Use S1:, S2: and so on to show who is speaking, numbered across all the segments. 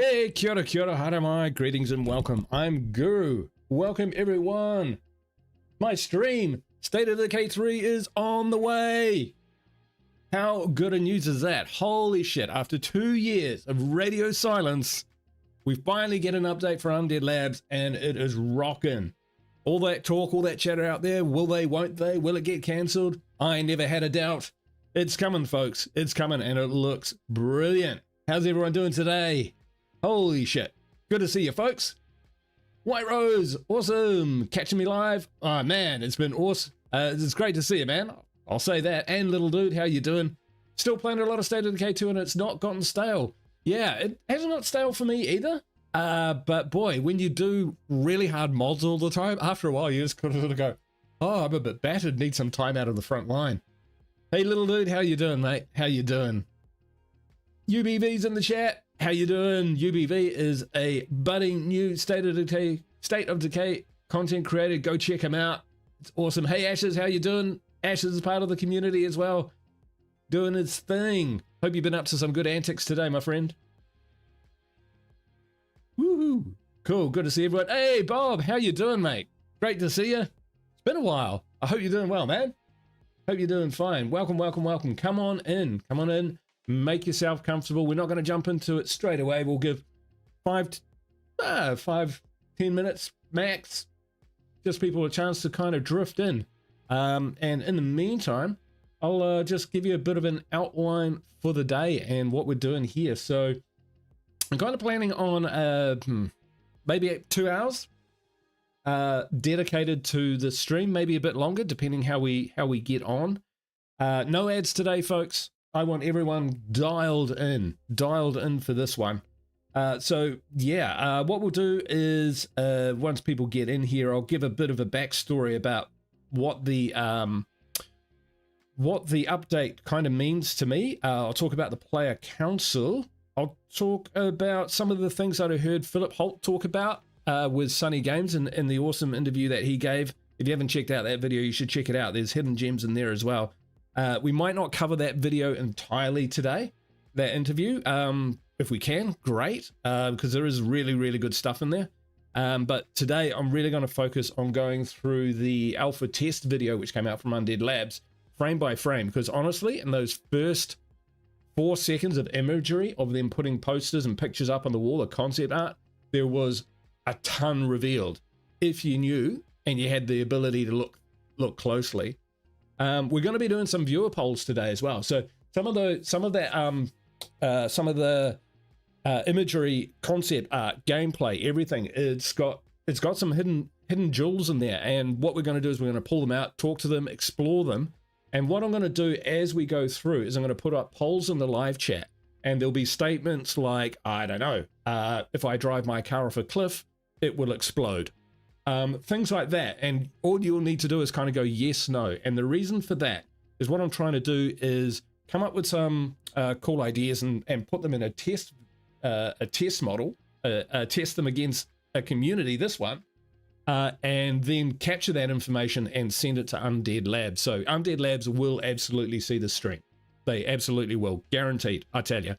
S1: Hey, kia ora, haramai, greetings and welcome. I'm Guru. Welcome everyone. My stream, State of Decay 3 is on the way. How good a news is that? Holy shit, after 2 years of radio silence, we finally get an update for Undead Labs and it is rocking. All that talk, all that chatter out there, will they, won't they, will it get cancelled? I never had a doubt. It's coming, folks. It's coming and it looks brilliant. How's everyone doing today? Holy shit. Good to see you, folks. White Rose, awesome. Catching me live. Oh, man, it's been awesome. It's great to see you, man. I'll say that. And little dude, how you doing? Still playing a lot of State of Decay 2 and it's not gotten stale. Yeah, it has not stale for me either. But boy, when you do really hard mods all the time, after a while you just kind of go, oh, I'm a bit battered, need some time out of the front line. Hey, little dude, how you doing, mate? How you doing? UBV's in the chat. How you doing? UBV is a budding new State of Decay content creator. Go check him out. It's awesome. Hey, Ashes, how you doing? Ashes is part of the community as well, doing his thing. Hope you've been up to some good antics today, my friend. Woohoo! Cool, good to see everyone. Hey, Bob, how you doing, mate? Great to see you. It's been a while. I hope you're doing well, man. Hope you're doing fine. Welcome, welcome, welcome. Come on in. Come on in. Make yourself comfortable. We're not going to jump into it straight away. We'll give 10 minutes max. Just people a chance to kind of drift in. And in the meantime, I'll just give you a bit of an outline for the day and what we're doing here. So I'm kind of planning on maybe 2 hours dedicated to the stream, maybe a bit longer, depending how we get on. No ads today, folks. I want everyone dialed in for this one. So yeah, what we'll do is once people get in here, I'll give a bit of a backstory about what the update kind of means to me. I'll talk about the player council. I'll talk about some of the things that I heard Philip Holt talk about with Sunny Games in the awesome interview that he gave. If you haven't checked out that video, you should check it out. There's hidden gems in there as well. We might not cover that video entirely today, that interview. If we can, great, because there is really, really good stuff in there. But today I'm really going to focus on going through the alpha test video, which came out from Undead Labs, frame by frame, because honestly, in those first 4 seconds of imagery of them putting posters and pictures up on the wall, of concept art, there was a ton revealed. If you knew and you had the ability to look closely. We're going to be doing some viewer polls today as well. So some of the imagery, concept art, gameplay, everything, it's got some hidden jewels in there. And what we're going to do is we're going to pull them out, talk to them, explore them. And what I'm going to do as we go through is I'm going to put up polls in the live chat, and there'll be statements like, I don't know, if I drive my car off a cliff, it will explode. Things like that, and all you'll need to do is kind of go yes, no. And the reason for that is what I'm trying to do is come up with some cool ideas and put them in a test model, test them against a community, this one, and then capture that information and send it to Undead Labs. So Undead Labs will absolutely see the stream. They absolutely will, guaranteed, I tell you.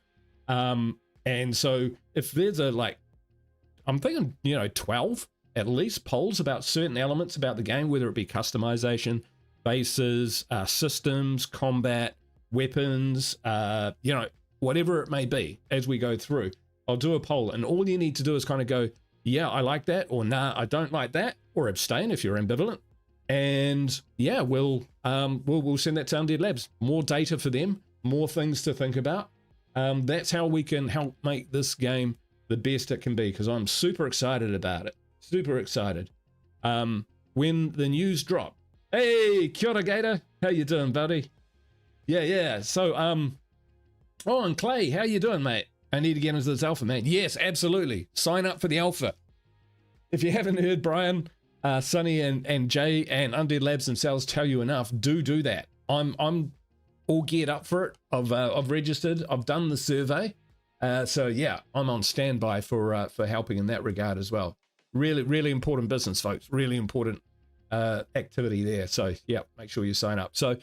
S1: And so if there's I'm thinking, 12 at least polls about certain elements about the game, whether it be customization, bases, systems, combat, weapons, whatever it may be as we go through. I'll do a poll, and all you need to do is kind of go, yeah, I like that, or nah, I don't like that, or abstain if you're ambivalent. And yeah, we'll send that to Undead Labs. More data for them, more things to think about. That's how we can help make this game the best it can be, because I'm super excited about it. Super excited. When the news drop. Hey, kia ora Gator. How you doing, buddy? Yeah. So, oh, and Clay, how you doing, mate? I need to get into this alpha, man. Yes, absolutely. Sign up for the alpha. If you haven't heard Brian, Sunny, and Jay, and Undead Labs themselves tell you enough, do that. I'm all geared up for it. I've registered. I've done the survey. So yeah, I'm on standby for helping in that regard as well. Really, really important business, folks. Really important activity there. So yeah, make sure you sign up. So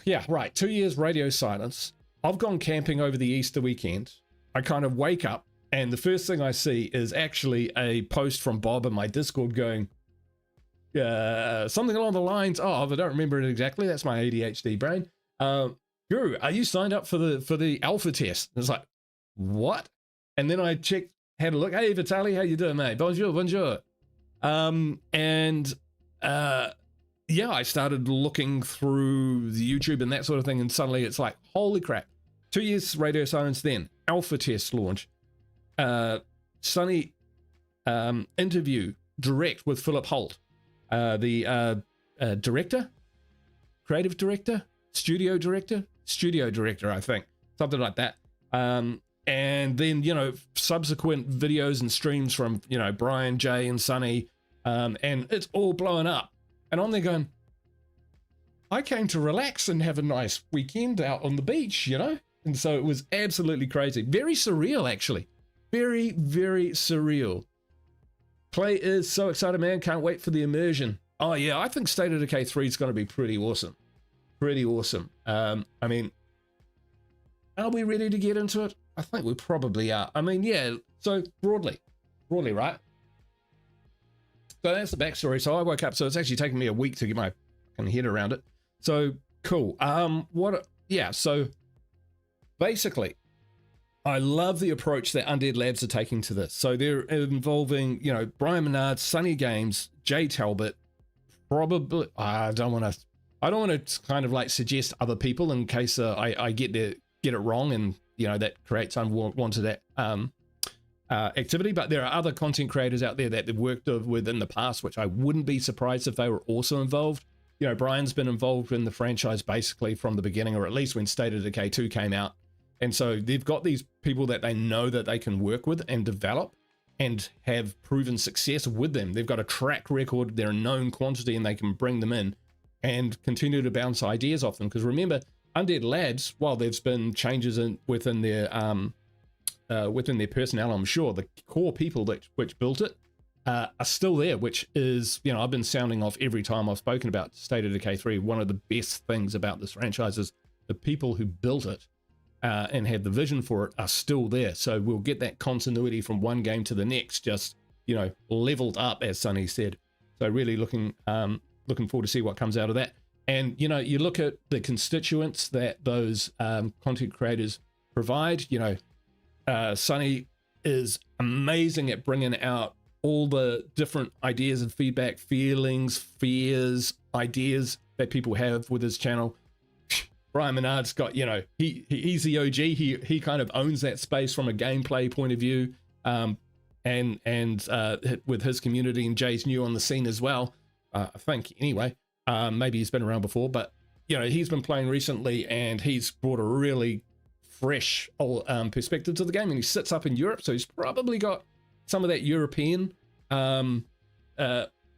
S1: yeah, right. 2 years radio silence. I've gone camping over the Easter weekend. I kind of wake up, and the first thing I see is actually a post from Bob in my Discord going, something along the lines of, I don't remember it exactly, that's my ADHD brain. Guru, are you signed up for the alpha test? And it's like, what? And then I checked, had a look. Hey, Vitaly, how you doing, mate? Bonjour, bonjour. Yeah, I started looking through the YouTube and that sort of thing, and suddenly it's like, holy crap. 2 years radio silence, then alpha test launch. Sunny interview direct with Philip Holt, the director, creative director, studio director, I think, something like that. And then, you know, subsequent videos and streams from, you know, Brian, Jay, and Sunny, and it's all blowing up. And I'm there going, I came to relax and have a nice weekend out on the beach, you know? And so it was absolutely crazy. Very surreal, actually. Very, very surreal. Clay is so excited, man. Can't wait for the immersion. Oh, yeah, I think State of Decay 3 is going to be pretty awesome. Pretty awesome. I mean, are we ready to get into it? I think we probably are. I mean, yeah, so broadly, right? So that's the backstory. So I woke up, so it's actually taken me a week to get my head around it. So cool. So basically, I love the approach that Undead Labs are taking to this. So they're involving, you know, Brian Menard, Sunny Games, Jay Talbot, probably, I don't want to kind of like suggest other people in case I get it wrong, and, you know, that creates unwanted activity. But there are other content creators out there that they've worked with in the past, which I wouldn't be surprised if they were also involved. You know, Brian's been involved in the franchise basically from the beginning, or at least when State of Decay 2 came out. And so they've got these people that they know that they can work with and develop and have proven success with them. They've got a track record, they're a known quantity, and they can bring them in and continue to bounce ideas off them. Because remember, Undead Labs, while there's been changes within their personnel, I'm sure the core people which built it are still there, which is, you know, I've been sounding off every time I've spoken about State of Decay 3. One of the best things about this franchise is the people who built it and had the vision for it are still there. So we'll get that continuity from one game to the next, just, you know, leveled up, as Sunny said. So really looking forward to see what comes out of that. And, you know, you look at the constituents that those content creators provide. You know, Sunny is amazing at bringing out all the different ideas and feedback, feelings, fears, ideas that people have with his channel. Brian Menard's got, you know, he's the OG. He kind of owns that space from a gameplay point of view, and with his community, and Jay's new on the scene as well. I think anyway. Maybe he's been around before, but, you know, he's been playing recently, and he's brought a really fresh perspective to the game, and he sits up in Europe, so he's probably got some of that European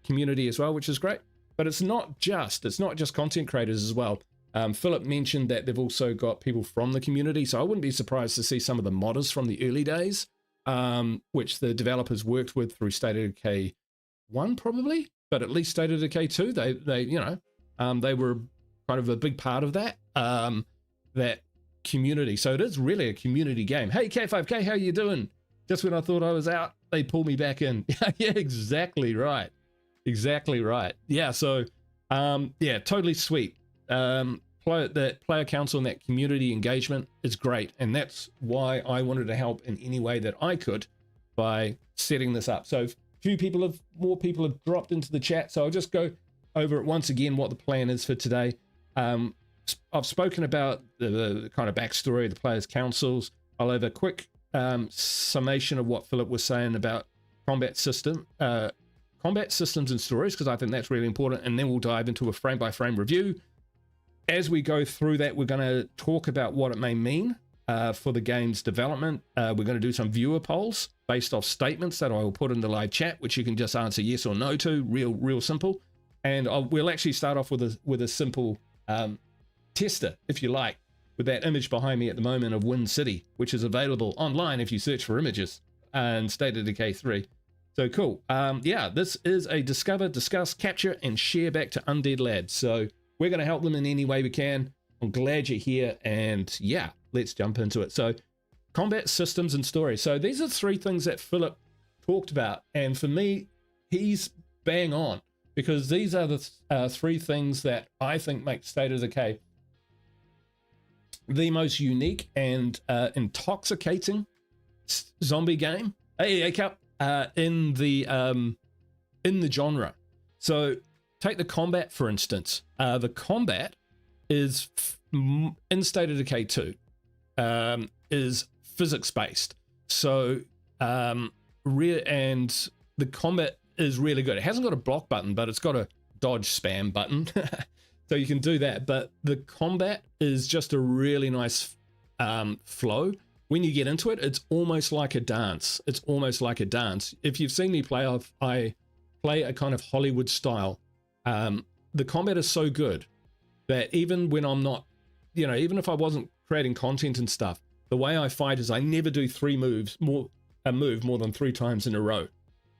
S1: community as well, which is great. But it's not just content creators as well. Philip mentioned that they've also got people from the community, so I wouldn't be surprised to see some of the modders from the early days, which the developers worked with through State of Decay 1 probably, but at least State of Decay 2, they you know, they were kind of a big part of that that community. So it is really a community game. Hey K5K, how you doing? Just when I thought I was out, they pull me back in. Yeah, exactly right. Yeah, so yeah, totally sweet. The player council and that community engagement is great, and that's why I wanted to help in any way that I could by setting this up. So more people have dropped into the chat, so I'll just go over it once again what the plan is for today. I've spoken about the kind of backstory of the players councils. I'll have a quick summation of what Philip was saying about combat systems and stories, because I think that's really important, and then we'll dive into a frame-by-frame review. As we go through that, we're going to talk about what it may mean for the game's development. We're going to do some viewer polls based off statements that I will put in the live chat, which you can just answer yes or no to, real simple. And we'll actually start off with a simple tester, if you like, with that image behind me at the moment of Wind City, which is available online if you search for images, and State of Decay 3. So cool. Yeah, this is a discover, discuss, capture, and share back to Undead Labs. So we're going to help them in any way we can. I'm glad you're here, and yeah, let's jump into it. So combat systems and story. So these are three things that Philip talked about, and for me, he's bang on, because these are the three things that I think make State of Decay the most unique and intoxicating zombie game in the genre. So take the combat, for instance. The combat is in State of Decay 2 is physics based. So and the combat is really good. It hasn't got a block button, but it's got a dodge spam button. So you can do that. But the combat is just a really nice flow. When you get into it, it's almost like a dance. It's almost like a dance. If you've seen me play, I play a kind of Hollywood style. The combat is so good that even when I'm not, even if I wasn't creating content and stuff, the way I fight is I never do a move more than 3 times in a row,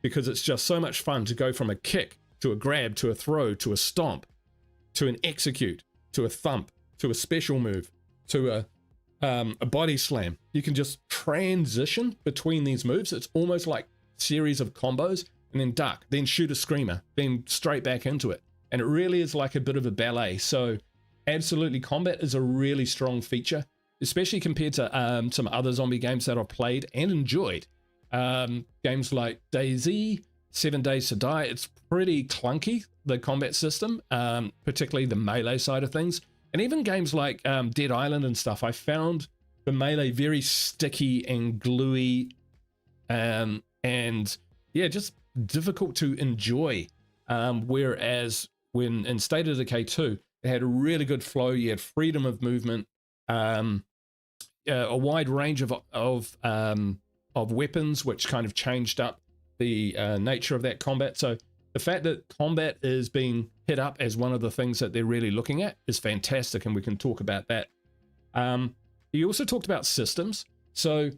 S1: because it's just so much fun to go from a kick to a grab to a throw to a stomp to an execute to a thump to a special move to a body slam. You can just transition between these moves. It's almost like a series of combos, and then duck, then shoot a screamer, then straight back into it. And it really is like a bit of a ballet. So absolutely, combat is a really strong feature, especially compared to some other zombie games that I've played and enjoyed. Games like DayZ, 7 Days to Die, it's pretty clunky, the combat system, particularly the melee side of things. And even games like Dead Island and stuff, I found the melee very sticky and gluey, and yeah, just difficult to enjoy. Whereas when in State of Decay 2, it had a really good flow. You had freedom of movement, a wide range of weapons, which kind of changed up the nature of that combat. So the fact that combat is being hit up as one of the things that they're really looking at is fantastic, and we can talk about that. You also talked about systems. So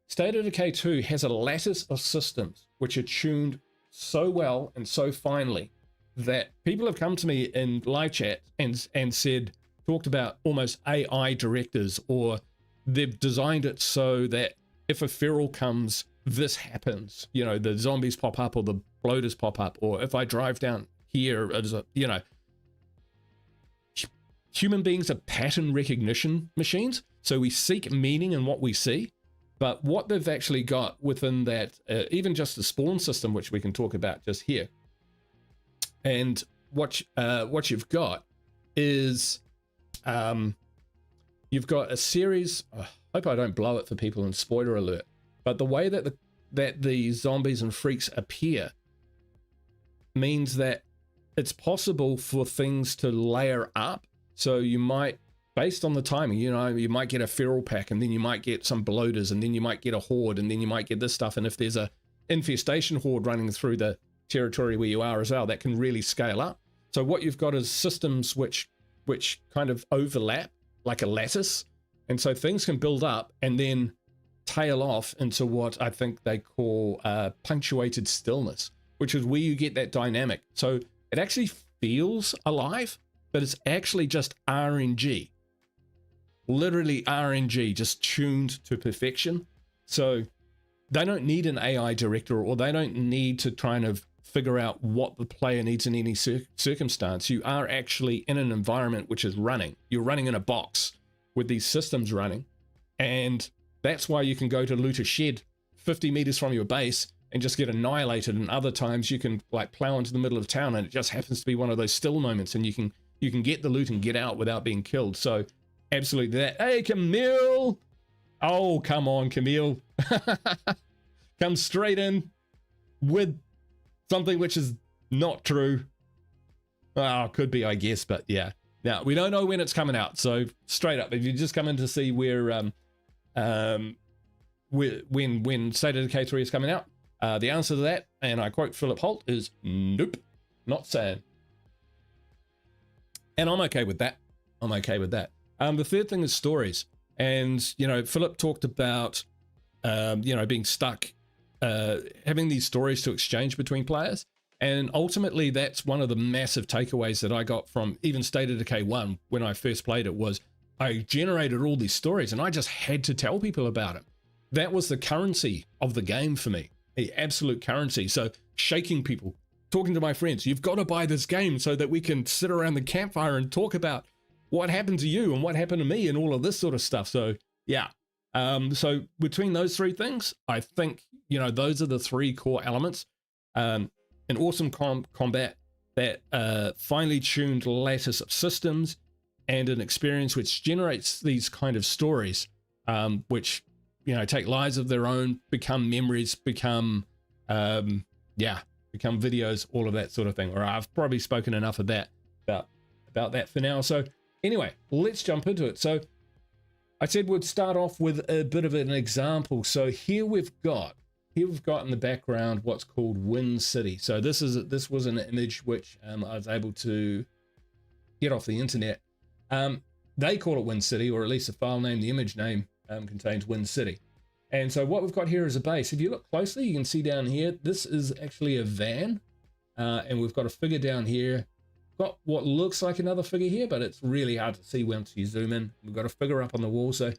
S1: State of Decay 2 has a lattice of systems which are tuned so well and so finely that people have come to me in live chat and said, talked about almost AI directors, or they've designed it so that if a feral comes, this happens. The zombies pop up or the bloaters pop up, or if I drive down here, human beings are pattern recognition machines. So we seek meaning in what we see. But what they've actually got within that, even just the spawn system, which we can talk about just here, and what you've got is you've got a series. I hope I don't blow it for people in spoiler alert. But the way that the zombies and freaks appear means that it's possible for things to layer up. So you might, based on the timing, you might get a feral pack, and then you might get some bloaters, and then you might get a horde, and then you might get this stuff. And if there's a infestation horde running through the territory where you are as well, that can really scale up. So what you've got is systems which kind of overlap like a lattice. And so things can build up and then tail off into what I think they call punctuated stillness, which is where you get that dynamic. So it actually feels alive, but it's actually just RNG. Literally RNG, just tuned to perfection. So they don't need an AI director, or they don't need to try and figure out what the player needs in any circumstance. You are actually in an environment which is running. You're running in a box with these systems running. And that's why you can go to loot a shed 50 meters from your base and just get annihilated. And other times you can like plow into the middle of town, and it just happens to be one of those still moments, and you can get the loot and get out without being killed. So absolutely that. Hey, Camille. Oh, come on, Camille. Come straight in with something which is not true. Oh, could be, I guess, but yeah. Now, we don't know when it's coming out. So straight up, if you just come in to see when State of Decay 3 is coming out, the answer to that, and I quote Philip Holt, is nope, not saying. And I'm okay with that. I'm okay with that. The third thing is stories. And, Philip talked about, being stuck, having these stories to exchange between players. And ultimately, that's one of the massive takeaways that I got from even State of Decay 1 when I first played it, was I generated all these stories and I just had to tell people about it. That was the currency of the game for me, the absolute currency. So shaking people, talking to my friends, you've got to buy this game so that we can sit around the campfire and talk about what happened to you and what happened to me and all of this sort of stuff. So yeah. So between those three things, I think, you know, those are the three core elements. An awesome combat, that finely tuned lattice of systems, and an experience which generates these kind of stories, which, you know, take lives of their own, become memories, become videos, all of that sort of thing. Or I've probably spoken enough of that about that for now. So anyway, let's jump into it. So I said we'd start off with a bit of an example. So here we've got in the background what's called Wind City. So this was an image which I was able to get off the internet. They call it Wind City, or at least the file name, the image name contains Wind City. And so what we've got here is a base. If you look closely, you can see down here, this is actually a van, and we've got a figure down here. Got what looks like another figure here, but it's really hard to see once you zoom in. We've got a figure up on the wall. So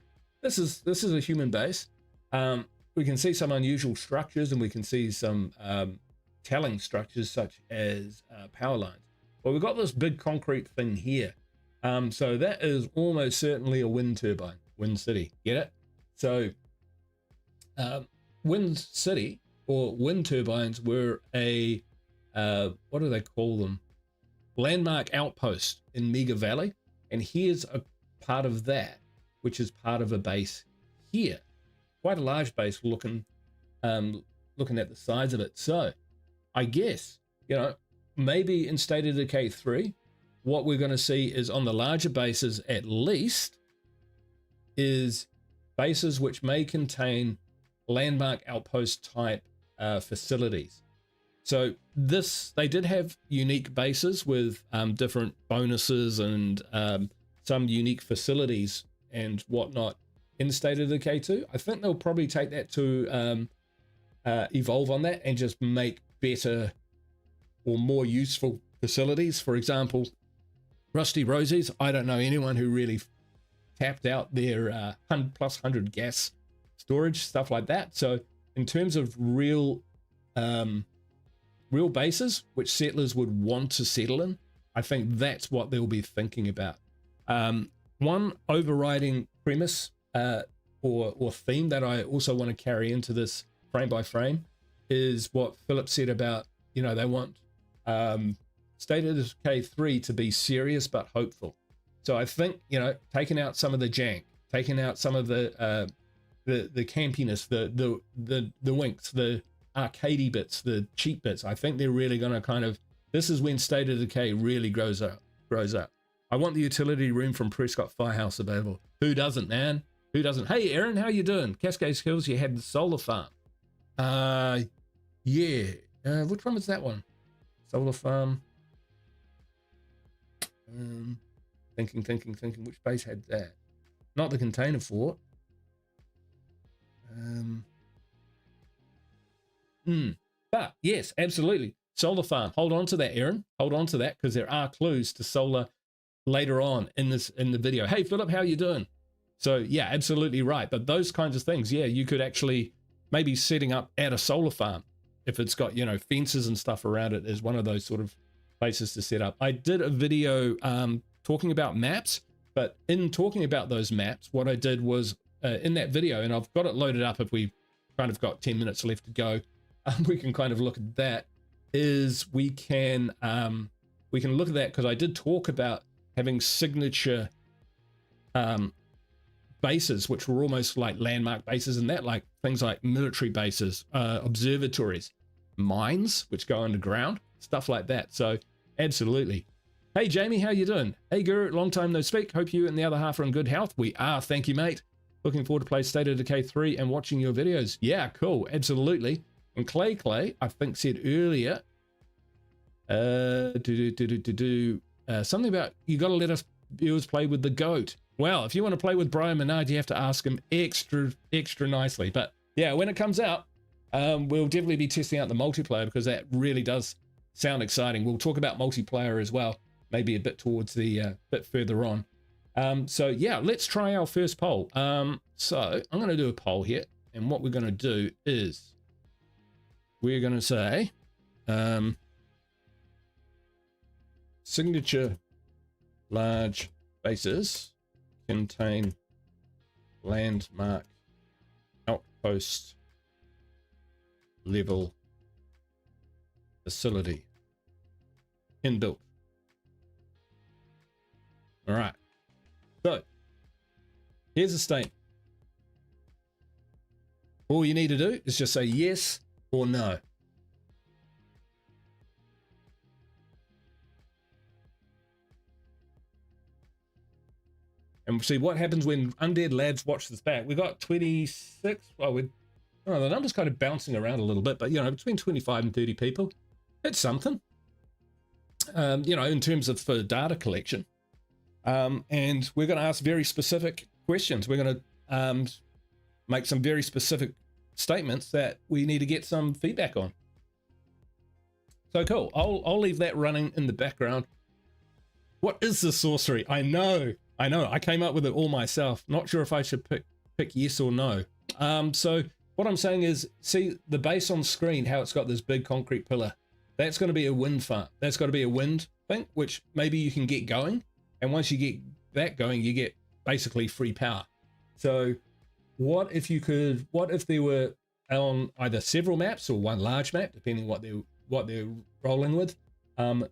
S1: this is a human base. We can see some unusual structures, and we can see some telling structures such as power lines. But we've got this big concrete thing here. So that is almost certainly a wind turbine, Wind City. Get it? So Wind City, or wind turbines, were a what do they call them? Landmark outpost in Mega Valley, and here's a part of that, which is part of a base here. Quite a large base, looking at the size of it. So I guess, you know, maybe in State of Decay 3, what we're going to see is, on the larger bases at least, is bases which may contain landmark outpost type facilities. So they did have unique bases with different bonuses and some unique facilities and whatnot in State of Decay 2. I think they'll probably take that to evolve on that and just make better or more useful facilities. For example, Rusty Rosies, I don't know anyone who really tapped out their +100 gas storage, stuff like that. So in terms of real bases which settlers would want to settle in, I think that's what they'll be thinking about. One overriding premise or theme that I also want to carry into this frame by frame is what Philip said about, you know, they want State of Decay 3 to be serious but hopeful. So I think, you know, taking out some of the jank, taking out some of the campiness, the winks, the arcadey bits, the cheap bits, I think they're really going to kind of, this is when State of Decay really grows up. I want the utility room from Prescott Firehouse available. Who doesn't, man? Who doesn't? Hey, Aaron, how you doing? Cascade Hills, you had the solar farm. Yeah. Which one was that one? Solar farm. Thinking. Which base had that? Not the container fort. But yes, absolutely. Solar farm. Hold on to that, Aaron. Hold on to that, because there are clues to solar later on in the video. Hey, Philip, how you doing? So yeah, absolutely right. But those kinds of things, yeah, you could actually maybe setting up at a solar farm, if it's got, you know, fences and stuff around it, is one of those sort of places to set up. I did a video talking about maps, but in talking about those maps, what I did was in that video, and I've got it loaded up if we kind of got 10 minutes left to go, we can kind of look at that, is we can look at that, because I did talk about having signature bases which were almost like landmark bases, and that, like things like military bases, observatories, mines which go underground, stuff like that. So absolutely. Hey Jamie, how you doing? Hey Guru, long time no speak. Hope you and the other half are in good health. We are, thank you mate. Looking forward to play State of Decay 3 and watching your videos. Yeah, cool, absolutely. And Clay, I think said earlier, something about you got to let us viewers play with the goat. Well, if you want to play with Brian Menard, you have to ask him extra nicely. But yeah, when it comes out, we'll definitely be testing out the multiplayer, because that really does sound exciting. We'll talk about multiplayer as well, maybe a bit towards the bit further on. So yeah, let's try our first poll. So I'm going to do a poll here, and what we're going to do is we're going to say signature large bases contain landmark outpost level facility inbuilt. All right. So here's a statement. All you need to do is just say yes or no. And see what happens when Undead Labs watch this back. We got 26. Well, the number's kind of bouncing around a little bit, but between 25 and 30 people, it's something. In terms of for data collection. And we're going to ask very specific questions. We're going to make some very specific statements that we need to get some feedback on. So cool. I'll leave that running in the background. What is the sorcery? I know. I came up with it all myself. Not sure if I should pick yes or no. So what I'm saying is, see the base on screen, how it's got this big concrete pillar. That's going to be a wind farm. That's got to be a wind thing, which maybe you can get going. And once you get that going, you get basically free power. So what if there were on either several maps or one large map, depending what they're rolling with,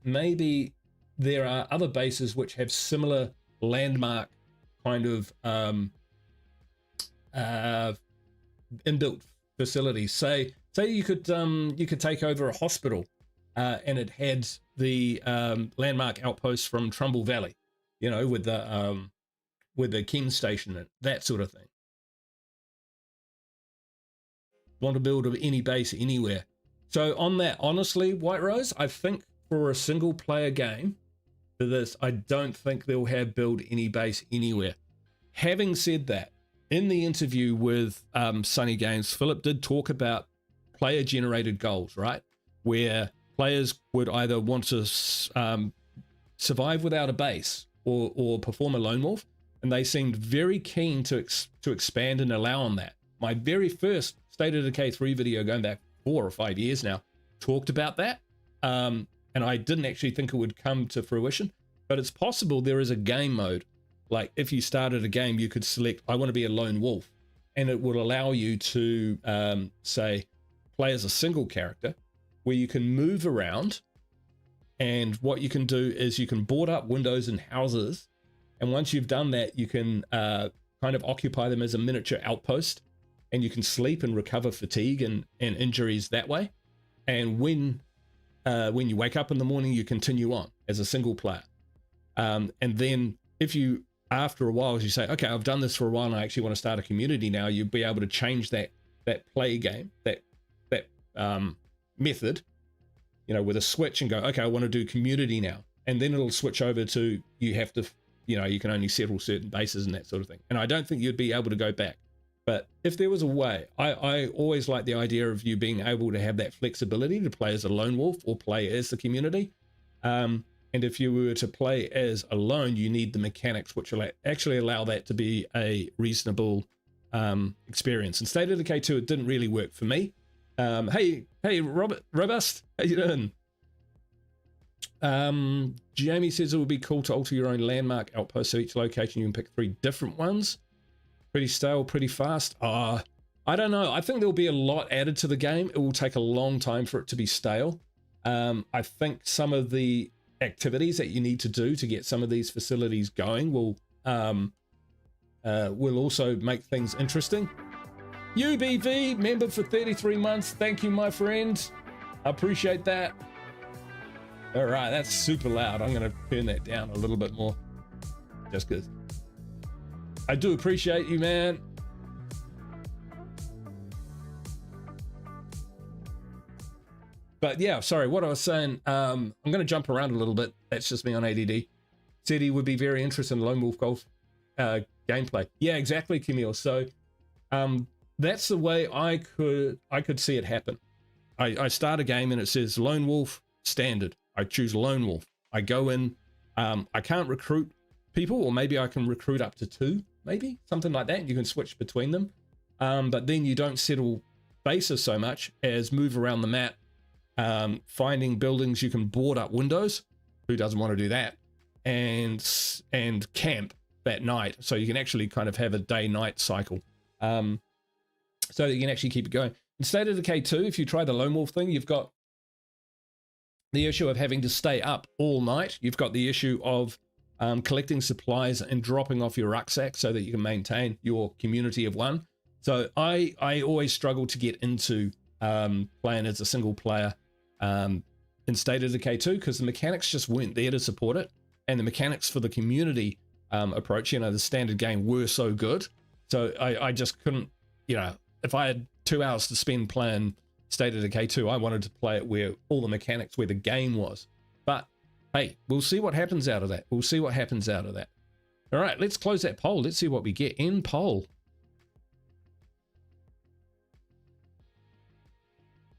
S1: maybe there are other bases which have similar landmark kind of inbuilt facilities. Say you could take over a hospital and it had the landmark outposts from Trumbull Valley, with the Ken station and that sort of thing. Want to build any base anywhere. So on that, honestly, White Rose, I think for a single player game for this, I don't think they'll have build any base anywhere. Having said that, in the interview with Sunny Games, Philip did talk about player generated goals, right? Where players would either want to survive without a base or perform a lone wolf, and they seemed very keen to expand and allow on that. My very first State of Decay 3 video, going back 4 or 5 years now, talked about that, and I didn't actually think it would come to fruition, but it's possible there is a game mode. Like if you started a game, you could select, I want to be a lone wolf, and it would allow you to say play as a single character where you can move around, and what you can do is you can board up windows and houses, and once you've done that, you can kind of occupy them as a miniature outpost, and you can sleep and recover fatigue and injuries that way. And when you wake up in the morning, you continue on as a single player. And then if you, after a while, as you say, okay, I've done this for a while and I actually want to start a community now, you'll be able to change that play game, that method, with a switch and go, okay, I want to do community now. And then it'll switch over to, you have to, you can only settle certain bases and that sort of thing. And I don't think you'd be able to go back. But if there was a way, I always like the idea of you being able to have that flexibility to play as a lone wolf or play as the community. And if you were to play as a lone, you need the mechanics which will actually allow that to be a reasonable experience. In State of Decay 2, it didn't really work for me. Hey, Robust, how you doing? Jamie says it would be cool to alter your own landmark outpost, so each location you can pick 3 different ones. Pretty stale, pretty fast. I don't know. I think there'll be a lot added to the game. It will take a long time for it to be stale. I think some of the activities that you need to do to get some of these facilities going will also make things interesting. UBV, member for 33 months. Thank you, my friend. I appreciate that. All right, that's super loud. I'm going to turn that down a little bit more just because I do appreciate you, man. But yeah, sorry, what I was saying, I'm going to jump around a little bit. That's just me on ADD. Said he would be very interested in Lone Wolf Golf gameplay. Yeah, exactly, Camille. So that's the way I could see it happen. I start a game and it says Lone Wolf Standard. I choose Lone Wolf. I go in. I can't recruit people, or maybe I can recruit up to 2, maybe something like that. You can switch between them, but then you don't settle bases so much as move around the map, finding buildings. You can board up windows. Who doesn't want to do that? And camp that night, so you can actually kind of have a day-night cycle, so that you can actually keep it going. In State of Decay 2, if you try the Lone Wolf thing, you've got the issue of having to stay up all night. You've got the issue of collecting supplies and dropping off your rucksack so that you can maintain your community of one. So I always struggle to get into playing as a single player in State of Decay 2 because the mechanics just weren't there to support it, and the mechanics for the community approach, you know, the standard game, were so good. So I just couldn't, you know, if I had 2 hours to spend playing State of Decay 2, I wanted to play it where all the mechanics, where the game was. But hey, we'll see what happens out of that. We'll see what happens out of that. All right, let's close that poll. Let's see what we get in poll.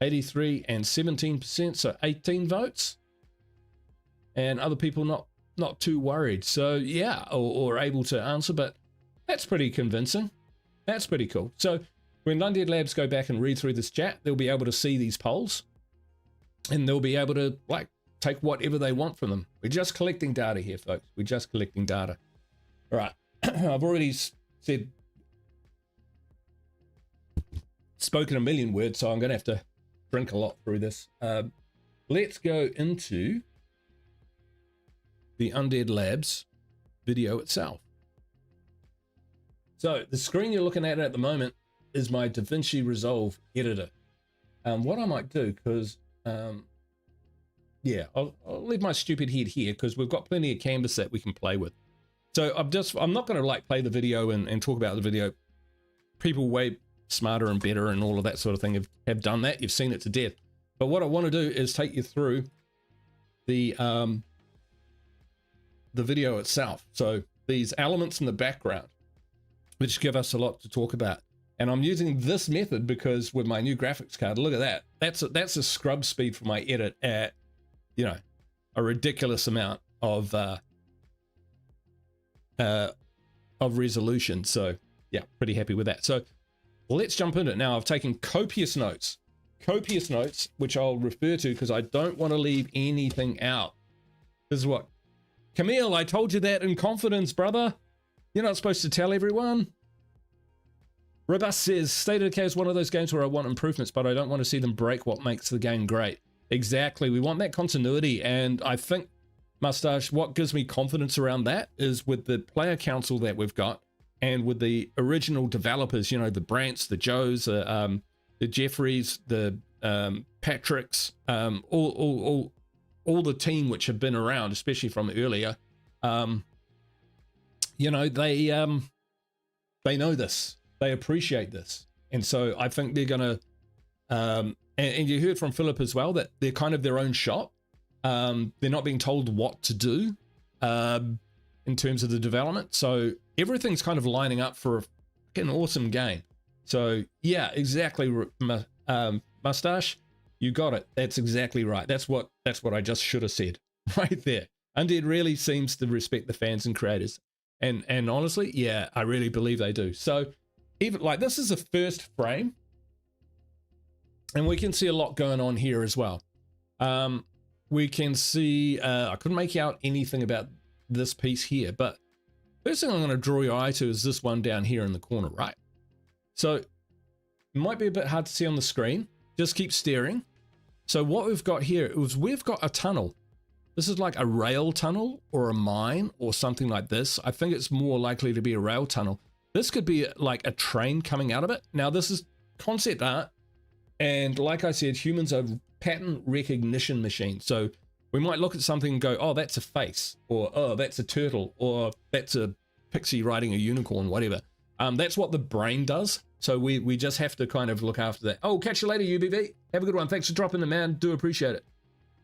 S1: 83 and 17%, so 18 votes. And other people not too worried. So yeah, or able to answer, but that's pretty convincing. That's pretty cool. So when Undead Labs go back and read through this chat, they'll be able to see these polls, and they'll be able to like take whatever they want from them. We're just collecting data here, folks. We're just collecting data. All right. I've already spoken a million words, so I'm going to have to drink a lot through this. Let's go into the Undead Labs video itself. So the screen you're looking at the moment is my DaVinci Resolve editor. What I might do, because yeah, I'll leave my stupid head here because we've got plenty of canvas that we can play with. So I'm not going to like play the video and talk about the video. People way smarter and better and all of that sort of thing have done that. You've seen it to death. But what I want to do is take you through the video itself. So these elements in the background, which give us a lot to talk about. And I'm using this method because with my new graphics card, look at that. That's a scrub speed for my edit at, you know, a ridiculous amount of resolution. So yeah, pretty happy with that. So let's jump into it. Now I've taken copious notes, which I'll refer to because I don't want to leave anything out. This is what, Camille, I told you that in confidence, brother. You're not supposed to tell everyone. Robust says, State of Decay is one of those games where I want improvements, but I don't want to see them break what makes the game great. Exactly. We want that continuity. And I think, Mustache, what gives me confidence around that is with the player council that we've got and with the original developers, you know, the Brants, the Joes, the Jeffreys, the Patricks, all the team which have been around, especially from earlier. You know, they know this. They appreciate this. And so I think they're going to, and you heard from Philip as well, that they're kind of their own shop. They're not being told what to do in terms of the development. So everything's kind of lining up for an awesome game. So yeah, exactly. Mustache, you got it. That's exactly right. That's what I just should have said right there. Undead really seems to respect the fans and creators. And honestly, yeah, I really believe they do. So even like this is the first frame, and we can see a lot going on here as well. We can see, I couldn't make out anything about this piece here, but first thing I'm going to draw your eye to is this one down here in the corner, right? So it might be a bit hard to see on the screen. Just keep staring. So what we've got here is we've got a tunnel. This is like a rail tunnel or a mine or something like this. I think it's more likely to be a rail tunnel. This could be like a train coming out of it. Now this is concept art. And like I said, humans are pattern recognition machines. So we might look at something and go, oh, that's a face, or oh, that's a turtle, or that's a pixie riding a unicorn, whatever. That's what the brain does. So we just have to kind of look after that. Oh, catch you later, UBB. Have a good one. Thanks for dropping the man. Do appreciate it.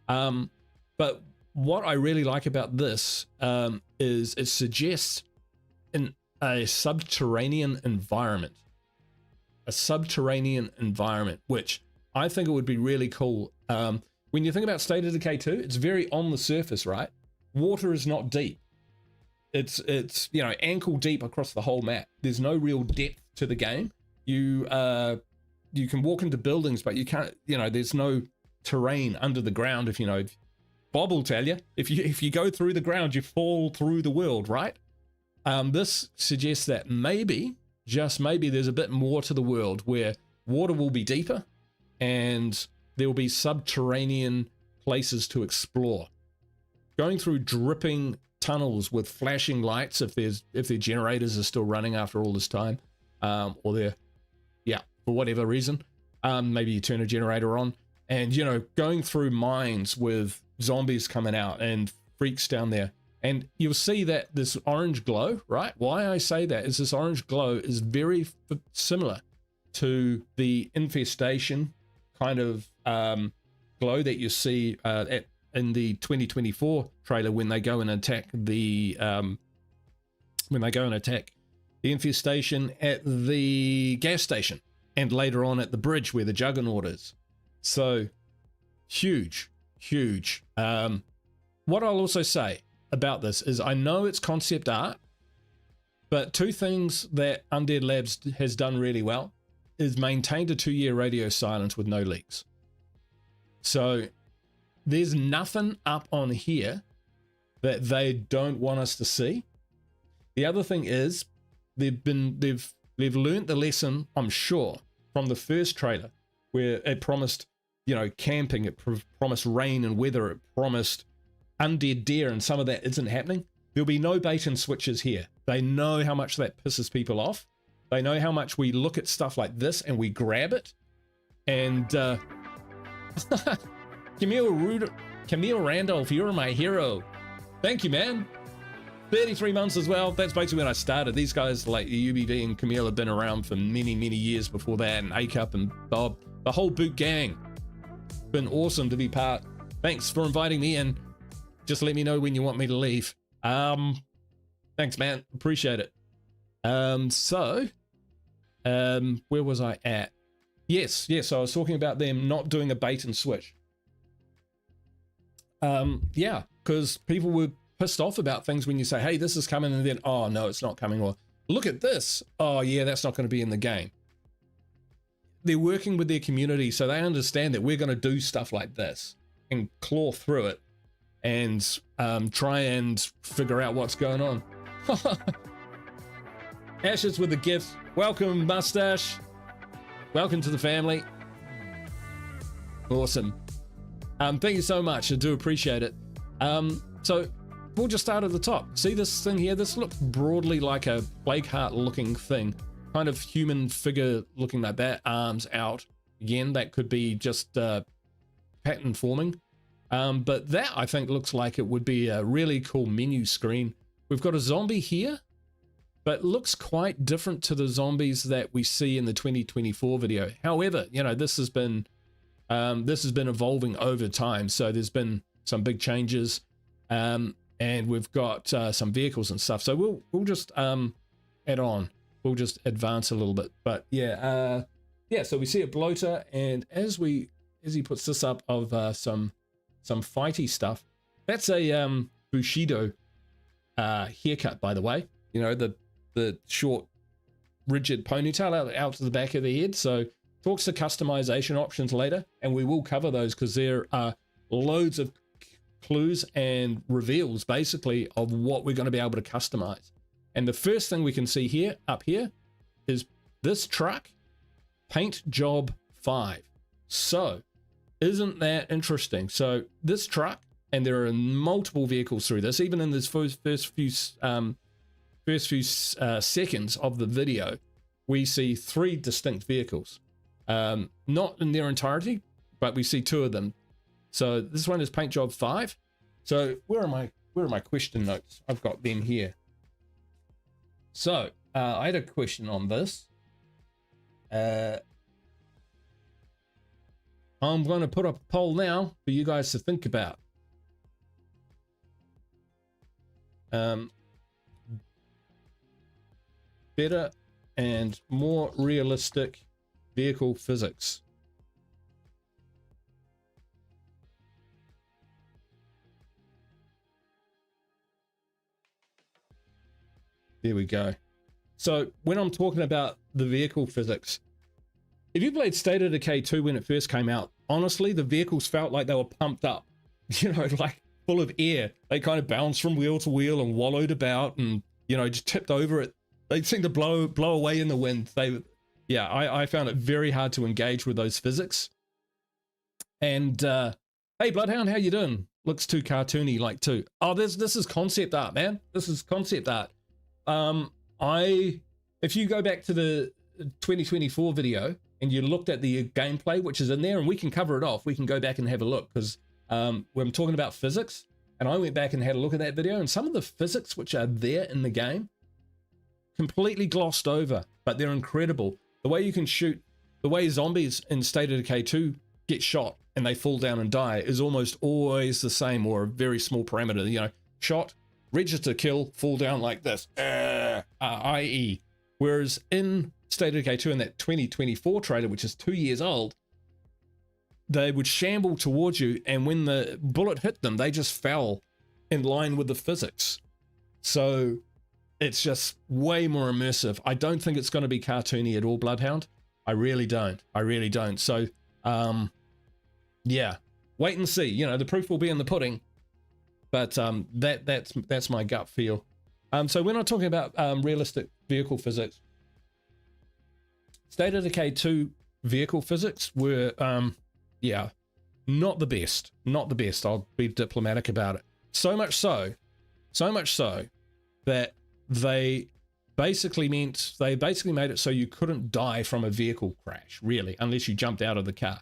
S1: But what I really like about this is it suggests a subterranean environment. A subterranean environment, which I think it would be really cool. When you think about State of Decay 2, it's very on the surface, right? Water is not deep. It's you know, ankle deep across the whole map. There's no real depth to the game. You can walk into buildings, but you can't, you know, there's no terrain under the ground. If you know, Bob will tell you, if you go through the ground, you fall through the world, right? This suggests that maybe, just maybe, there's a bit more to the world where water will be deeper and there will be subterranean places to explore. Going through dripping tunnels with flashing lights, if their generators are still running after all this time, or they're, yeah, for whatever reason, maybe you turn a generator on, and you know, going through mines with zombies coming out and freaks down there, and you'll see that this orange glow, right? Why I say that is this orange glow is very similar to the infestation kind of glow that you see in the 2024 trailer when they go and attack the infestation at the gas station, and later on at the bridge where the Juggernaut is. So huge. What I'll also say about this is, I know it's concept art, but two things that Undead Labs has done really well is maintained a 2-year radio silence with no leaks. So there's nothing up on here that they don't want us to see. The other thing is they've learned the lesson, I'm sure, from the first trailer where it promised, you know, camping, it promised rain and weather, it promised undead deer, and some of that isn't happening. There'll be no bait and switches here. They know how much that pisses people off. They know how much we look at stuff like this and we grab it. And Camille Randolph, you're my hero. Thank you, man. 33 months as well. That's basically when I started. These guys like UBV and Camille have been around for many years before that, and A-Cup and Bob, the whole boot gang. Been awesome to be part. Thanks for inviting me in. Just let me know when you want me to leave. Thanks, man. Appreciate it. Where was I at? Yes, I was talking about them not doing a bait and switch. Yeah, because people were pissed off about things when you say, hey, this is coming, and then, oh no, it's not coming, or look at this, oh yeah, that's not going to be in the game. They're working with their community, so they understand that we're going to do stuff like this and claw through it and try and figure out what's going on. Ashes with the gift. Welcome, Mustache. Welcome to the family. Awesome. Thank you so much. I do appreciate it. So we'll just start at the top. See this thing here? This looks broadly like a plague heart looking thing. Kind of human figure looking like that, arms out. Again, that could be just pattern forming. But that, I think, looks like it would be a really cool menu screen. We've got a zombie here, but looks quite different to the zombies that we see in the 2024 video. However, you know, this has been evolving over time, so there's been some big changes, and we've got some vehicles and stuff. So we'll just add on. We'll just advance a little bit. But yeah, so we see a bloater, and as he puts this up of some fighty stuff, that's a Bushido haircut, by the way. You know, the short rigid ponytail out to the back of the head. So talks to customization options later, and we will cover those because there are loads of clues and reveals basically of what we're going to be able to customize. And the first thing we can see here, up here, is this truck, paint job 5. So isn't that interesting? So this truck, and there are multiple vehicles through this, even in this first few seconds of the video, we see 3 distinct vehicles. Not in their entirety, but we see 2 of them. So this one is paint job 5. So where are my question notes? I've got them here. So I had a question on this. I'm going to put up a poll now for you guys to think about. Better and more realistic vehicle physics. There we go. So when I'm talking about the vehicle physics, if you played State of Decay 2 when it first came out, honestly, the vehicles felt like they were pumped up, you know, like full of air. They kind of bounced from wheel to wheel and wallowed about and, you know, just tipped over it. They seemed to blow away in the wind. Yeah, I found it very hard to engage with those physics. And hey, Bloodhound, how you doing? Looks too cartoony, like too. Oh, this is concept art, man. This is concept art. If you go back to the 2024 video and you looked at the gameplay, which is in there, and we can cover it off. We can go back and have a look, because when I'm talking about physics, and I went back and had a look at that video, and some of the physics which are there in the game, completely glossed over, but they're incredible. The way you can shoot, the way zombies in State of Decay 2 get shot and they fall down and die is almost always the same, or a very small parameter, you know, shot, register kill, fall down like this, i.e. Whereas in State of Decay 2, in that 2024 trailer, which is 2 years old, they would shamble towards you, and when the bullet hit them, they just fell in line with the physics. So it's just way more immersive. I don't think it's going to be cartoony at all, Bloodhound. I really don't. So, yeah, wait and see. You know, the proof will be in the pudding. But that's my gut feel. So we're not talking about realistic vehicle physics. State of Decay 2 vehicle physics were, yeah, not the best. Not the best. I'll be diplomatic about it. So much so that they basically made it so you couldn't die from a vehicle crash, really, unless you jumped out of the car.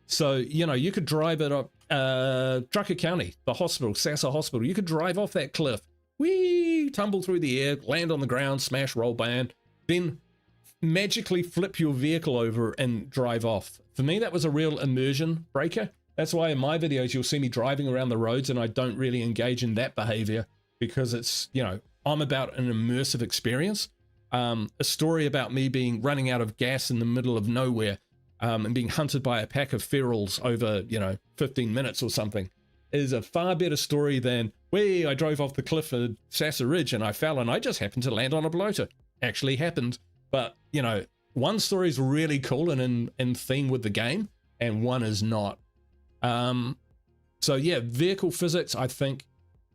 S1: So, you know, you could drive it up Drucker County, the hospital, Sassa Hospital. You could drive off that cliff, whee, tumble through the air, land on the ground, smash, roll band, then magically flip your vehicle over and drive off. For me, that was a real immersion breaker. That's why in my videos, you'll see me driving around the roads and I don't really engage in that behavior, because it's, you know, I'm about an immersive experience. A story about me running out of gas in the middle of nowhere, and being hunted by a pack of ferals over, you know, 15 minutes or something, is a far better story than, I drove off the cliff at Sassa Ridge and I fell and I just happened to land on a bloater. Actually happened. But, you know, one story is really cool and in theme with the game, and one is not. So yeah, vehicle physics, I think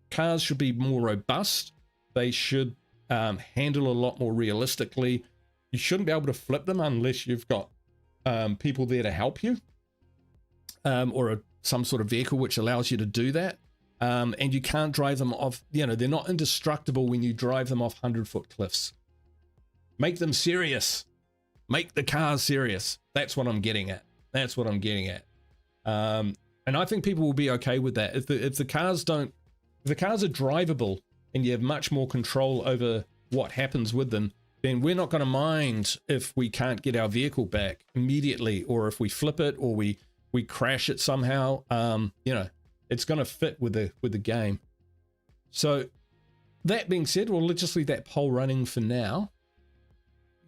S1: cars should be more robust. They should handle a lot more realistically. You shouldn't be able to flip them unless you've got people there to help you, or some sort of vehicle which allows you to do that. And you can't drive them off, you know, they're not indestructible when you drive them off 100-foot cliffs. Make them serious. Make the cars serious. That's what I'm getting at. And I think people will be okay with that. If the cars are drivable and you have much more control over what happens with them, then we're not going to mind if we can't get our vehicle back immediately, or if we flip it, or we crash it somehow. You know, it's going to fit with the game. So that being said, well, let's just leave that poll running for now.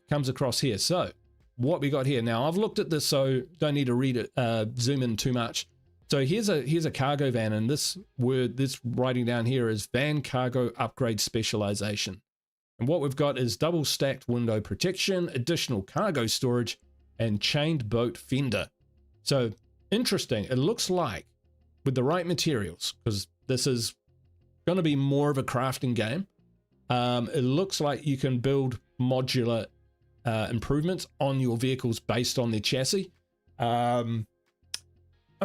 S1: Comes across here. So what we got here now, I've looked at this, so don't need to read it, zoom in too much. So here's a cargo van, and this writing down here is van cargo upgrade specialization. And what we've got is double stacked window protection, additional cargo storage, and chained boat fender. So interesting. It looks like with the right materials, because this is going to be more of a crafting game, it looks like you can build modular improvements on your vehicles based on their chassis. I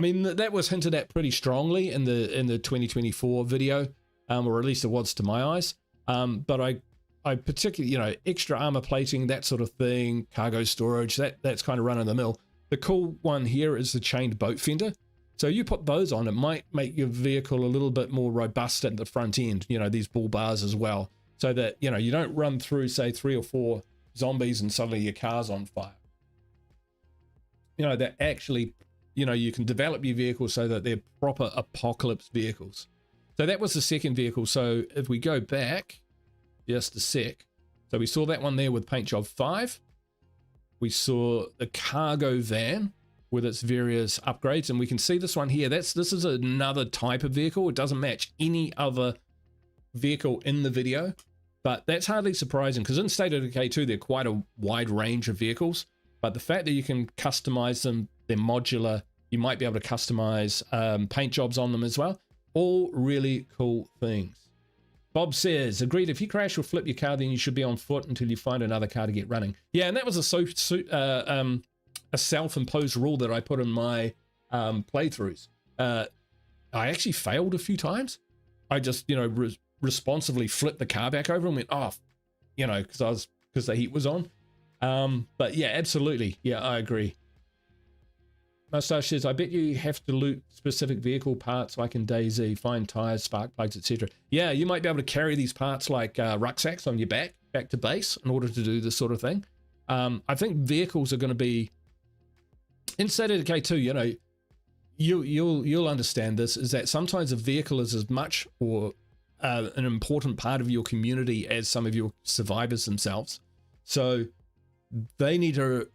S1: mean, that was hinted at pretty strongly in the 2024 video, or at least it was to my eyes. But I particularly, you know, extra armor plating, that sort of thing, cargo storage, that's kind of run of the mill. The cool one here is the chained boat fender. So you put those on, it might make your vehicle a little bit more robust at the front end, you know, these bull bars as well, so that, you know, you don't run through, say, 3 or 4 zombies and suddenly your car's on fire. You know, that actually, you know, you can develop your vehicles so that they're proper apocalypse vehicles. So that was the second vehicle. So if we go back just a sec, so we saw that one there with paint job 5. We saw the cargo van with its various upgrades, and we can see this one here. This is another type of vehicle. It doesn't match any other vehicle in the video. But that's hardly surprising because in State of Decay 2, they're quite a wide range of vehicles. But the fact that you can customize them, they're modular, you might be able to customize paint jobs on them as well. All really cool things. Bob says, agreed, if you crash or flip your car, then you should be on foot until you find another car to get running. Yeah, and that was a self-imposed rule that I put in my playthroughs. I actually failed a few times. I just, responsively flipped the car back over and went off, because the heat was on. But yeah, absolutely. Yeah, I agree. Mustache says, I bet you have to loot specific vehicle parts like in DayZ, find tires, spark plugs, etc. Yeah, you might be able to carry these parts like rucksacks on your back to base in order to do this sort of thing. I think vehicles are going to be, in State of Decay 2, you'll understand this, is that sometimes a vehicle is as much or an important part of your community as some of your survivors themselves. So they need to,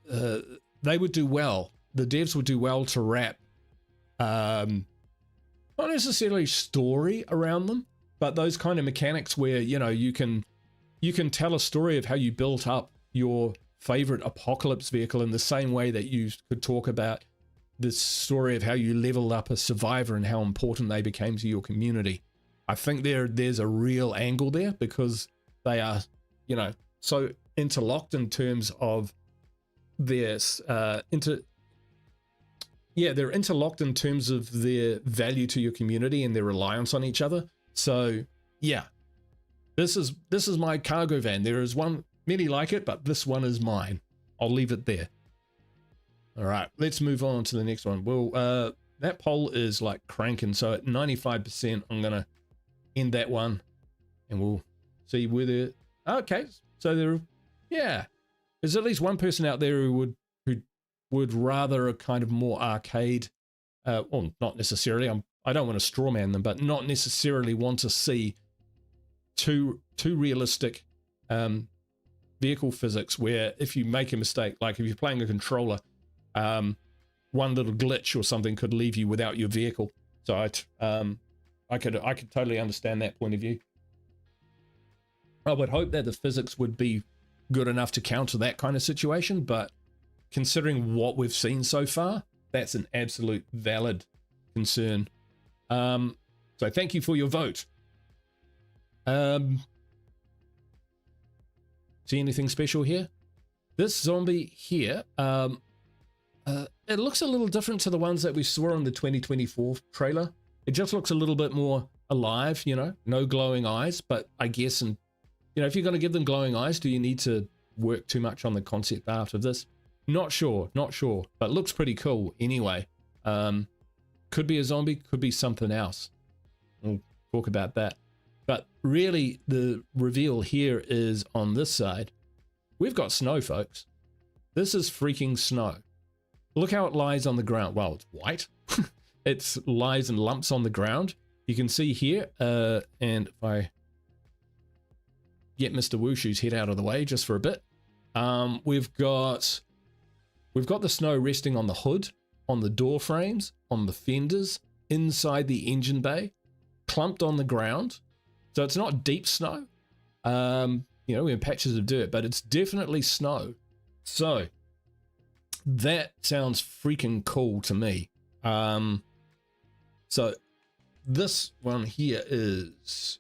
S1: they would do well, the devs would do well to wrap, not necessarily story around them, but those kind of mechanics where, you can tell a story of how you built up your favorite apocalypse vehicle in the same way that you could talk about the story of how you leveled up a survivor and how important they became to your community. I think there's a real angle there because they are, so interlocked in terms of their they're interlocked in terms of their value to your community and their reliance on each other. So yeah, this is my cargo van. There is many like it, but this one is mine. I'll leave it there. All right, let's move on to the next one. Well, that poll is like cranking. So at 95%, I'm gonna end that one, and we'll see whether. Okay, so there's at least one person out there who would rather a kind of more arcade. Well, not necessarily. I don't want to straw man them, but not necessarily want to see too realistic vehicle physics where if you make a mistake, like if you're playing a controller, one little glitch or something could leave you without your vehicle. So I could totally understand that point of view. I would hope that the physics would be good enough to counter that kind of situation, but considering what we've seen so far, that's an absolute valid concern. So thank you for your vote. See anything special here? This zombie here, it looks a little different to the ones that we saw in the 2024 trailer. It just looks a little bit more alive, no glowing eyes, but I guess, and if you're going to give them glowing eyes, do you need to work too much on the concept art of this? Not sure, but looks pretty cool anyway. Could be a zombie, could be something else. We'll talk about that. But really, the reveal here is on this side. We've got snow, folks. This is freaking snow. Look how it lies on the ground. Well, it's white. It lies in lumps on the ground. You can see here, and if I get Mr. Wushu's head out of the way just for a bit, we've got the snow resting on the hood, on the door frames, on the fenders, inside the engine bay, clumped on the ground. So it's not deep snow. We have patches of dirt, but it's definitely snow. So that sounds freaking cool to me. So this one here is,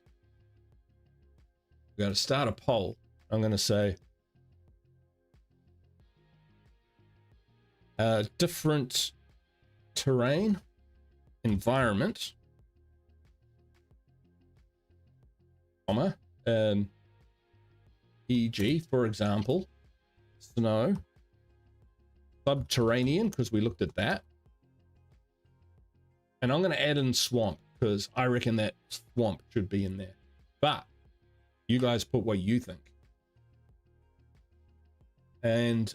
S1: we're going to start a poll. I'm going to say different terrain, environment, comma, e.g., for example, snow, subterranean, because we looked at that. And I'm going to add in swamp, because I reckon that swamp should be in there. But you guys put what you think. And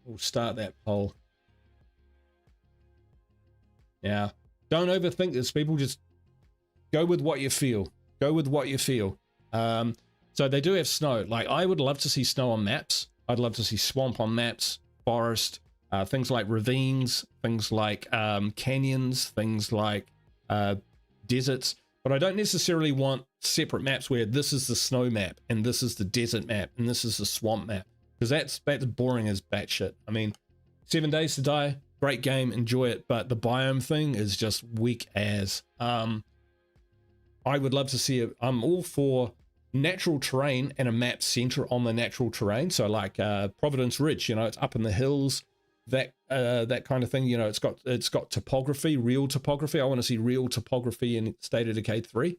S1: we'll start that poll. Yeah. Don't overthink this, people. Just go with what you feel. Go with what you feel. So they do have snow. Like, I would love to see snow on maps. I'd love to see swamp on maps, forest, things like ravines, things like canyons, things like deserts. but I don't necessarily want separate maps where this is the snow map and this is the desert map and this is the swamp map, because that's boring as batshit. I mean, 7 Days to Die, great game, enjoy it, but the biome thing is just weak as. I would love to see it. I'm all for natural terrain and a map center on the natural terrain. So like Providence Ridge, you know, it's up in the hills, that kind of thing. You know, it's got topography, real topography. I want to see real topography in State of Decay 3.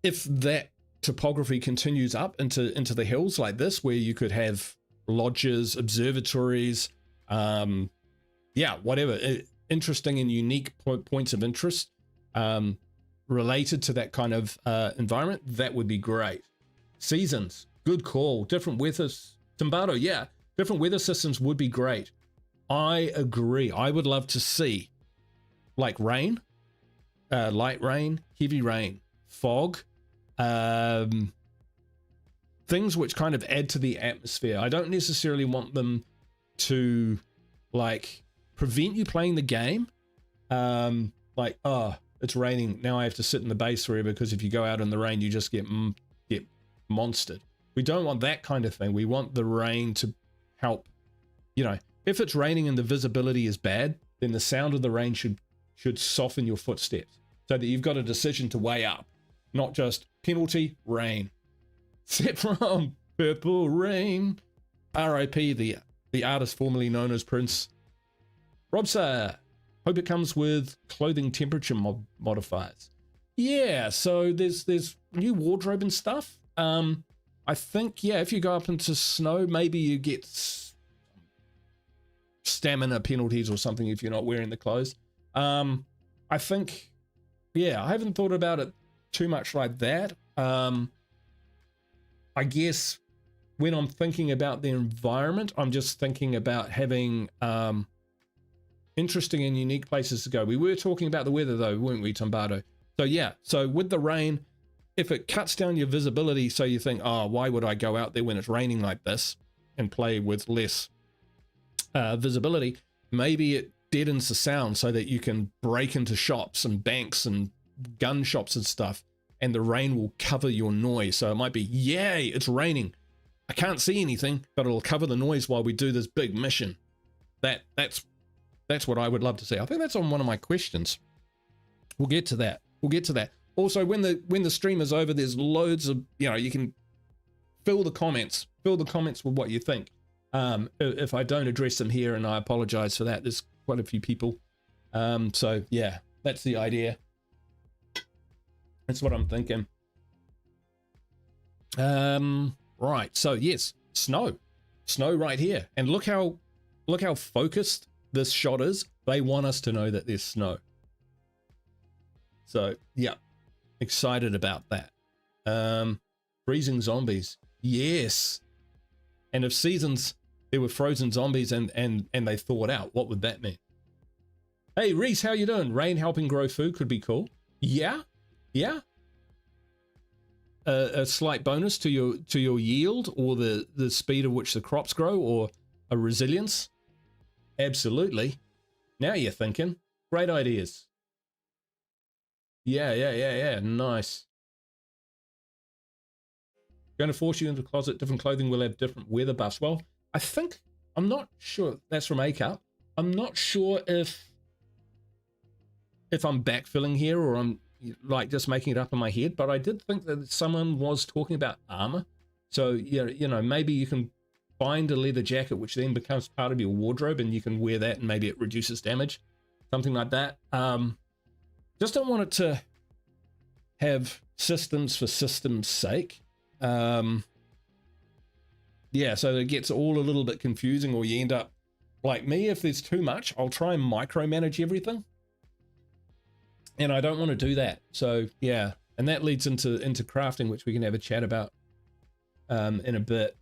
S1: If that topography continues up into the hills like this, where you could have lodges, observatories, whatever, interesting and unique points of interest related to that kind of environment, that would be great. Seasons, good call. Different weather, Timbardo, yeah, different weather systems would be great. I agree. I would love to see like rain, light rain, heavy rain, fog, things which kind of add to the atmosphere. I don't necessarily want them to like prevent you playing the game. Like, oh, it's raining, now I have to sit in the base forever, because if you go out in the rain you just get monstered. We don't want that kind of thing. We want the rain to help. You know, if it's raining and the visibility is bad, then the sound of the rain should soften your footsteps, so that you've got a decision to weigh up, not just penalty, rain. Set from Purple Rain. R.I.P. the artist formerly known as Prince. Robsar, hope it comes with clothing temperature modifiers. Yeah, so there's new wardrobe and stuff. I think, yeah, if you go up into snow, maybe you get stamina penalties or something if you're not wearing the clothes. I think, yeah, I haven't thought about it too much like that. I guess when I'm thinking about the environment, I'm just thinking about having interesting and unique places to go. We were talking about the weather though, weren't we, Tombardo? So yeah, so with the rain, if it cuts down your visibility, so you think, oh, why would I go out there when it's raining like this and play with less visibility? Maybe it deadens the sound so that you can break into shops and banks and gun shops and stuff, and the rain will cover your noise. So it might be, yay, it's raining, I can't see anything, but it'll cover the noise while we do this big mission. That's what I would love to see. I think that's on one of my questions. We'll get to that. Also, when the stream is over, there's loads of, you know, you can fill the comments with what you think. If I don't address them here, and I apologize for that, there's quite a few people. So yeah, that's the idea. That's what I'm thinking. Right, so yes, snow right here, and look how focused this shot is. They want us to know that there's snow. So yeah, excited about that. Freezing zombies, yes. And if seasons there were frozen zombies and they thawed out, what would that mean? Hey Reese, how you doing? Rain helping grow food could be cool. Yeah. A slight bonus to your yield, or the speed at which the crops grow, or a resilience. Absolutely. Now you're thinking. Great ideas. Yeah. Nice. Going to force you into the closet. Different clothing will have different weather buffs. Well, I'm not sure. That's from A-Cup. I'm not sure if I'm backfilling here, or I'm like just making it up in my head, but I did think that someone was talking about armor. So you know, maybe you can find a leather jacket which then becomes part of your wardrobe, and you can wear that and maybe it reduces damage, something like that. Just don't want it to have systems for system's sake. Yeah, so it gets all a little bit confusing, or you end up like me. If there's too much, I'll try and micromanage everything, and I don't want to do that. So yeah, and that leads into crafting, which we can have a chat about in a bit.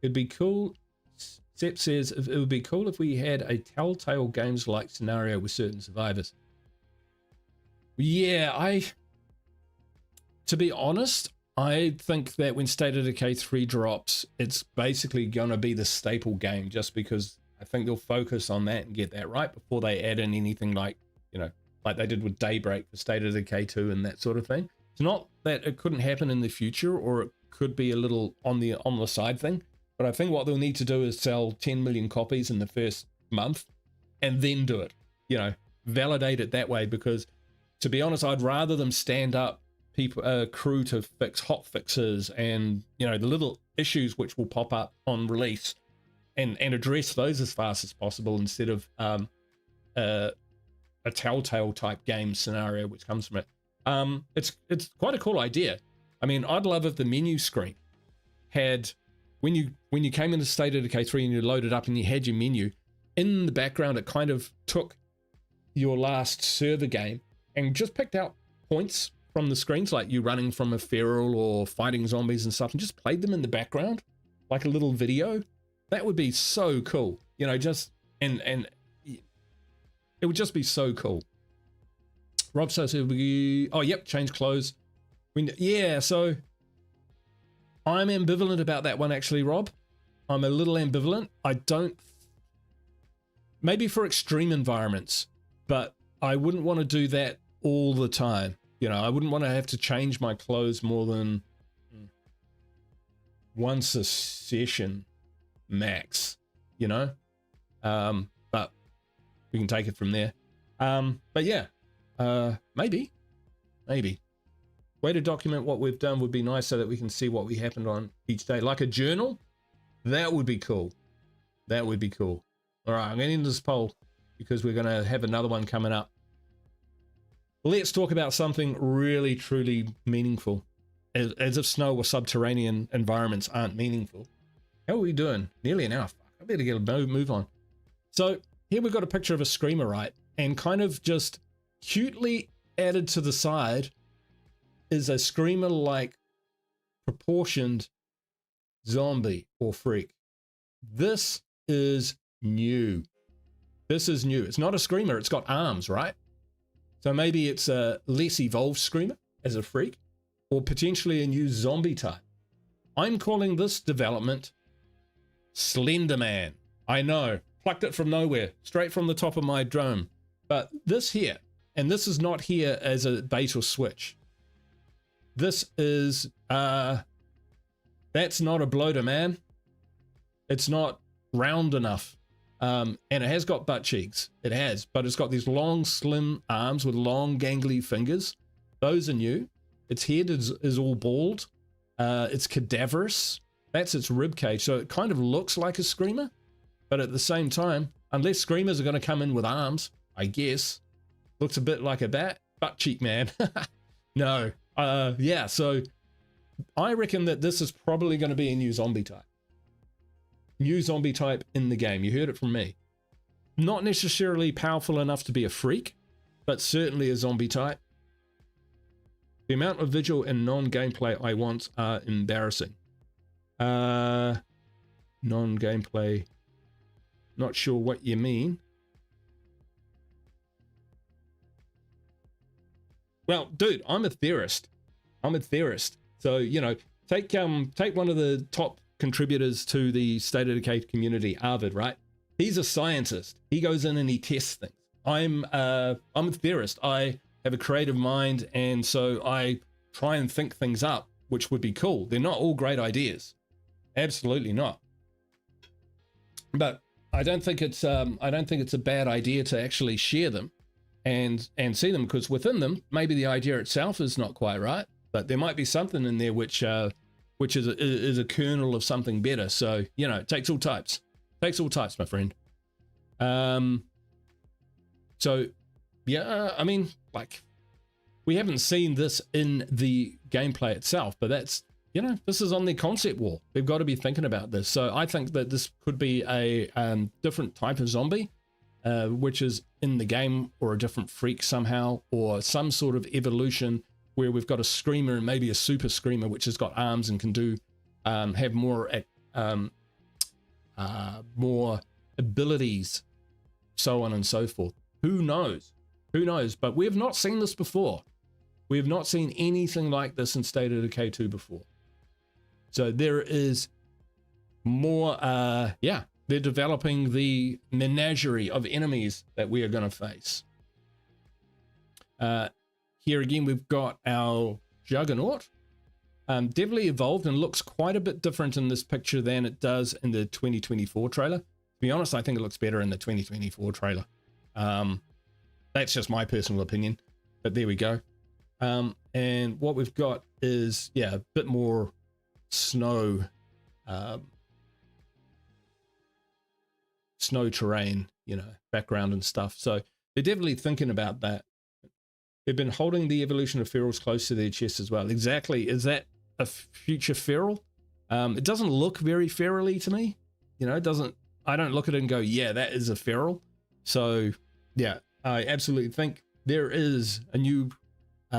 S1: It'd be cool. Sepp says it would be cool if we had a Telltale Games like scenario with certain survivors. Yeah, to be honest, I think that when State of Decay 3 drops, it's basically gonna be the staple game, just because I think they'll focus on that and get that right before they add in anything like, like they did with Daybreak for State of Decay 2 and that sort of thing. It's not that it couldn't happen in the future, or it could be a little on the side thing, but I think what they'll need to do is sell 10 million copies in the first month and then do it, validate it that way, because to be honest, I'd rather them stand up crew to fix hot fixes and the little issues which will pop up on release and address those as fast as possible, instead of a Telltale type game scenario which comes from it. It's quite a cool idea. I mean, I'd love if the menu screen had, when you came into State of Decay 3 and you loaded up and you had your menu in the background, it kind of took your last server game and just picked out points from the screens, like you running from a feral or fighting zombies and stuff, and just played them in the background like a little video. That would be so cool, just and it would just be so cool. Rob says, oh yep, change clothes. Yeah, so I'm ambivalent about that one actually, Rob. I'm a little ambivalent. Maybe for extreme environments, but I wouldn't want to do that all the time. I wouldn't want to have to change my clothes more than once a session max, but we can take it from there. But yeah, maybe way to document what we've done would be nice, so that we can see what we happened on each day, like a journal. That would be cool. All right, I'm getting into this poll because we're going to have another one coming up. Let's talk about something really truly meaningful, as if snow or subterranean environments aren't meaningful. How are we doing? Nearly an hour. I better get a move on. So here we've got a picture of a screamer, right? And kind of just cutely added to the side is a screamer-like proportioned zombie or freak. This is new. It's not a screamer. It's got arms, right? So maybe it's a less evolved screamer as a freak, or potentially a new zombie type. I'm calling this development Slender Man. I know, plucked it from nowhere, straight from the top of my drone. But this here, and this is not here as a bait or switch. This is, that's not a bloater, man. It's not round enough. And it has got butt cheeks. It has, but it's got these long, slim arms with long, gangly fingers. Those are new. Its head is all bald. It's cadaverous. That's its rib cage. So it kind of looks like a screamer, but at the same time, unless screamers are going to come in with arms, I guess, looks a bit like a butt cheek man. No. Yeah. So I reckon that this is probably going to be a new zombie type. New zombie type in the game. You heard it from me. Not necessarily powerful enough to be a freak, but certainly a zombie type. The amount of visual and non-gameplay I want are embarrassing. Non-gameplay. Not sure what you mean. Well, dude, I'm a theorist. So, take one of the top contributors to the State of Decay community, Arvid, right? He's a scientist. He goes in and he tests things. I'm a theorist. I have a creative mind, and so I try and think things up, which would be cool. They're not all great ideas. Absolutely not. But I don't think it's a bad idea to actually share them and see them, because within them, maybe the idea itself is not quite right, but there might be something in there which is a kernel of something better. So, it takes all types. My friend. So, yeah, I mean, like, we haven't seen this in the gameplay itself, but that's, this is on the concept wall. We've got to be thinking about this. So I think that this could be a different type of zombie, which is in the game, or a different freak somehow, or some sort of evolution where we've got a screamer and maybe a super screamer which has got arms and can do have more abilities, so on and so forth. Who knows? But we have not seen this before. We have not seen anything like this in State of Decay 2 before. So there is more they're developing the menagerie of enemies that we are going to face. Here again, we've got our Juggernaut. Definitely evolved and looks quite a bit different in this picture than it does in the 2024 trailer. To be honest, I think it looks better in the 2024 trailer. That's just my personal opinion, but there we go. And what we've got is, yeah, a bit more snow, snow terrain, you know, background and stuff. So they're definitely thinking about that. They've been holding the evolution of ferals close to their chest as well. Exactly. Is that a future feral? It doesn't look very ferally to me. You know, it doesn't, I don't look at it and go, yeah, that is a feral. So yeah, I absolutely think there is a new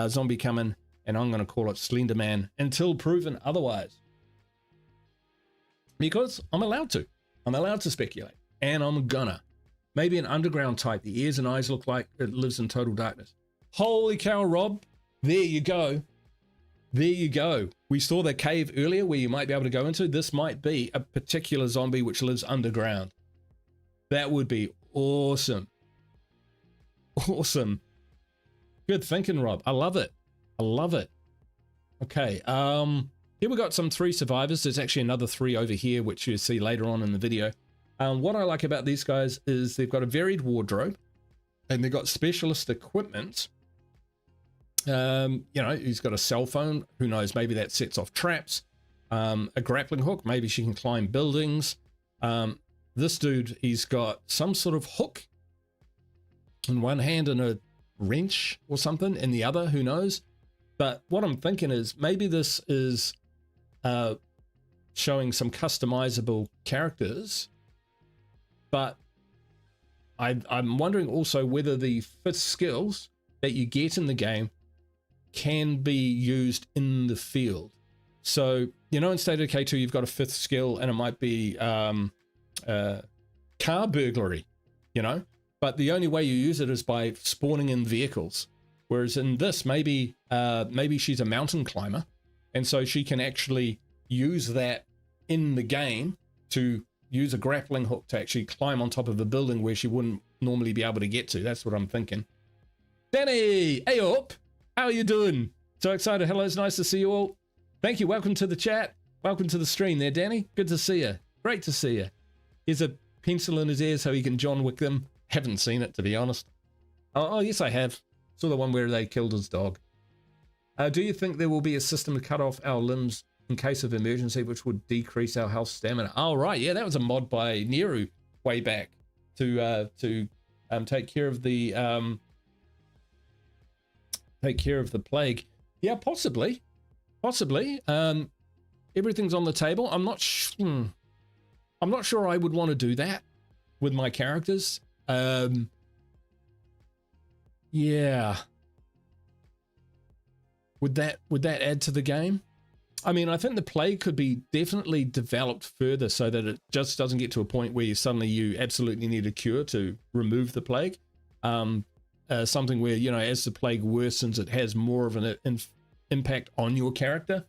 S1: zombie coming, and I'm going to call it Slender Man until proven otherwise. Because I'm allowed to. I'm allowed to speculate. And I'm gonna. Maybe an underground type. The ears and eyes look like it lives in total darkness. Holy cow, Rob. There you go. There you go. We saw the cave earlier where you might be able to go into. This might be a particular zombie which lives underground. That would be awesome. Awesome. Good thinking, Rob. I love it. I love it. Okay. Here we got some 3 survivors. There's actually another 3 over here, which you'll see later on in the video. What I like about these guys is they've got a varied wardrobe and they've got specialist equipment. You know, he's got a cell phone. Who knows? Maybe that sets off traps. A grappling hook. Maybe she can climb buildings. This dude, he's got some sort of hook in one hand and a wrench or something in the other. Who knows? But what I'm thinking is maybe this is showing some customizable characters. But I'm wondering also whether the 5th skills that you get in the game can be used in the field. So, you know, in State of Decay 2, you've got a 5th skill and it might be car burglary, you know, but the only way you use it is by spawning in vehicles. Whereas in this, maybe she's a mountain climber, and so she can actually use that in the game to use a grappling hook to actually climb on top of a building where she wouldn't normally be able to get to. That's what I'm thinking. Danny, hey up, how are you doing? So excited. Hello, it's nice to see you all. Thank you. Welcome to the chat. Welcome to the stream there, Danny. Good to see you. Great to see you. Here's a pencil in his ear so he can John Wick them. Haven't seen it, to be honest. Oh yes, I have. Saw the one where they killed his dog. Do you think there will be a system to cut off our limbs in case of emergency, which would decrease our health stamina? Oh, right. Yeah, that was a mod by Neru way back to take care of the plague. Yeah, possibly. Everything's on the table. I'm not sure I would want to do that with my characters. Yeah. Would that add to the game? I mean, I think the plague could be definitely developed further so that it just doesn't get to a point where you absolutely need a cure to remove the plague. Something where, you know, as the plague worsens, it has more of an impact on your character.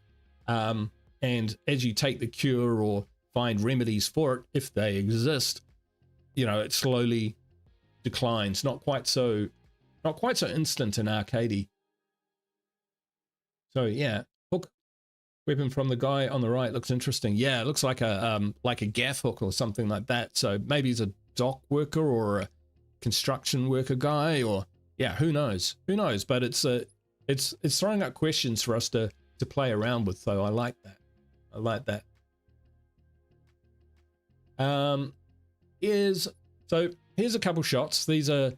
S1: And as you take the cure or find remedies for it, if they exist, you know, it slowly declines. Not quite so instant and arcadey. So yeah, hook weapon from the guy on the right looks interesting. Yeah, it looks like a gaff hook or something like that. So maybe he's a dock worker or a construction worker guy, or yeah, who knows? Who knows? But it's throwing up questions for us to play around with. So I like that. I like that. Here's a couple shots. These are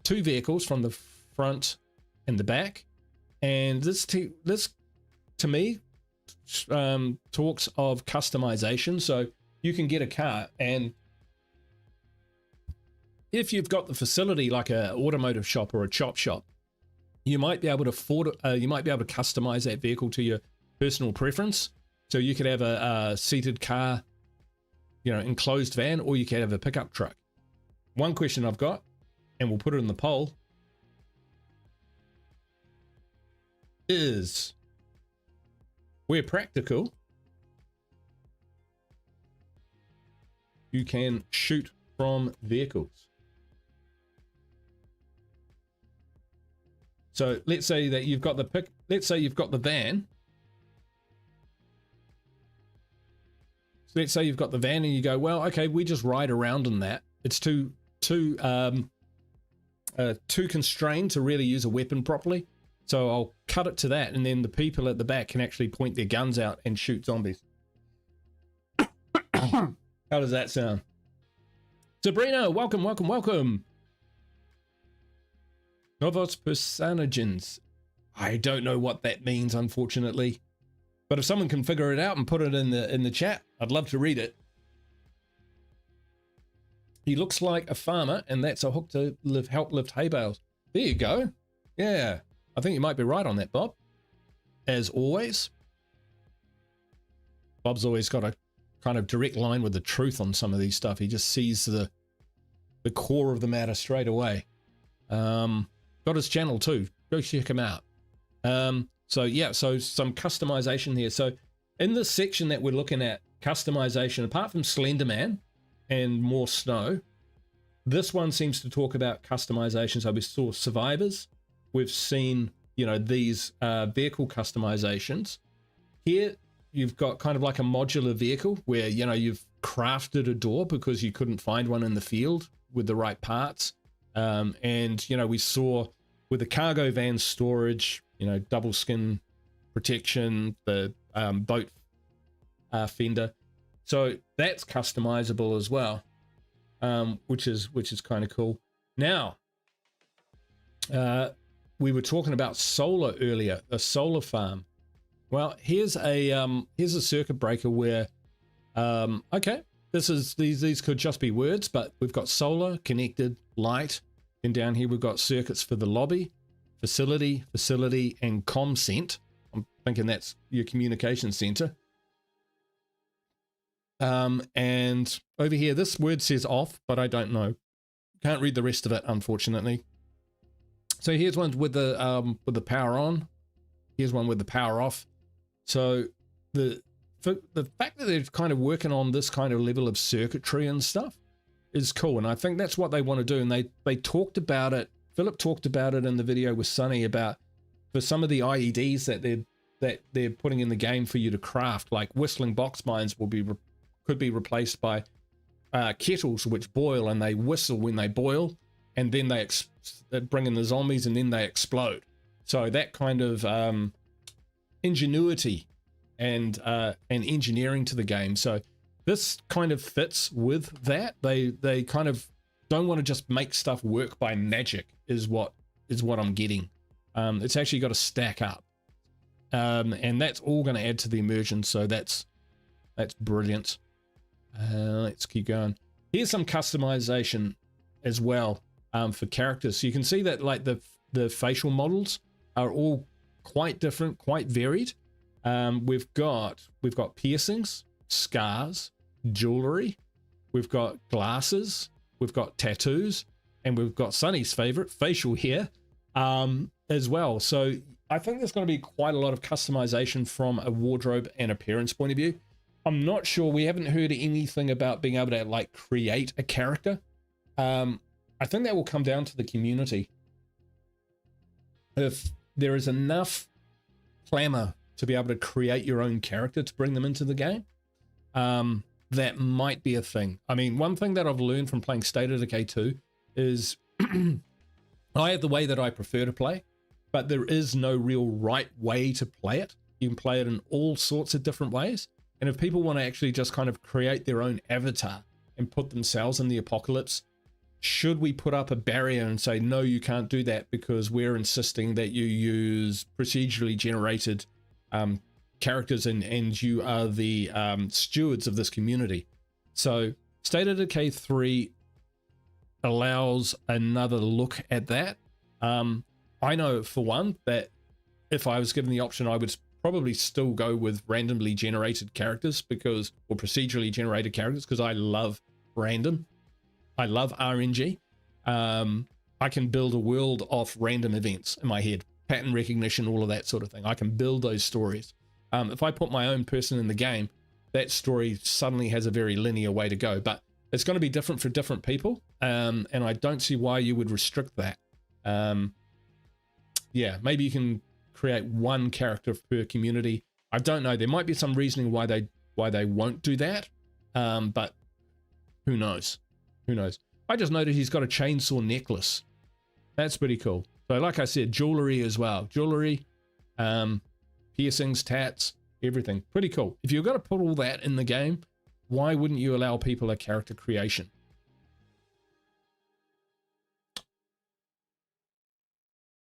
S1: 2 vehicles from the front and the back, and this to me talks of customization. So you can get a car, and if you've got the facility like a automotive shop or a chop shop, you might be able to customize that vehicle to your personal preference. So you could have a seated car, you know, enclosed van, or you could have a pickup truck. One question I've got, and we'll put it in the poll, is, where practical, you can shoot from vehicles. So let's say that you've got the let's say you've got the van. So let's say you've got the van and you go, well, okay, we just ride around in that. It's too constrained to really use a weapon properly. So I'll cut it to that, and then the people at the back can actually point their guns out and shoot zombies. How does that sound? Sabrina, welcome, welcome, welcome. Novos personagens. I don't know what that means, unfortunately. But if someone can figure it out and put it in the chat, I'd love to read it. He looks like a farmer, and that's a hook to help lift hay bales. There you go. Yeah, I think you might be right on that, Bob. As always. Bob's always got a kind of direct line with the truth on some of these stuff. He just sees the core of the matter straight away. Got his channel too. Go check him out. So yeah, so some customization here. So in this section that we're looking at, customization, apart from Slenderman and more snow, this one seems to talk about customization. So we saw survivors. We've seen, you know, these vehicle customizations. Here you've got kind of like a modular vehicle where, you know, you've crafted a door because you couldn't find one in the field with the right parts. And, you know, we saw with the cargo van storage, you know, double skin protection, the boat fender. So that's customizable as well, which is kind of cool. Now, we were talking about solar earlier, a solar farm. Well, here's a circuit breaker where, okay, these could just be words, but we've got solar, connected, light, and down here we've got circuits for the lobby, facility, and ComCent. I'm thinking that's your communication center. And over here, this word says off, but I don't know. Can't read the rest of it, unfortunately. So here's one with the power on. Here's one with the power off. So the fact that they're kind of working on this kind of level of circuitry and stuff is cool, and I think that's what they want to do. And they talked about it. Philip talked about it in the video with Sunny about for some of the IEDs that they're putting in the game for you to craft, like whistling box mines could be replaced by kettles which boil, and they whistle when they boil, and then they bring in the zombies and then they explode. So that kind of ingenuity and engineering to the game. So this kind of fits with that. They kind of don't want to just make stuff work by magic is what I'm getting. It's actually got to stack up, and that's all going to add to the immersion. So that's brilliant. Let's keep going. Here's some customization as well for characters. So you can see that like the facial models are all quite different, quite varied. We've got piercings, scars, jewelry, we've got glasses, we've got tattoos, and we've got Sunny's favorite, facial hair, as well. So I think there's going to be quite a lot of customization from a wardrobe and appearance point of view. I'm not sure, we haven't heard anything about being able to like create a character. I think that will come down to the community. If there is enough clamor to be able to create your own character to bring them into the game, that might be a thing. I mean, one thing that I've learned from playing State of Decay 2 is I have the way that I prefer to play, but there is no real right way to play it. You can play it in all sorts of different ways. And if people want to actually just kind of create their own avatar and put themselves in the apocalypse, should we put up a barrier and say, no, you can't do that because we're insisting that you use procedurally generated characters and you are the stewards of this community? So State of Decay 3 allows another look at that. I know for one that if I was given the option, I would probably still go with randomly generated characters or procedurally generated characters, because I love random. I love RNG. I can build a world off random events in my head, pattern recognition, all of that sort of thing. I can build those stories. If I put my own person in the game, that story suddenly has a very linear way to go. But it's going to be different for different people, and I don't see why you would restrict that. Yeah, maybe you can create one character per community. I don't know. There might be some reasoning why they won't do that, but who knows? Who knows? I just noted he's got a chainsaw necklace. That's pretty cool. So like I said, jewelry as well. Jewelry, piercings, tats, everything. Pretty cool. If you're going to put all that in the game, why wouldn't you allow people a character creation?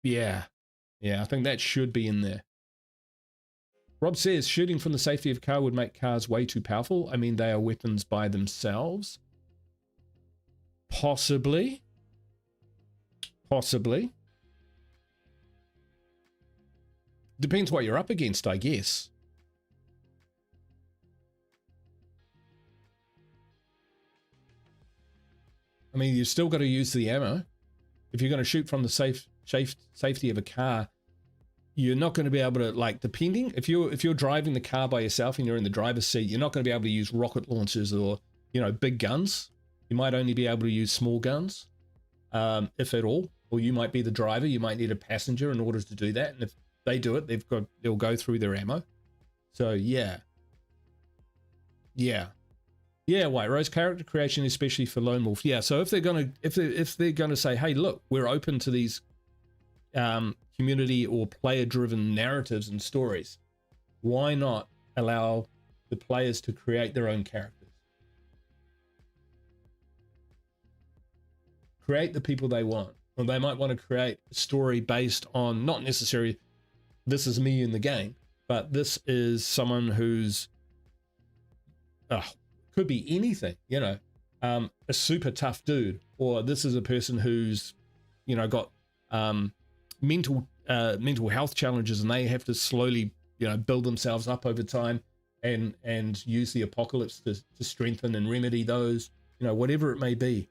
S1: Yeah. Yeah, I think that should be in there. Rob says, shooting from the safety of a car would make cars way too powerful. I mean, they are weapons by themselves. Possibly. Possibly. Depends what you're up against, I guess. I mean, you've still got to use the ammo. If you're going to shoot from the safety of a car, you're not going to be able to, like, depending, if you're driving the car by yourself and you're in the driver's seat, you're not going to be able to use rocket launchers or, you know, big guns. You might only be able to use small guns, if at all. Or you might be the driver. You might need a passenger in order to do that. And if they do it, they'll go through their ammo. So yeah. White Rose, character creation, especially for lone wolf. Yeah. So if they're gonna say, hey, look, we're open to these community or player-driven narratives and stories, why not allow the players to create their own characters? Create the people they want. Or they might want to create a story based on, not necessarily this is me in the game, but this is someone who's could be anything, you know, a super tough dude, or this is a person who's, you know, got mental health challenges, and they have to slowly, you know, build themselves up over time and use the apocalypse to strengthen and remedy those, you know, whatever it may be.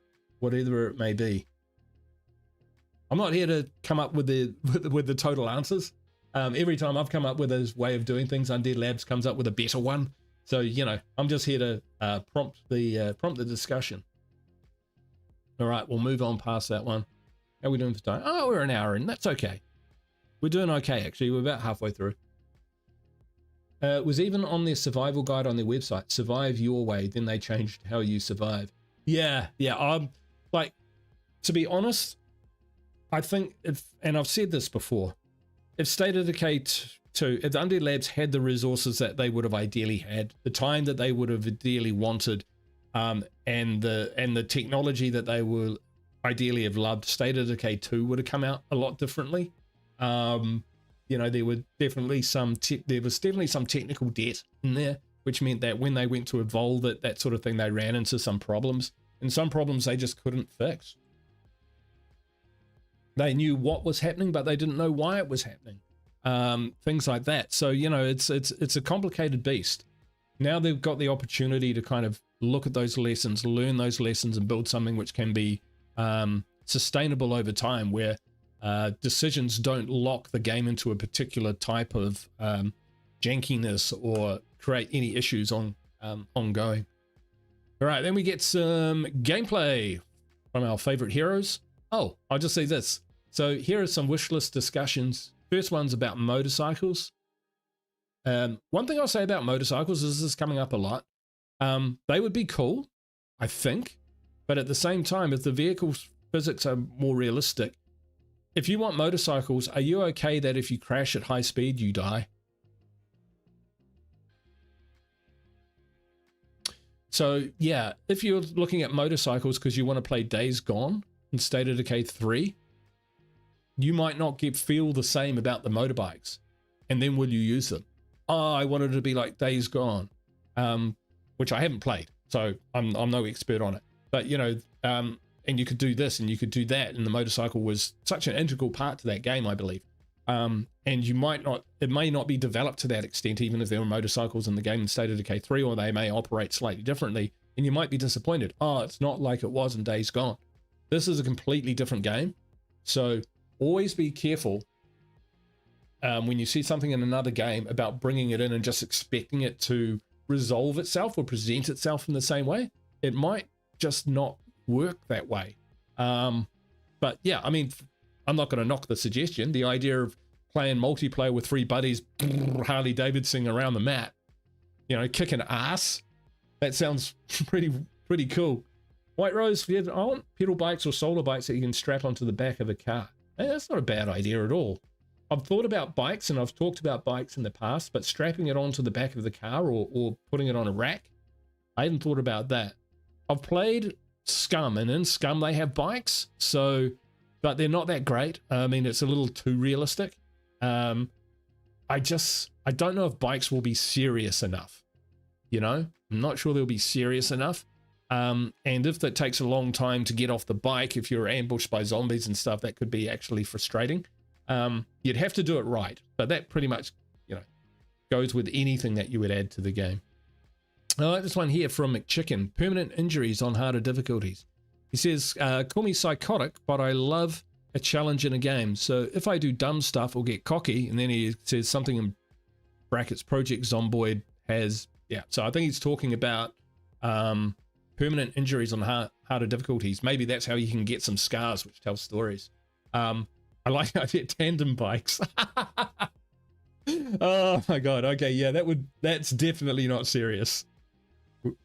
S1: I'm not here to come up with the total answers. Every time I've come up with a way of doing things, Undead Labs comes up with a better one. So, you know, I'm just here to prompt the discussion. All right, we'll move on past that one. How are we doing for time? Oh, we're an hour in. That's okay. We're doing okay, actually. We're about halfway through. It was even on their survival guide on their website. Survive your way. Then they changed how you survive. Yeah. Like, to be honest, I think and I've said this before, if State of Decay 2, if the Undead Labs had the resources that they would have ideally had, the time that they would have ideally wanted, and the technology that they will ideally have loved, State of Decay 2 would have come out a lot differently. You know, there was definitely some technical debt in there, which meant that when they went to evolve it, that sort of thing, they ran into some problems, and some problems they just couldn't fix. They knew what was happening, but they didn't know why it was happening. Things like that. So, you know, it's a complicated beast. Now they've got the opportunity to kind of look at those lessons, learn those lessons, and build something which can be sustainable over time, where decisions don't lock the game into a particular type of jankiness or create any issues ongoing. All right, then we get some gameplay from our favorite heroes. Oh, I'll just say this. So here are some wish list discussions. First one's about motorcycles. One thing I'll say about motorcycles is this is coming up a lot. They would be cool, I think, but at the same time, if the vehicle physics are more realistic, if you want motorcycles, are you okay that if you crash at high speed, you die? So yeah, if you're looking at motorcycles because you want to play Days Gone in State of Decay 3, you might not feel the same about the motorbikes. And then will you use them? Oh, I wanted to be like Days Gone, which I haven't played, so I'm no expert on it. But, you know, and you could do this and you could do that, and the motorcycle was such an integral part to that game, I believe. And it may not be developed to that extent, even if there were motorcycles in the game in State of Decay 3, or they may operate slightly differently, and you might be disappointed. Oh, it's not like it was in Days Gone. This is a completely different game, so always be careful when you see something in another game about bringing it in and just expecting it to resolve itself or present itself in the same way. It might just not work that way. But yeah, I mean, I'm not going to knock the suggestion. The idea of playing multiplayer with 3 buddies, Harley Davidson around the map, you know, kicking ass, that sounds pretty cool. White Rose, I want pedal bikes or solar bikes that you can strap onto the back of a car. That's not a bad idea at all. I've thought about bikes and I've talked about bikes in the past, but strapping it onto the back of the car or putting it on a rack, I hadn't thought about that. I've played Scum, and in Scum they have bikes, so, but they're not that great. I mean, it's a little too realistic. I don't know if bikes will be serious enough, you know? I'm not sure they'll be serious enough. And if that takes a long time to get off the bike, if you're ambushed by zombies and stuff, that could be actually frustrating. You'd have to do it right, but that pretty much, you know, goes with anything that you would add to the game. I like this one here from McChicken. Permanent injuries on harder difficulties. He says, call me psychotic, but I love a challenge in a game. So if I do dumb stuff or get cocky, and then he says something in brackets, Project Zomboid has, yeah. So I think he's talking about permanent injuries on harder difficulties. Maybe that's how you can get some scars, which tell stories. I like the idea, tandem bikes. Oh my God. Okay. Yeah, that's definitely not serious.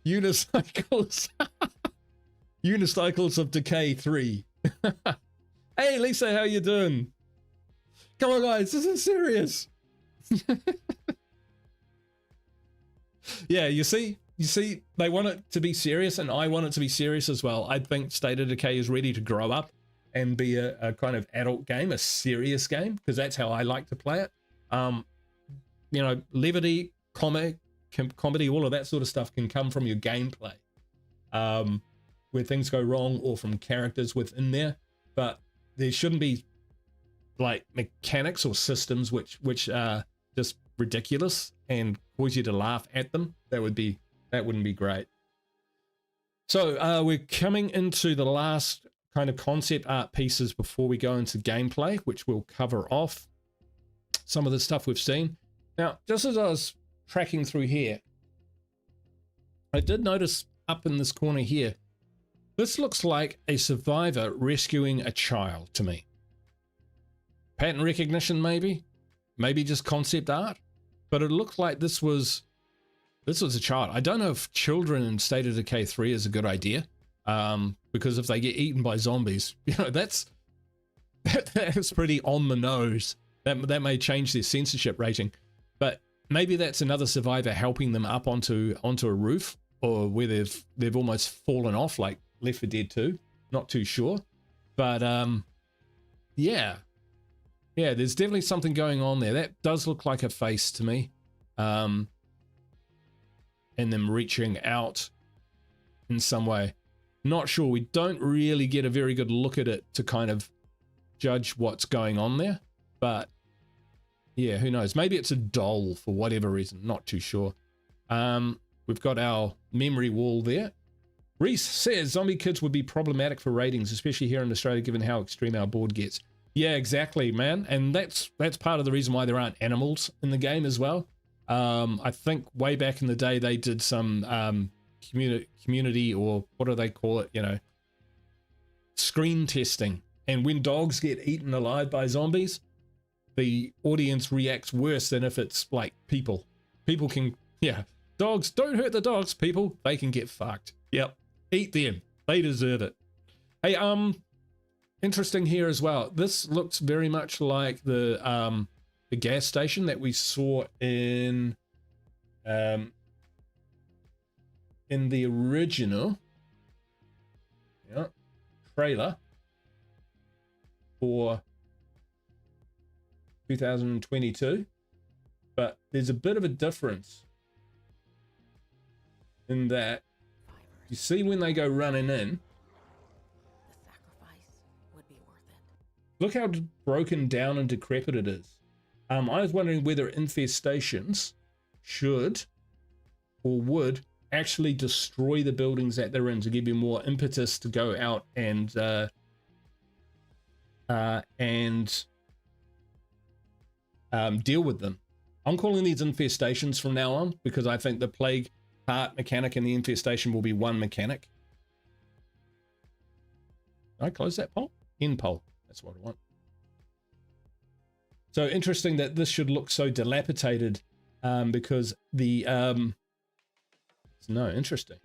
S1: Unicycles. Unicycles of Decay 3. Hey Lisa, how you doing? Come on guys, this is serious. Yeah, you see, they want it to be serious, and I want it to be serious as well. I think State of Decay is ready to grow up and be a kind of adult game, a serious game, because that's how I like to play it. You know, levity, comedy, all of that sort of stuff can come from your gameplay, where things go wrong, or from characters within there. But there shouldn't be like mechanics or systems which are just ridiculous and cause you to laugh at them. That wouldn't be great. So we're coming into the last kind of concept art pieces before we go into gameplay, which we'll cover off some of the stuff we've seen. Now, just as I was tracking through here, I did notice up in this corner here, this looks like a survivor rescuing a child to me. Pattern recognition, maybe just concept art, but it looked like this was a child. I don't know if children in State of Decay 3 is a good idea, because if they get eaten by zombies, you know, that's pretty on the nose. That may change their censorship rating, but maybe that's another survivor helping them up onto a roof, or where they've almost fallen off, like Left 4 Dead 2. Not too sure, but yeah, there's definitely something going on there. That does look like a face to me, and them reaching out in some way. Not sure. We don't really get a very good look at it to kind of judge what's going on there, but yeah, who knows? Maybe it's a doll for whatever reason. Not too sure. We've got our memory wall there. Reese says zombie kids would be problematic for ratings, especially here in Australia, given how extreme our board gets. Yeah, exactly, man. And that's part of the reason why there aren't animals in the game as well. I think way back in the day they did some community, or what do they call it, you know, screen testing. And when dogs get eaten alive by zombies, the audience reacts worse than if it's like people. People can, yeah, dogs, don't hurt the dogs, people. They can get fucked. Yep, eat them. They deserve it. Hey, interesting here as well. This looks very much like the gas station that we saw in the original trailer for 2022, but there's a bit of a difference in that you see when they go running in,
S2: the sacrifice would be worth it.
S1: look how broken down and decrepit it is. I was wondering whether infestations should or would actually destroy the buildings that they're in to give you more impetus to go out and deal with them. I'm calling these infestations from now on, because I think the plague part mechanic and the infestation will be one mechanic. Can I close that poll? End poll. That's what I want. So interesting that this should look so dilapidated because the... no, interesting.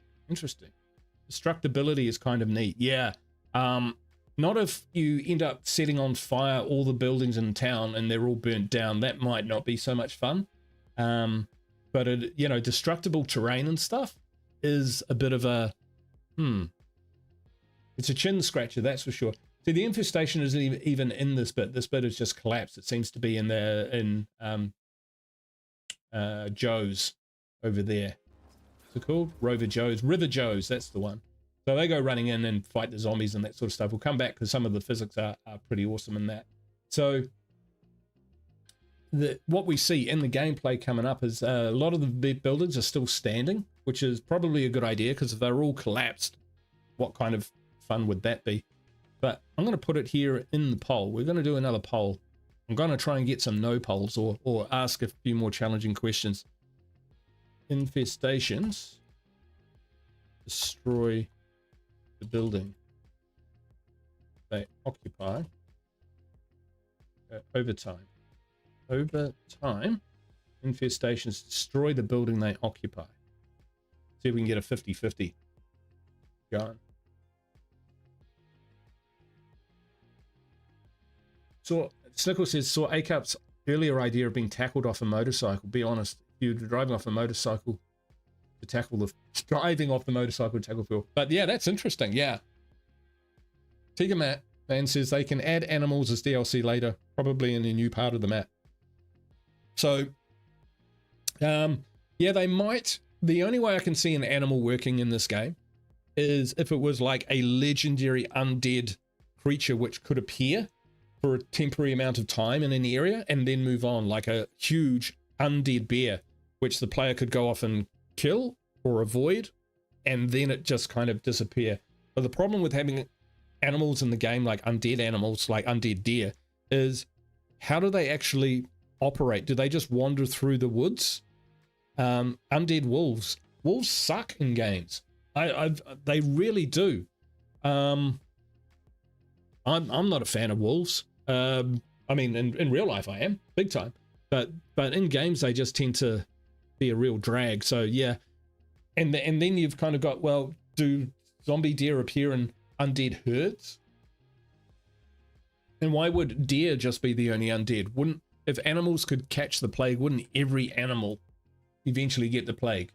S1: Destructibility is kind of neat. Yeah. Not if you end up setting on fire all the buildings in town and they're all burnt down. That might not be so much fun. But it, you know, destructible terrain and stuff is a bit of a it's a chin scratcher, that's for sure. See, the infestation isn't even in this bit. This bit is just collapsed. It seems to be in Joe's over there. What's it called? River Joe's, that's the one. So they go running in and fight the zombies and that sort of stuff. We'll come back because some of the physics are pretty awesome in that. So what we see in the gameplay coming up is a lot of the buildings are still standing, which is probably a good idea because if they're all collapsed, what kind of fun would that be? But I'm going to put it here in the poll. We're going to do another poll. I'm going to try and get some no polls or ask a few more challenging questions. Infestations destroy the building they occupy over time. Over time, infestations destroy the building they occupy. See if we can get a 50-50 going. So Snickle says, saw A-Cup's earlier idea of being tackled off a motorcycle. Be honest, if you're driving off a motorcycle to tackle the field. But yeah, that's interesting. Yeah. Tigamat man says they can add animals as DLC later, probably in a new part of the map. So, yeah, they might. The only way I can see an animal working in this game is if it was like a legendary undead creature which could appear for a temporary amount of time in an area and then move on, like a huge undead bear, which the player could go off and kill or avoid, and then it just kind of disappear. But the problem with having animals in the game, like undead animals, like undead deer, is how do they actually operate? Do they just wander through the woods? Undead wolves suck in games. They really do. I'm not a fan of wolves. I mean, in real life I am big time, but in games they just tend to be a real drag. So yeah, and then you've kind of got, well, do zombie deer appear in undead herds? And why would deer just be the only undead? Wouldn't, if animals could catch the plague, wouldn't every animal eventually get the plague?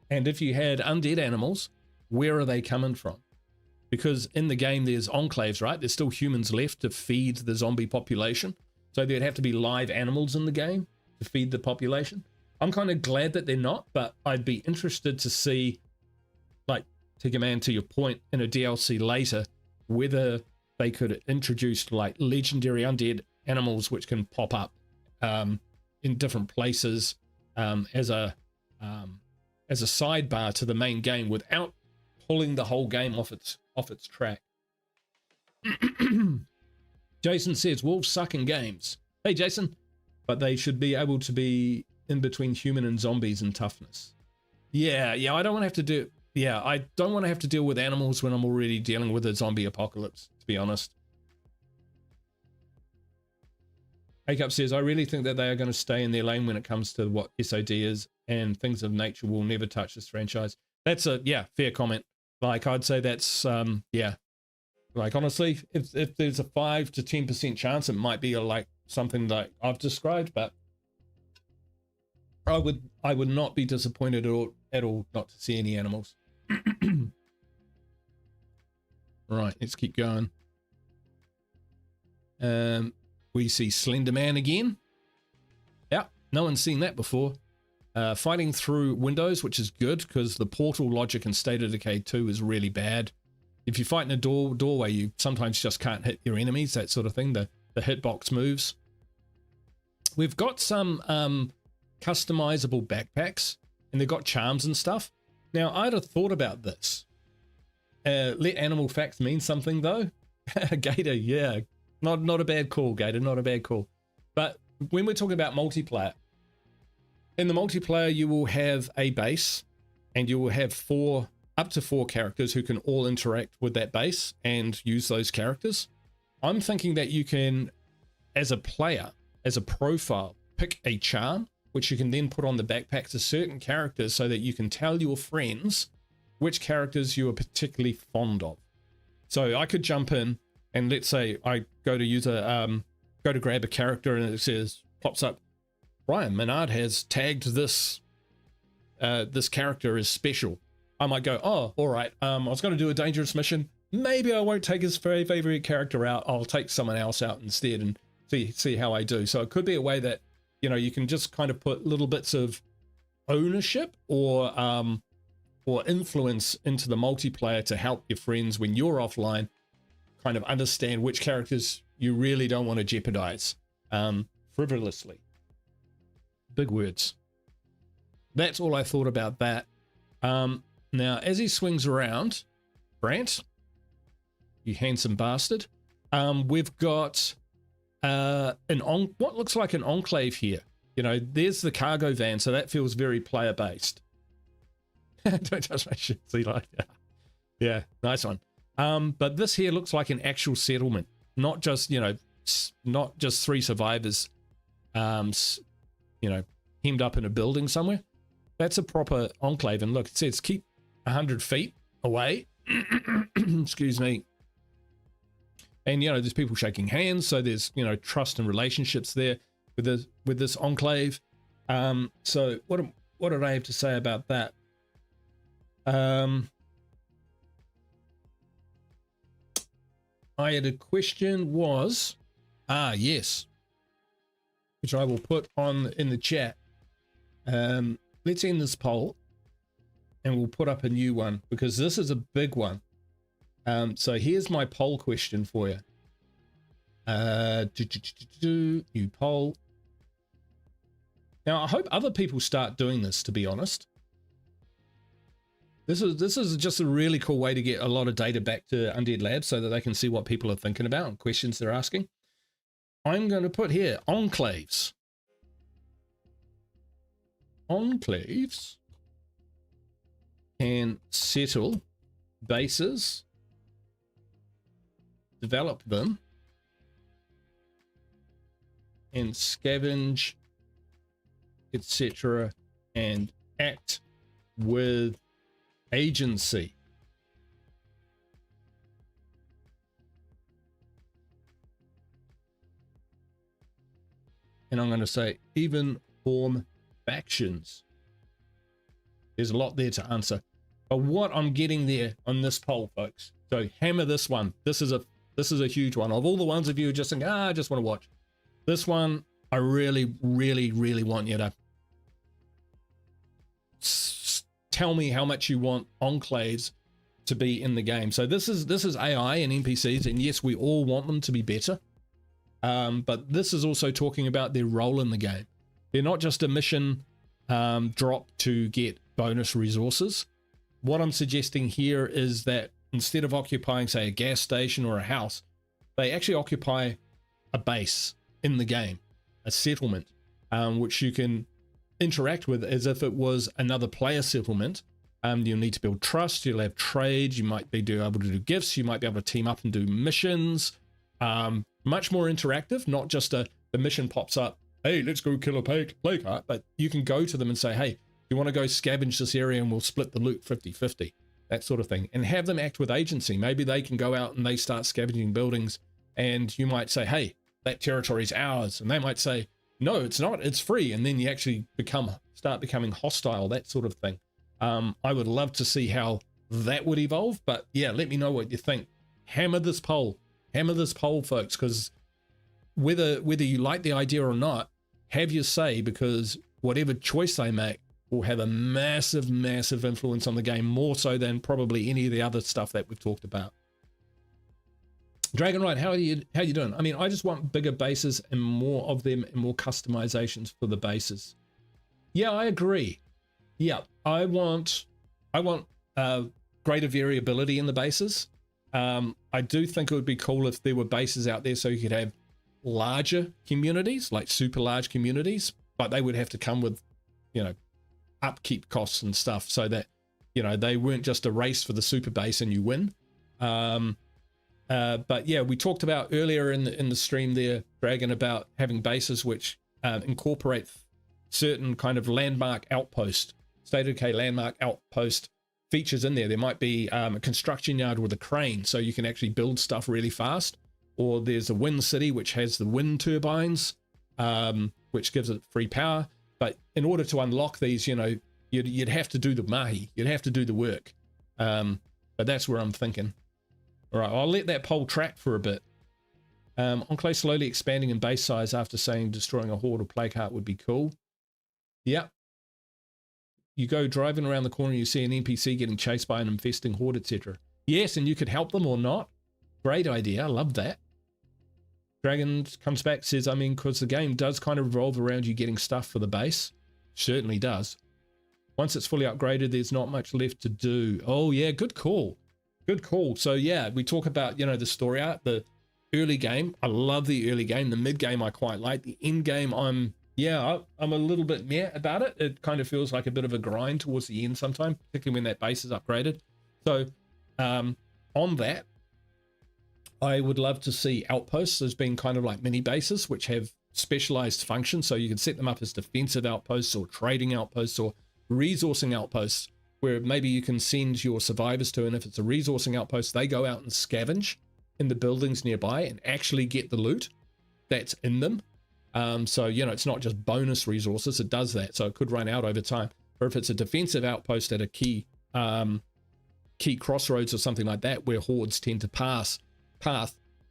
S1: And if you had undead animals, where are they coming from? Because in the game there's enclaves, right? There's still humans left to feed the zombie population. So there'd have to be live animals in the game to feed the population. I'm kind of glad that they're not, but I'd be interested to see, like, take a man to your point, in a DLC later, whether they could introduce like legendary undead animals which can pop up in different places as a sidebar to the main game without pulling the whole game off its track. Jason says wolves suck in games. Hey Jason, but they should be able to be in between human and zombies in toughness. Yeah, I don't want to have to do. Yeah, I don't want to have to deal with animals when I'm already dealing with a zombie apocalypse, to be honest. Akeup says, I really think that they are going to stay in their lane when it comes to what SOD is, and things of nature will never touch this franchise. That's a, yeah, fair comment. Like, I'd say that's, yeah. Like, honestly, if there's a 5 to 10% chance, it might be like something like I've described, but I would not be disappointed at all not to see any animals. Right, let's keep going. We see Slender Man again. Yeah, no one's seen that before. Fighting through windows, which is good because the portal logic in State of Decay 2 is really bad. If you fight in a doorway, you sometimes just can't hit your enemies, that sort of thing. The hitbox moves. We've got some customizable backpacks, and they've got charms and stuff. Now, I'd have thought about this. Let animal facts mean something, though. Gator, yeah. Not a bad call, Gator, not a bad call. But when we're talking about multiplayer, in the multiplayer, you will have a base, and you will have 4 up to 4 characters who can all interact with that base and use those characters. I'm thinking that you can, as a player, as a profile, pick a charm, which you can then put on the backpack to certain characters so that you can tell your friends which characters you are particularly fond of. So I could jump in and let's say I go to grab a character and it says, pops up, Brian Menard has tagged this this character as special. I might go, oh, all right, I was going to do a dangerous mission. Maybe I won't take his very favorite character out. I'll take someone else out instead and see how I do. So it could be a way that, you know, you can just kind of put little bits of ownership or influence into the multiplayer to help your friends when you're offline kind of understand which characters you really don't want to jeopardize frivolously. Big words. That's all I thought about that. Now, as he swings around, Brant, you handsome bastard, we've got what looks like an enclave here. You know, there's the cargo van, so that feels very player-based. Don't touch my shit, see, like, yeah, nice one. But this here looks like an actual settlement, not just, you know, not just 3 survivors, you know, hemmed up in a building somewhere. That's a proper enclave. And look, it says keep 100 feet away. Excuse me. And, you know, there's people shaking hands. So there's, you know, trust and relationships there with this enclave. So what did I have to say about that? I had a question was, yes, which I will put on in the chat. Let's end this poll and we'll put up a new one because this is a big one. So here's my poll question for you. New poll. Now, I hope other people start doing this, to be honest. This is just a really cool way to get a lot of data back to Undead Labs so that they can see what people are thinking about and questions they're asking. I'm going to put here enclaves. Enclaves can settle bases, develop them, and scavenge, etc., and act with agency. And I'm going to say even form factions. There's a lot there to answer. But what I'm getting there on this poll, folks, so hammer this one. This is a huge one. Of all the ones of you who just think, I just want to watch. This one, I really, really, really want you to tell me how much you want enclaves to be in the game. So this is AI and NPCs, and yes, we all want them to be better. But this is also talking about their role in the game. They're not just a mission drop to get bonus resources. What I'm suggesting here is that instead of occupying, say, a gas station or a house, they actually occupy a base in the game, a settlement, which you can interact with as if it was another player settlement. You'll need to build trust, you'll have trade, you might be able to do gifts, you might be able to team up and do missions. Much more interactive, not just the mission pops up, hey, let's go kill a play cart, but you can go to them and say, hey, you want to go scavenge this area and we'll split the loot 50-50, that sort of thing, and have them act with agency. Maybe they can go out and they start scavenging buildings and you might say, hey, that territory is ours, and they might say, no, it's not, it's free, and then you actually start becoming hostile, that sort of thing. I would love to see how that would evolve, but yeah, let me know what you think. Hammer this poll, folks, because whether you like the idea or not, have your say, because whatever choice they make will have a massive influence on the game, more so than probably any of the other stuff that we've talked about. Dragonride, how you doing? I mean, I just want bigger bases and more of them and more customizations for the bases. Yeah, I agree. Yeah, I want greater variability in the bases. I do think it would be cool if there were bases out there so you could have larger communities, like super large communities, but they would have to come with, you know, upkeep costs and stuff, so that you know, they weren't just a race for the super base and you win. But yeah, we talked about earlier in the stream there, Dragon, about having bases which incorporate certain kind of landmark outpost, State of Decay landmark outpost features in there. There might be a construction yard with a crane, so you can actually build stuff really fast. Or there's a wind city which has the wind turbines, which gives it free power. But in order to unlock these, you know, you'd have to do the mahi, you'd have to do the work. But that's where I'm thinking. All right, I'll let that poll track for a bit. Enclave slowly expanding in base size after saying destroying a horde or plague heart would be cool. Yep. You go driving around the corner, you see an NPC getting chased by an infesting horde, etc. Yes, and you could help them or not. Great idea, I love that. Dragon comes back, says, I mean, because the game does kind of revolve around you getting stuff for the base. Certainly does. Once it's fully upgraded, there's not much left to do. Oh yeah, good call. Good call. So yeah, we talk about, you know, the story art, the early game. I love the early game. The mid game I quite like. The end game, I'm a little bit meh about it. It kind of feels like a bit of a grind towards the end sometimes, particularly when that base is upgraded. So on that, I would love to see outposts as being kind of like mini bases, which have specialized functions. So you can set them up as defensive outposts or trading outposts or resourcing outposts, where maybe you can send your survivors to, and if it's a resourcing outpost, they go out and scavenge in the buildings nearby and actually get the loot that's in them. So, you know, it's not just bonus resources, it does that. So it could run out over time. Or if it's a defensive outpost at a key crossroads or something like that, where hordes tend to path,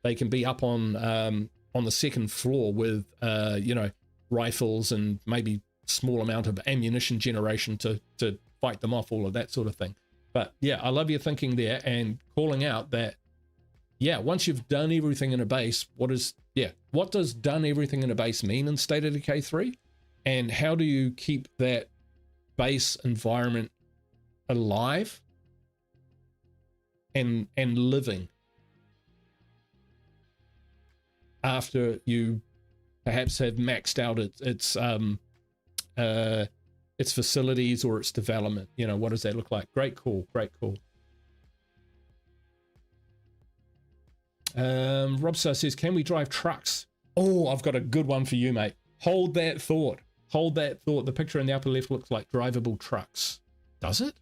S1: they can be up on the second floor with, you know, rifles and maybe small amount of ammunition generation to fight them off, all of that sort of thing. But yeah, I love your thinking there and calling out that, yeah, once you've done everything in a base, what does done everything in a base mean in State of Decay 3? And how do you keep that base environment alive and living after you perhaps have maxed out its facilities or its development? You know, what does that look like? Great call, great call. Robstar says, can we drive trucks? Oh, I've got a good one for you, mate. Hold that thought. Hold that thought. The picture in the upper left looks like drivable trucks. Does it?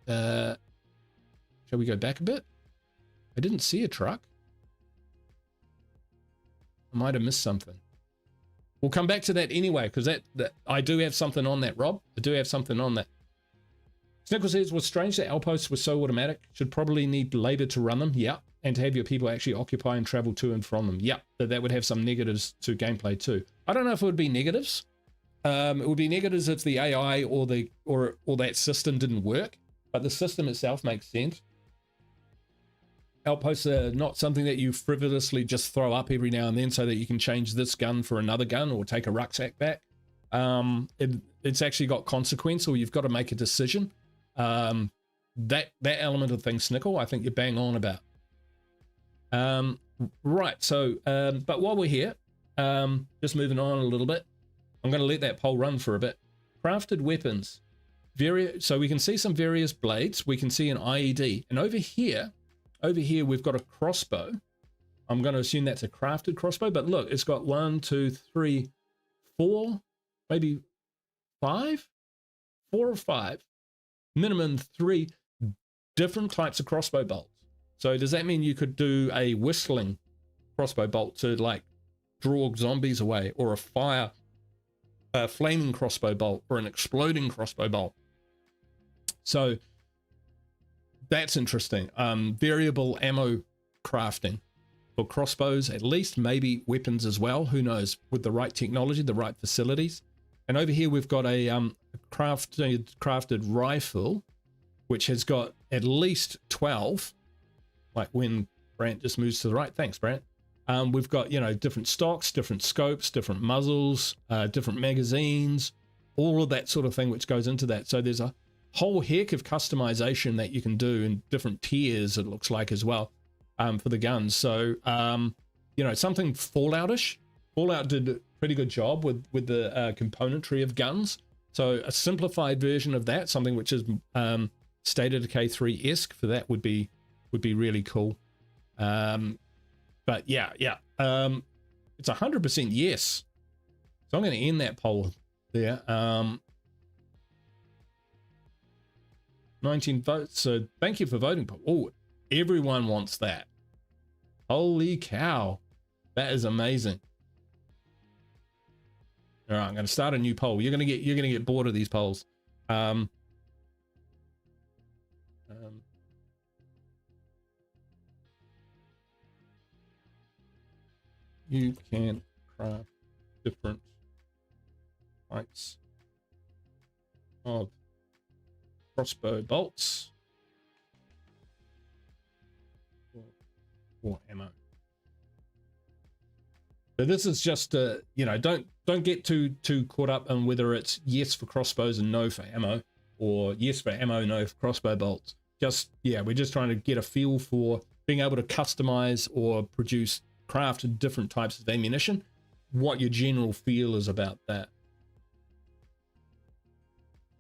S1: Shall we go back a bit? I didn't see a truck. I might have missed something. We'll come back to that anyway, because that I do have something on that, Rob. I do have something on that. Snickle says, was strange that outposts were so automatic. Should probably need labor to run them. Yeah. And to have your people actually occupy and travel to and from them. Yeah. But that would have some negatives to gameplay too. I don't know if it would be negatives. It would be negatives if the AI or that system didn't work. But the system itself makes sense. Outposts are not something that you frivolously just throw up every now and then so that you can change this gun for another gun or take a rucksack back. It's actually got consequence, or you've got to make a decision. That element of things, Snickle, I think you're bang on about. Right, so but while we're here, just moving on a little bit, I'm going to let that poll run for a bit. Crafted weapons, so we can see some various blades. We can see an IED, and over here we've got a crossbow. I'm going to assume that's a crafted crossbow, but look, it's got 1, 2, 3, 4, maybe 5, 4 or 5, minimum 3 different types of crossbow bolts. So does that mean you could do a whistling crossbow bolt to like draw zombies away, or a flaming crossbow bolt, or an exploding crossbow bolt? So that's interesting. Variable ammo crafting for crossbows, at least, maybe weapons as well. Who knows? With the right technology, the right facilities. And over here we've got a crafted rifle, which has got at least 12. Like when Brant just moves to the right. Thanks, Brant. We've got, you know, different stocks, different scopes, different muzzles, different magazines, all of that sort of thing which goes into that. So there's a whole heck of customization that you can do in different tiers, it looks like, as well, for the guns. So you know, something Fallout-ish. Fallout did pretty good job with the componentry of guns. So a simplified version of that, something which is State of Decay 3-esque for that would be really cool. But yeah, it's 100% yes. So I'm going to end that poll there. 19 votes. So thank you for voting. Oh, everyone wants that. Holy cow, that is amazing. All right, I'm going to start a new poll. You're going to get bored of these polls. You can craft different types of crossbow bolts or ammo. So this is just don't get too caught up on whether it's yes for crossbows and no for ammo, or yes for ammo, no for crossbow bolts. Just, yeah, we're just trying to get a feel for being able to customize or craft different types of ammunition, what your general feel is about that.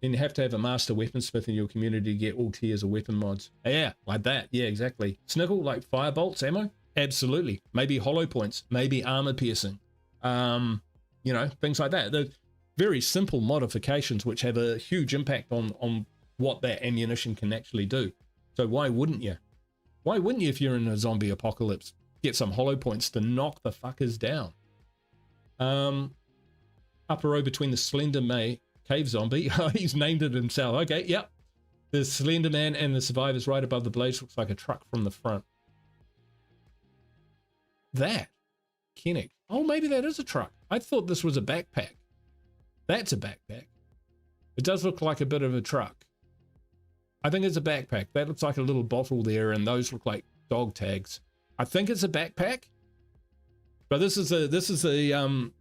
S1: And you have to have a master weaponsmith in your community to get all tiers of weapon mods. Yeah, like that. Yeah, exactly. Snickle, like fire bolts, ammo? Absolutely. Maybe hollow points, maybe armor piercing. Things like that. They're very simple modifications which have a huge impact on what that ammunition can actually do. So why wouldn't you? Why wouldn't you, if you're in a zombie apocalypse, get some hollow points to knock the fuckers down? Upper row between the Slender May cave zombie. He's named it himself. Okay, yep. The Slender Man and the survivors right above the blaze looks like a truck from the front. That, Kennick. Oh, maybe that is a truck. I thought this was a backpack. That's a backpack. It does look like a bit of a truck. I think it's a backpack. That looks like a little bottle there, and those look like dog tags. I think it's a backpack. But this is the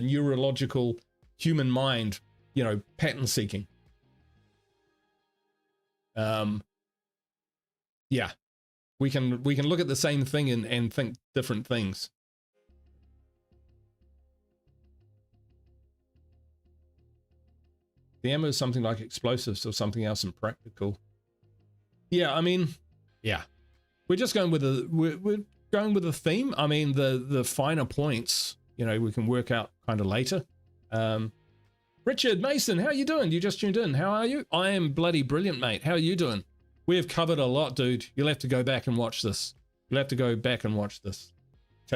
S1: neurological human mind, pattern seeking. Yeah. We can look at the same thing and think different things. The ammo is something like explosives or something else impractical. Yeah, I mean, yeah. We're just going with we're going with a theme. I mean, the finer points, we can work out kind of later. Richard Mason, how you doing? You just tuned in. How are you? I am bloody brilliant, mate. How are you doing? We have covered a lot, dude. You'll have to go back and watch this. Tell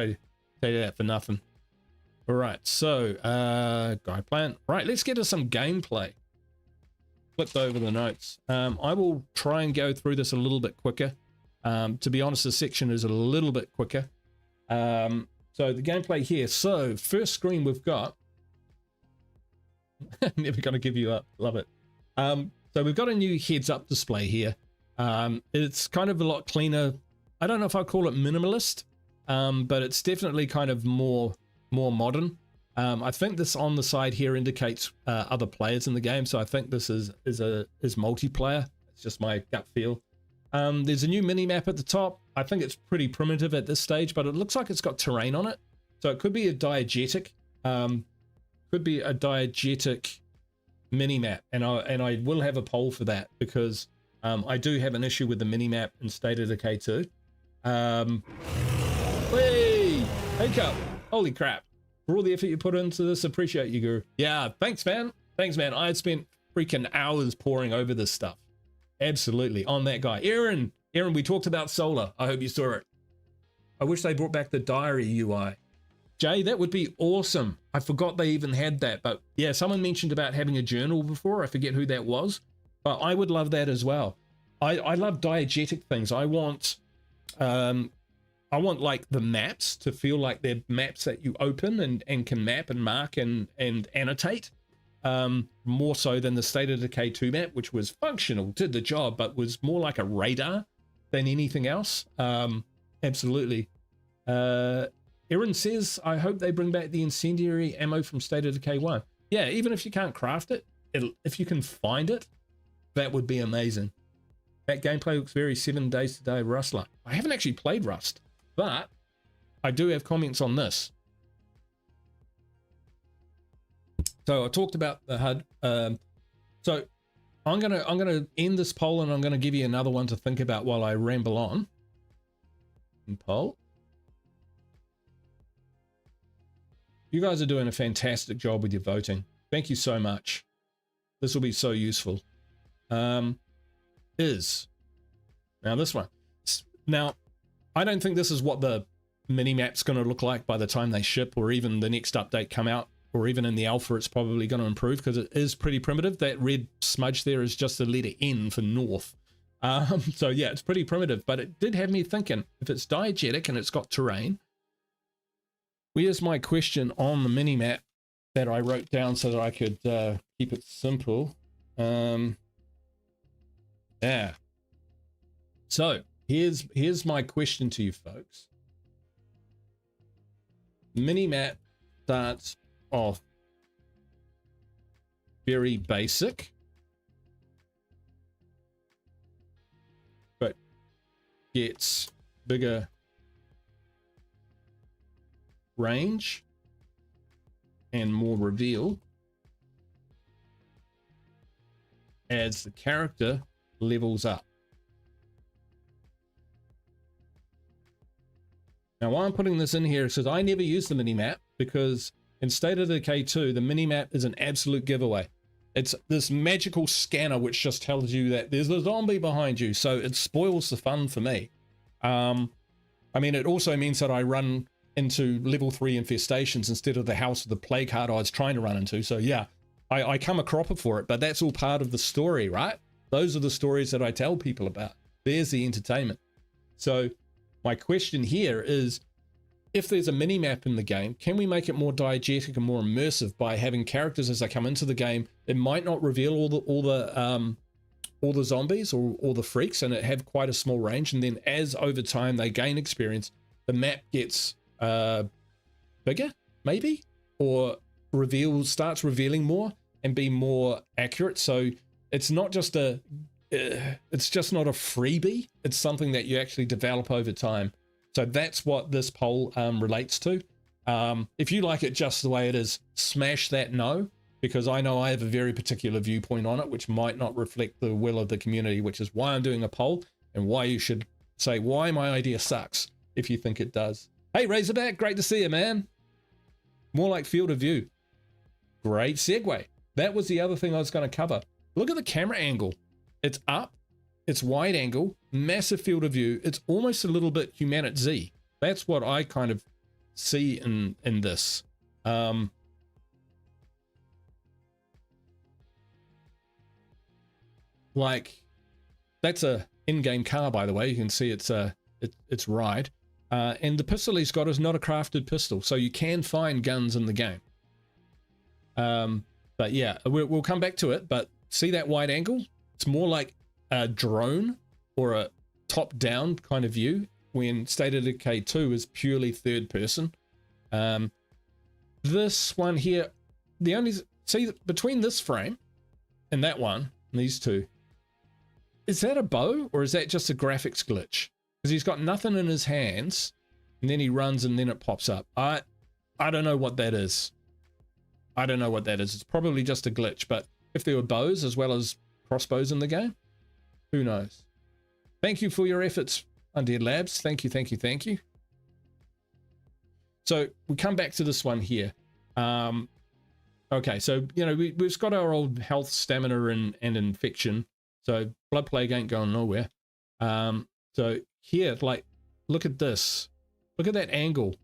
S1: you that for nothing. All right, so guy plan. Right, let's get to some gameplay. Flipped over the notes. I will try and go through this a little bit quicker. To be honest, this section is a little bit quicker. So the gameplay here. So first screen we've got. Never gonna give you up. Love it. So we've got a new heads-up display here. It's kind of a lot cleaner. I don't know if I call it minimalist, but it's definitely kind of more modern. I think this on the side here indicates other players in the game, so I think this is multiplayer. It's just my gut feel. There's a new mini map at the top. I think it's pretty primitive at this stage, but it looks like it's got terrain on it, so it could be a diegetic. Mini map, and I will have a poll for that, because I do have an issue with the mini map in State of Decay 2. Hey Cup, holy crap, for all the effort you put into this, appreciate you, Guru. Yeah, thanks man. I had spent freaking hours poring over this stuff. Absolutely, on that guy. Aaron, we talked about solar. I hope you saw it. I wish they brought back the diary UI. Jay, that would be awesome. I forgot they even had that, but yeah, someone mentioned about having a journal before. I forget who that was, but I would love that as well. I love diegetic things. I want like the maps to feel like they're maps that you open and can map and mark and annotate, more so than the State of Decay 2 map, which was functional, did the job, but was more like a radar than anything else. Absolutely. Aaron says, I hope they bring back the incendiary ammo from State of Decay 1. Yeah, even if you can't craft it, if you can find it, that would be amazing. That gameplay looks very 7 Days to Die Rust-like. I haven't actually played Rust, but I do have comments on this. So I talked about the HUD. So I'm gonna end this poll, and I'm gonna give you another one to think about while I ramble on. Poll. You guys are doing a fantastic job with your voting. Thank you so much. This will be so useful. Is now this one. Now, I don't think this is what the mini-map's going to look like by the time they ship, or even the next update come out, or even in the alpha. It's probably going to improve because it is pretty primitive. That red smudge there is just the letter N for north. So yeah, it's pretty primitive, but it did have me thinking, if it's diegetic and it's got terrain, where's my question on the mini-map that I wrote down so that I could keep it simple? Yeah. So here's my question to you folks. Mini-map starts off very basic, but gets bigger range and more reveal as the character levels up. Now, why I'm putting this in here is because I never use the mini-map, because in State of Decay 2, the mini-map is an absolute giveaway. It's this magical scanner which just tells you that there's a zombie behind you, so it spoils the fun for me. I mean, it also means that I run into level 3 infestations instead of the house of the plague heart I was trying to run into. So yeah, I come a cropper for it, but that's all part of the story, right? Those are the stories that I tell people about. There's the entertainment. So my question here is, if there's a mini-map in the game, can we make it more diegetic and more immersive by having characters as they come into the game? It might not reveal all the zombies or the freaks, and it have quite a small range. And then as over time they gain experience, the map gets bigger, maybe, or starts revealing more and be more accurate. So it's not just it's just not a freebie. It's something that you actually develop over time. So that's what this poll relates to. If you like it just the way it is, smash that no, because I know I have a very particular viewpoint on it, which might not reflect the will of the community, which is why I'm doing a poll and why you should say why my idea sucks if you think it does. Hey, Razorback, great to see you, man. More like field of view. Great segue. That was the other thing I was going to cover. Look at the camera angle. It's up. It's wide angle, massive field of view. It's almost a little bit Humanit Z. That's what I kind of see in this. Like, that's a in-game car, by the way. You can see it's ride. And the pistol he's got is not a crafted pistol, so you can find guns in the game. But yeah, we'll come back to it. But see that wide angle? It's more like a drone or a top-down kind of view, when State of Decay 2 is purely third person. This one here, see between this frame and that one, and these two, is that a bow or is that just a graphics glitch? Because he's got nothing in his hands and then he runs and then it pops up. I don't know what that is. I don't know what that is. It's probably just a glitch, but if there were bows as well as crossbows in the game, who knows? Thank you for your efforts, Undead Labs. Thank you, thank you, thank you. So we come back to this one here. Okay, so, you know, we've got our old health, stamina, and infection. So blood plague ain't going nowhere. So here, like, look at this. Look at that angle.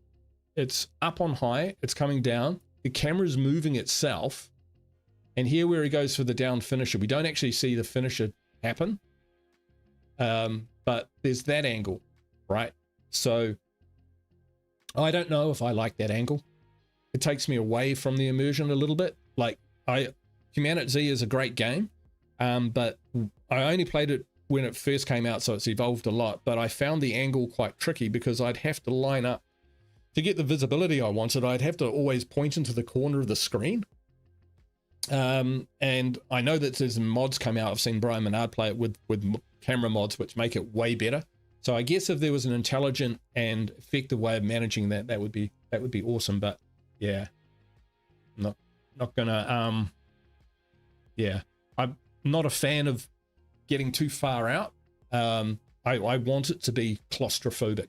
S1: It's up on high. It's coming down. The camera's moving itself. And here where he goes for the down finisher, we don't actually see the finisher happen. But there's that angle, right? So I don't know if I like that angle. It takes me away from the immersion a little bit. Like, Humanit Z is a great game, but I only played it when it first came out, so it's evolved a lot. But I found the angle quite tricky because I'd have to line up to get the visibility I wanted. I'd have to always point into the corner of the screen. And I know that there's mods come out. I've seen Brian Menard play it with camera mods, which make it way better. So I guess if there was an intelligent and effective way of managing that, that would be awesome. But yeah, Not gonna, yeah, I'm not a fan of getting too far out. I want it to be claustrophobic.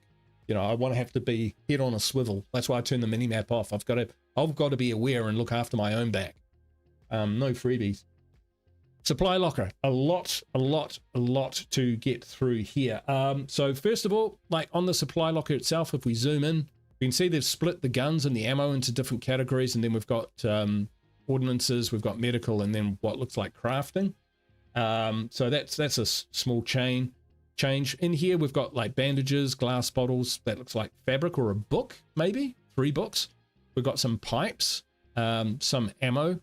S1: You know, I want to have to be head on a swivel. That's why I turn the mini map off. I've got to be aware and look after my own back. No freebies. Supply locker, a lot to get through here. So first of all, like on the supply locker itself, if we zoom in, you can see they've split the guns and the ammo into different categories, and then we've got ordnances, we've got medical, and then what looks like crafting. So that's a small change. In here we've got like bandages, glass bottles, that looks like fabric or a book, maybe 3 books. We've got some pipes, some ammo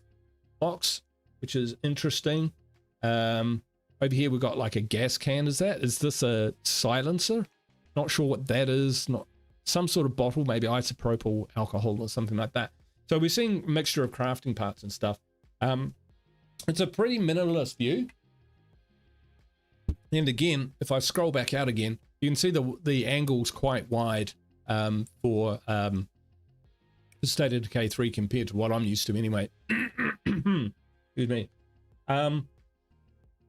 S1: box, which is interesting. Over here we've got like a gas can. Is this a silencer? Not sure what that is. Not some sort of bottle, maybe isopropyl alcohol or something like that. So we're seeing a mixture of crafting parts and stuff. It's a pretty minimalist view. And again, if I scroll back out again, you can see the angle's quite wide for the State of Decay 3 compared to what I'm used to anyway. Excuse me.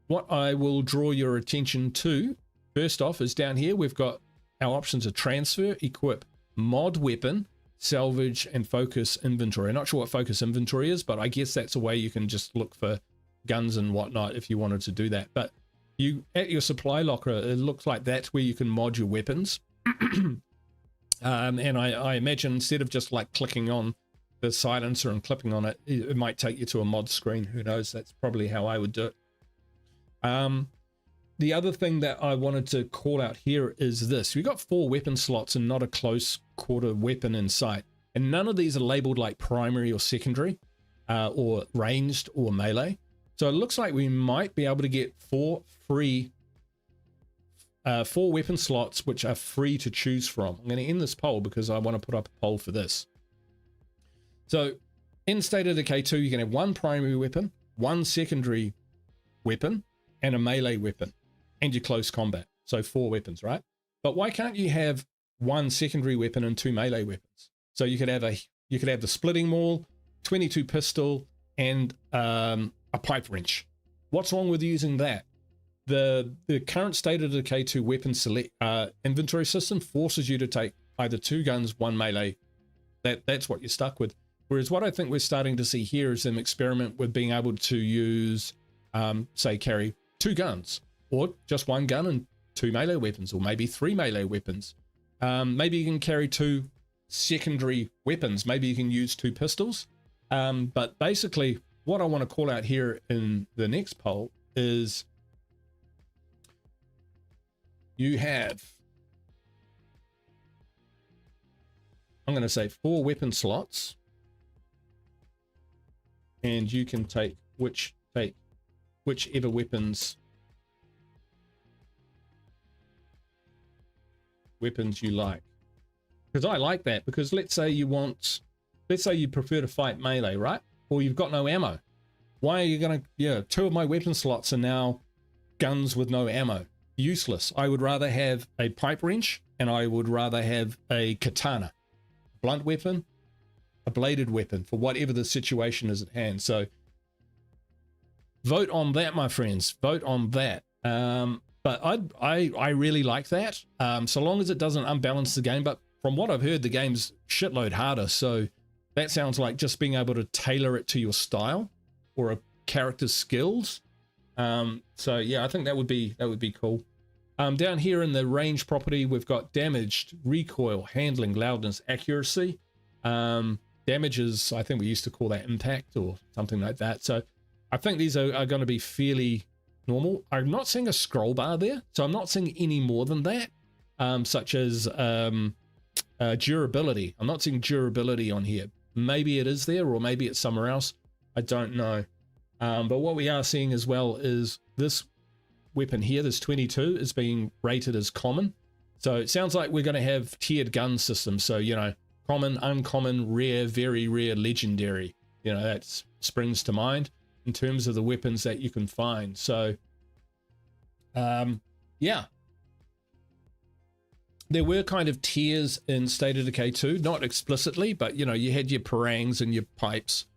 S1: What I will draw your attention to, first off, is down here we've got our options of transfer, equip, mod weapon, salvage, and focus inventory. I'm not sure what focus inventory is, but I guess that's a way you can just look for guns and whatnot if you wanted to do that. But you, at your supply locker, it looks like that's where you can mod your weapons. And I imagine instead of just like clicking on the silencer and clipping on it, it might take you to a mod screen. Who knows? That's probably how I would do it. The other thing that I wanted to call out here is this. We've got 4 weapon slots and not a close quarter weapon in sight. And none of these are labeled like primary or secondary, or ranged or melee. So it looks like we might be able to get 4 weapon slots which are free to choose from. I'm going to end this poll because I want to put up a poll for this. So in State of Decay 2, you can have 1 primary weapon, 1 secondary weapon, and a melee weapon, and your close combat. So 4 weapons, right? But why can't you have 1 secondary weapon and 2 melee weapons? So you could have the splitting maul, 22 pistol, and a pipe wrench. What's wrong with using that? The current State of Decay 2 weapon select inventory system forces you to take either 2 guns, 1 melee. That's what you're stuck with. Whereas what I think we're starting to see here is an experiment with being able to use, say, carry 2 guns, or just 1 gun and 2 melee weapons, or maybe 3 melee weapons. Maybe you can carry 2 secondary weapons. Maybe you can use 2 pistols. But basically, what I want to call out here in the next poll is you have, I'm going to say 4 weapon slots, and you can take whichever weapons you like. Because I like that, because let's say you prefer to fight melee, right? Or you've got no ammo. Why are you gonna, 2 of my weapon slots are now guns with no ammo. Useless. I would rather have a pipe wrench, and I would rather have a katana, blunt weapon, a bladed weapon, for whatever the situation is at hand. So vote on that, my friends. Vote on that. But I really like that, so long as it doesn't unbalance the game. But from what I've heard, the game's shitload harder, so that sounds like just being able to tailor it to your style or a character's skills. So yeah, I think that would be cool. Down here in the range property, we've got damaged, recoil, handling, loudness, accuracy. Damage is, I think we used to call that impact or something like that. So I think these are going to be fairly normal. I'm not seeing a scroll bar there, so I'm not seeing any more than that, such as durability. I'm not seeing durability on here. Maybe it is there, or maybe it's somewhere else. I don't know. But what we are seeing as well is this weapon here, this 22, is being rated as common. So it sounds like we're going to have tiered gun systems. So, common, uncommon, rare, very rare, legendary. That springs to mind in terms of the weapons that you can find. So, yeah. There were kind of tiers in State of Decay 2, not explicitly, but, you had your parangs and your pipes.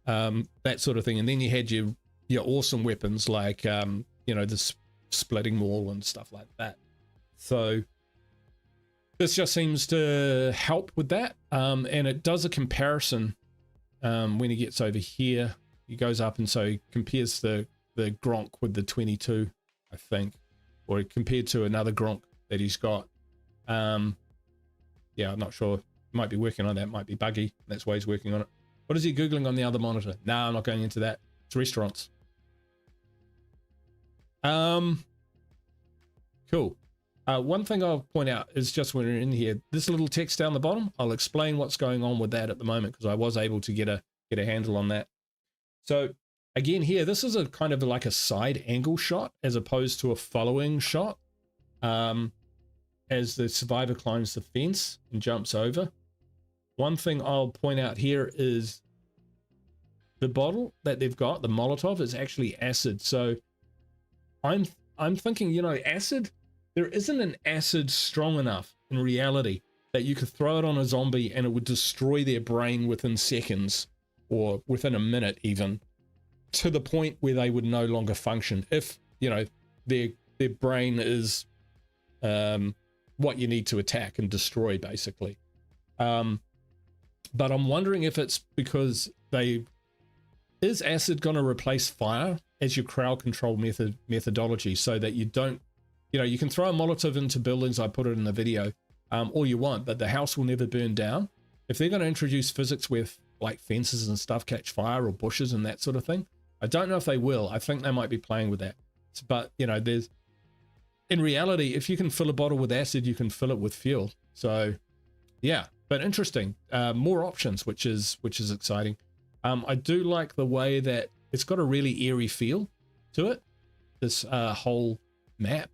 S1: that sort of thing. And then you had your awesome weapons like, you know, the splitting wall and stuff like that. So this just seems to help with that. And it does a comparison when he gets over here. He goes up and so he compares the Gronk with the 22, I think, or compared to another Gronk that he's got. Yeah, I'm not sure. Might be working on that. Might be buggy. That's why he's working on it. What is he Googling on the other monitor? No, I'm not going into that. It's restaurants. Cool. One thing I'll point out is just when we're in here, this little text down the bottom, I'll explain what's going on with that at the moment because I was able to get a handle on that. So again here, this is a kind of like a side angle shot as opposed to a following shot. As the survivor climbs the fence and jumps over. One thing I'll point out here is the bottle that they've got, the Molotov, is actually acid. So I'm thinking, you know, acid, there isn't an acid strong enough in reality that you could throw it on a zombie and it would destroy their brain within seconds or within a minute even, to the point where they would no longer function if, you know, their brain is what you need to attack and destroy, basically. But I'm wondering if it's because is acid going to replace fire as your crowd control methodology, so that you don't, you know, you can throw a Molotov into buildings, I put it in the video, all you want, but the house will never burn down. If they're going to introduce physics where like fences and stuff catch fire or bushes and that sort of thing, I don't know if they will. I think they might be playing with that. But, you know, in reality, if you can fill a bottle with acid, you can fill it with fuel. So yeah, but interesting. More options, which is exciting. I do like the way that it's got a really eerie feel to it, this whole map,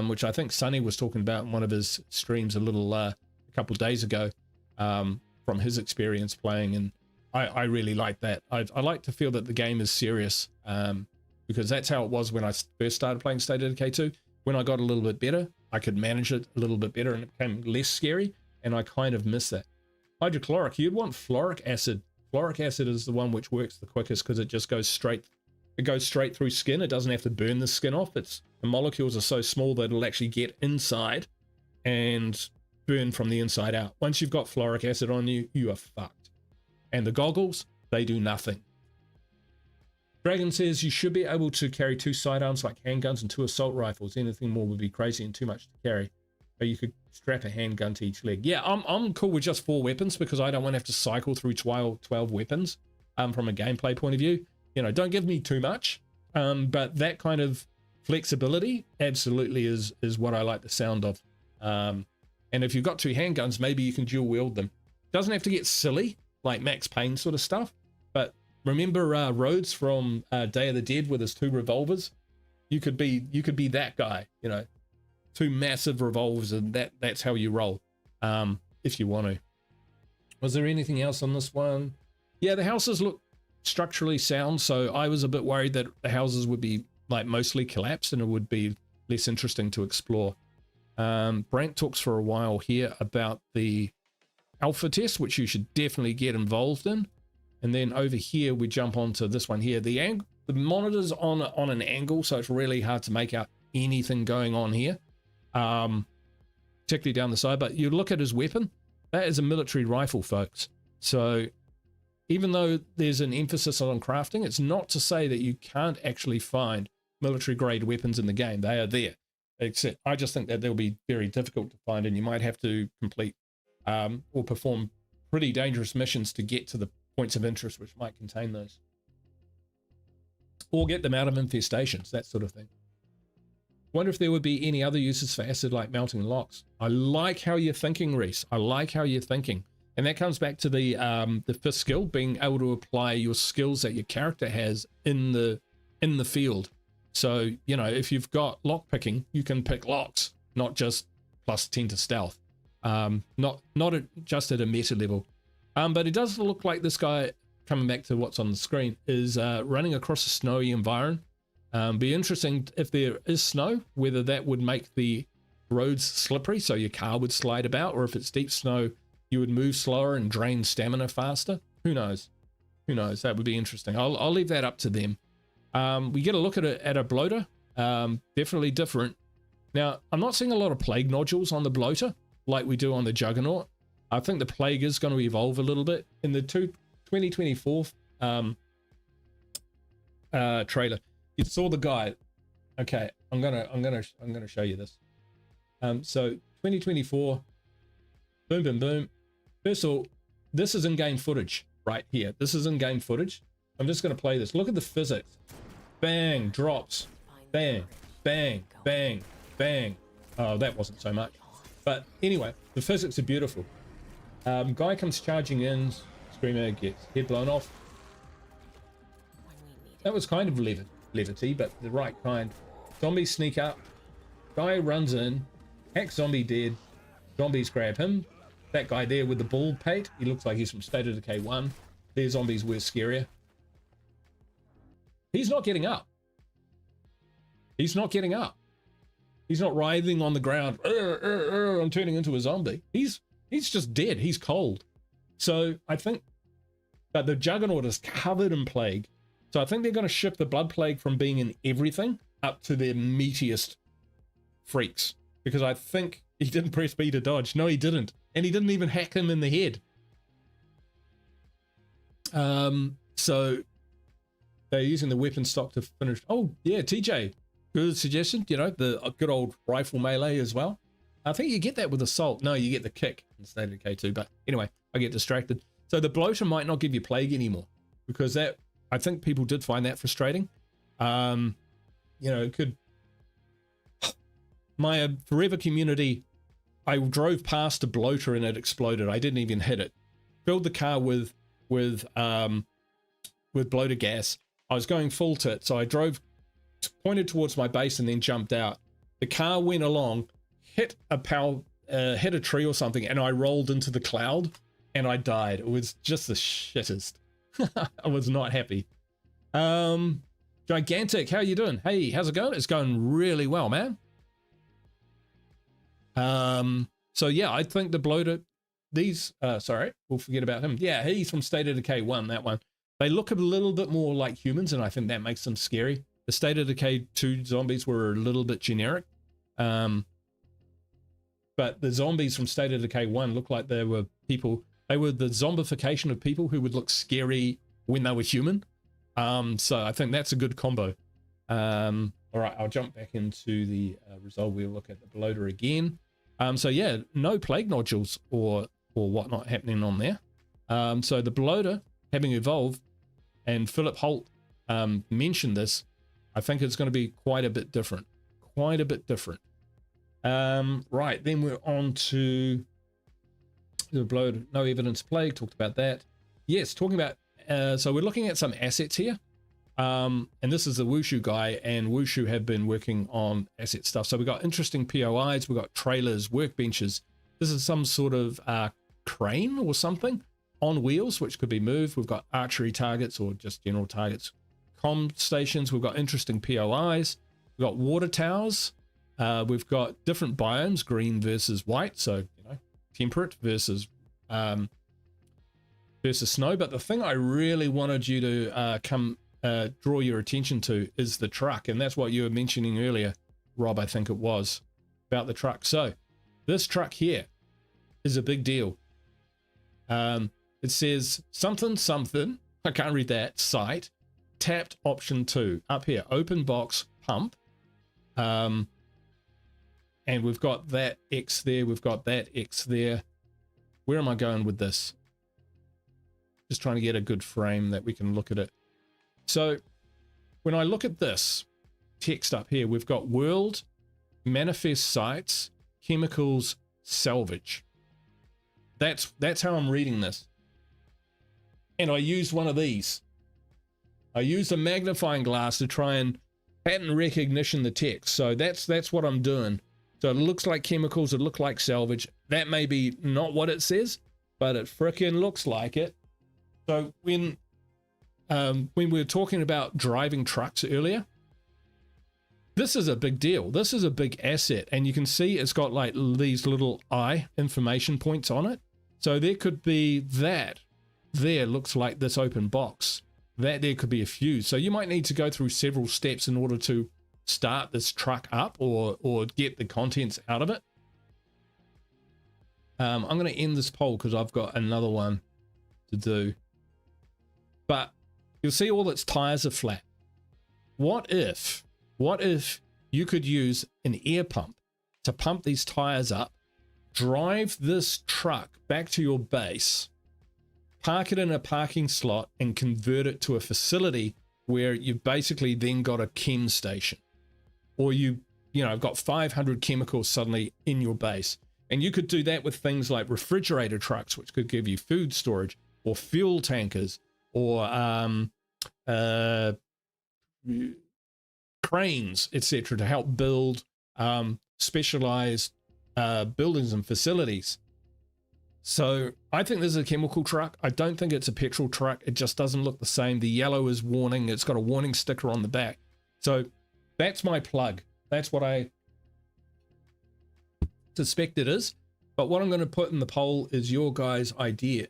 S1: which I think Sonny was talking about in one of his streams a couple of days ago, from his experience playing, and I really like that. I like to feel that the game is serious, because that's how it was when I first started playing State of Decay 2. When I got a little bit better, I could manage it a little bit better and it became less scary, and I kind of miss that. Hydrochloric, you'd want fluoric acid. Fluoric acid is the one which works the quickest because it just goes straight through skin. It doesn't have to burn the skin off. The molecules are so small that it'll actually get inside and burn from the inside out. Once you've got fluoric acid on you, you are fucked. And the goggles, they do nothing. Dragon says you should be able to carry 2 sidearms like handguns and 2 assault rifles. Anything more would be crazy and too much to carry. Or you could strap a handgun to each leg. Yeah, I'm cool with just 4 weapons because I don't want to have to cycle through 12 weapons from a gameplay point of view. You know, don't give me too much. But that kind of flexibility absolutely is what I like the sound of. And if you've got 2 handguns, maybe you can dual wield them. Doesn't have to get silly like Max Payne sort of stuff. But remember Rhodes from Day of the Dead with his 2 revolvers? You could be that guy, you know. 2 massive revolvers, and that's how you roll, if you want to. Was there anything else on this one? Yeah, the houses look structurally sound, so I was a bit worried that the houses would be like mostly collapsed and it would be less interesting to explore. Brant talks for a while here about the alpha test, which you should definitely get involved in. And then over here we jump onto this one here. The monitor's on an angle, so it's really hard to make out anything going on here, particularly down the side. But you look at his weapon, that is a military rifle, folks. So even though there's an emphasis on crafting, it's not to say that you can't actually find military grade weapons in the game. They are there, except I just think that they'll be very difficult to find, and you might have to complete or perform pretty dangerous missions to get to the points of interest which might contain those, or get them out of infestations, that sort of thing. Wonder if there would be any other uses for acid, like melting locks. I like how you're thinking, Reese. I like how you're thinking. And that comes back to the 5th skill, being able to apply your skills that your character has in the field. So, you know, if you've got lock picking, you can pick locks, not just +10 to stealth. Not just at a meta level. But it does look like this guy, coming back to what's on the screen, is running across a snowy environment. Be interesting if there is snow, whether that would make the roads slippery so your car would slide about, or if it's deep snow, you would move slower and drain stamina faster. Who knows? Who knows? That would be interesting. I'll leave that up to them. We get a look at a bloater. Definitely different. Now, I'm not seeing a lot of plague nodules on the bloater like we do on the Juggernaut. I think the plague is going to evolve a little bit in the 2024 trailer. You saw the guy. Okay, I'm gonna show you this. So 2024, boom, boom, boom. First of all, this is in-game footage right here. This is in-game footage. I'm just gonna play this. Look at the physics. Bang, drops. Bang, bang, bang, bang. Oh, that wasn't so much. But anyway, the physics are beautiful. Guy comes charging in. Screamer gets head blown off. That was kind of levity, but the right kind. Zombies sneak up. Guy runs in. Hack zombie dead. Zombies grab him. That guy there with the bald pate. He looks like he's from State of Decay 1. Their zombies were scarier. He's not getting up. He's not getting up. He's not writhing on the ground. I'm turning into a zombie. He's just dead. He's cold. So I think that the Juggernaut is covered in plague. So I think they're going to shift the blood plague from being in everything up to their meatiest freaks. Because I think he didn't press B to dodge. No, he didn't. And he didn't even hack him in the head. So they're using the weapon stock to finish. Oh, yeah, TJ. Good suggestion. You know, the good old rifle melee as well. I think you get that with assault. No, you get the kick in State of Decay 2. But anyway, I get distracted. So the bloater might not give you plague anymore. Because that, I think people did find that frustrating. You know, it could... My Forever community, I drove past a bloater and it exploded. I didn't even hit it. Filled the car with bloater gas. I was going full tit, so I drove, pointed towards my base and then jumped out. The car went along, hit a tree or something, and I rolled into the cloud and I died. It was just the shittest. I was not happy. Gigantic, how you doing? Hey, how's it going? It's going really well, man. So yeah, I think the bloater, these, sorry, we'll forget about him. Yeah, he's from State of Decay 1, that one. They look a little bit more like humans, and I think that makes them scary. The State of Decay 2 zombies were a little bit generic. But the zombies from State of Decay 1 look like they were people, they were the zombification of people who would look scary when they were human. So I think that's a good combo. All right, I'll jump back into the result. We'll look at the bloater again. So yeah, no plague nodules or whatnot happening on there. So the bloater having evolved, and Philip Holt mentioned this, I think it's going to be quite a bit different. Quite a bit different. Right, then we're on to the bloater. No evidence of plague, talked about that. Yes, talking about, so we're looking at some assets here. And this is the Wushu guy, and Wushu have been working on asset stuff. So we've got interesting POIs, we've got trailers, workbenches. This is some sort of crane or something on wheels, which could be moved. We've got archery targets or just general targets. Comm stations, we've got interesting POIs. We've got water towers. We've got different biomes, green versus white. So, you know, temperate versus snow. But the thing I really wanted you to draw your attention to is the truck, and that's what you were mentioning earlier, Rob, I think it was, about the truck. So this truck here is a big deal. It says something, I can't read that, site, tapped option 2, up here, open box pump. And we've got that X there, we've got that X there. Where am I going with this? Just trying to get a good frame that we can look at it. So when I look at this text up here, we've got world, manifest sites, chemicals, salvage. That's how I'm reading this. And I used one of these. I used a magnifying glass to try and pattern recognition the text. So that's what I'm doing. So it looks like chemicals, it looks like salvage. That may be not what it says, but it frickin' looks like it. So when we were talking about driving trucks earlier, this is a big deal. This is a big asset, and you can see it's got like these little eye information points on it. So there could be that there looks like this open box. That there could be a fuse. So you might need to go through several steps in order to start this truck up or get the contents out of it. I'm going to end this poll because I've got another one to do. But you'll see all its tires are flat. What if you could use an air pump to pump these tires up, drive this truck back to your base, park it in a parking slot, and convert it to a facility where you've basically then got a chem station, or you know, got 500 chemicals suddenly in your base. And you could do that with things like refrigerator trucks, which could give you food storage, or fuel tankers, or cranes, etc., to help build specialized buildings and facilities. So I think this is a chemical truck. I don't think it's a petrol truck. It just doesn't look the same. The yellow is warning. It's got a warning sticker on the back. So that's my plug. That's what I suspect it is. But what I'm going to put in the poll is your guys' idea,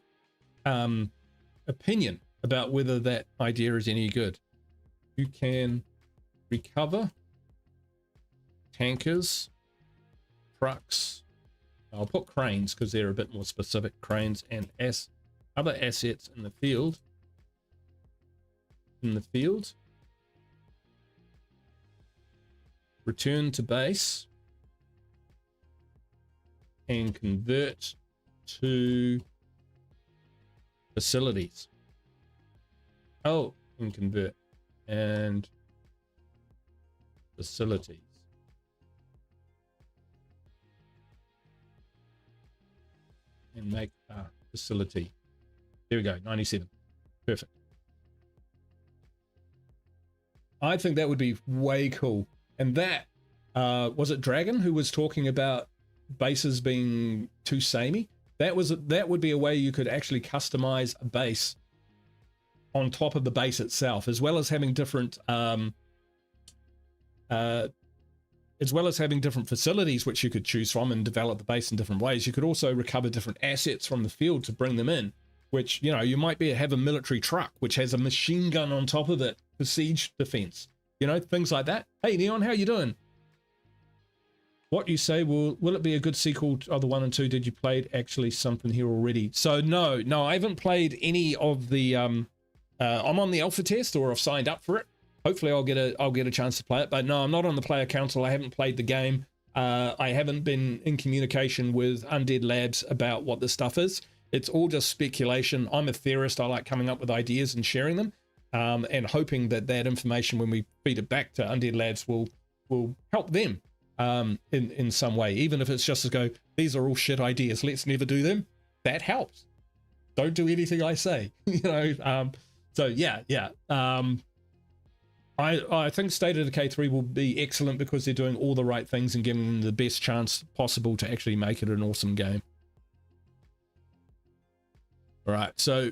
S1: opinion about whether that idea is any good. You can recover tankers, trucks. I'll put cranes because they're a bit more specific. Cranes and other assets in the field. Return to base and convert to facilities. Oh, and convert and facilities. And make a facility. There we go, 97. Perfect. I think that would be way cool. And that, was it Dragon who was talking about bases being too samey? That would be a way you could actually customize a base on top of the base itself, as well as having different facilities which you could choose from and develop the base in different ways. You could also recover different assets from the field to bring them in, which, you know, you might have a military truck which has a machine gun on top of it for siege defense, you know, things like that. Hey Neon, how you doing? What you say, will it be a good sequel of the 1 and 2? Did you play actually something here already? So no, I haven't played any of the I'm on the alpha test, or I've signed up for it. Hopefully I'll get a chance to play it, but no, I'm not on the player council. I haven't played the game. I haven't been in communication with Undead Labs about what this stuff is. It's all just speculation. I'm a theorist. I like coming up with ideas and sharing them, and hoping that information, when we feed it back to Undead Labs, will help them in some way, even if it's just to go, these are all shit ideas, let's never do them. That helps. Don't do anything I say. You know. So yeah. I think State of Decay 3 will be excellent because they're doing all the right things and giving them the best chance possible to actually make it an awesome game. All right, so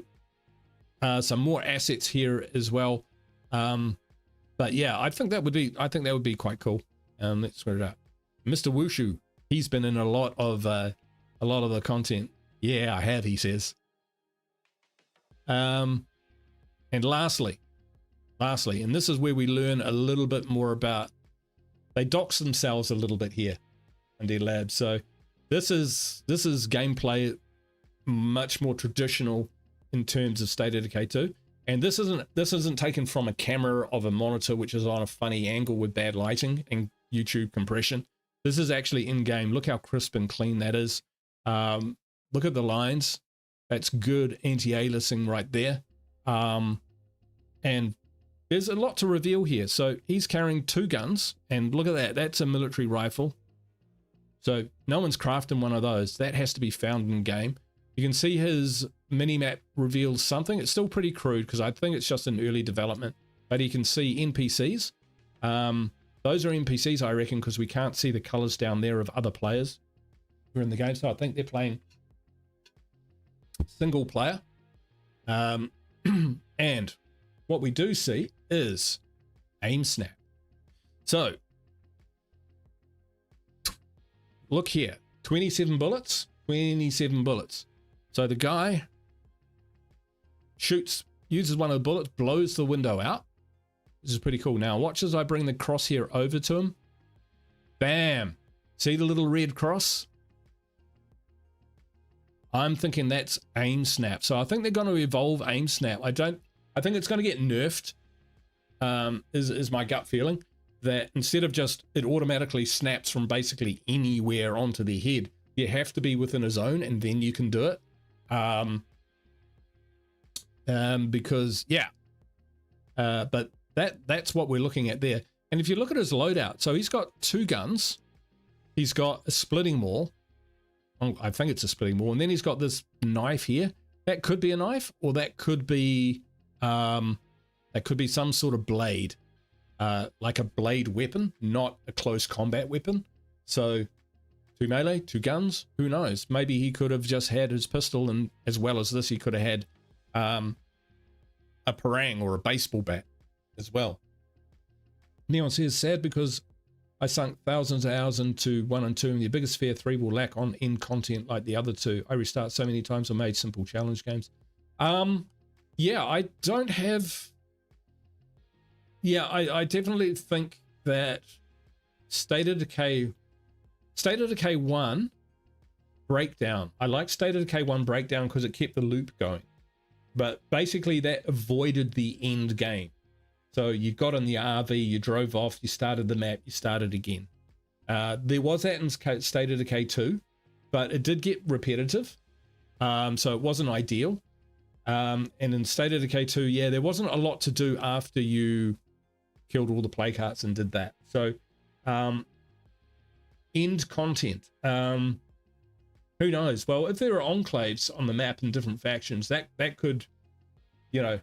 S1: some more assets here as well. But yeah, I think that would be quite cool. Let's sort it out. Mr. Wushu, he's been in a lot of the content. Yeah, I have, he says. And lastly, and this is where we learn a little bit more about, they dox themselves a little bit here, Undead Labs. So this is gameplay much more traditional in terms of State of Decay 2. And this isn't taken from a camera of a monitor which is on a funny angle with bad lighting and YouTube compression. This is actually in game. Look how crisp and clean that is. Look at the lines. That's good anti-aliasing right there. And there's a lot to reveal here. So he's carrying 2 guns, and look at that. That's a military rifle. So no one's crafting one of those. That has to be found in game. You can see his mini-map reveals something. It's still pretty crude because I think it's just in early development. But you can see NPCs. Those are NPCs, I reckon, because we can't see the colors down there of other players who are in the game. So I think they're playing single player. And what we do see is aim snap. So look here, 27 bullets. So the guy uses one of the bullets, blows the window out. This is pretty cool. Now watch as I bring the crosshair over to him. Bam. See the little red cross? I'm thinking that's aim snap. So I think they're going to evolve aim snap. I think it's going to get nerfed, is my gut feeling, that instead of just it automatically snaps from basically anywhere onto their head, you have to be within a zone and then you can do it. Because yeah, but that's what we're looking at there. And if you look at his loadout, so he's got 2 guns, he's got a splitting maul. I think it's a splitting maul, and then he's got this knife here. That could be a knife, or that could be some sort of blade, like a blade weapon, not a close combat weapon. So 2 melee, 2 guns, who knows? Maybe he could have just had his pistol, and as well as this, he could have had a parang or a baseball bat as well. Neon says, sad because I sunk thousands of hours into 1 and 2, and the biggest fear 3 will lack on end content like the other 2. I restart so many times or made simple challenge games. Yeah, I don't have... Yeah, I definitely think that State of Decay 1 Breakdown. I like State of Decay 1 Breakdown because it kept the loop going. But basically that avoided the end game. So you got in the RV, you drove off, you started the map, you started again. There was that in State of Decay 2, but it did get repetitive. So it wasn't ideal. And in State of Decay 2, yeah, there wasn't a lot to do after you killed all the plague hearts and did that. So end content. Who knows? Well, if there are enclaves on the map in different factions, that could, you know,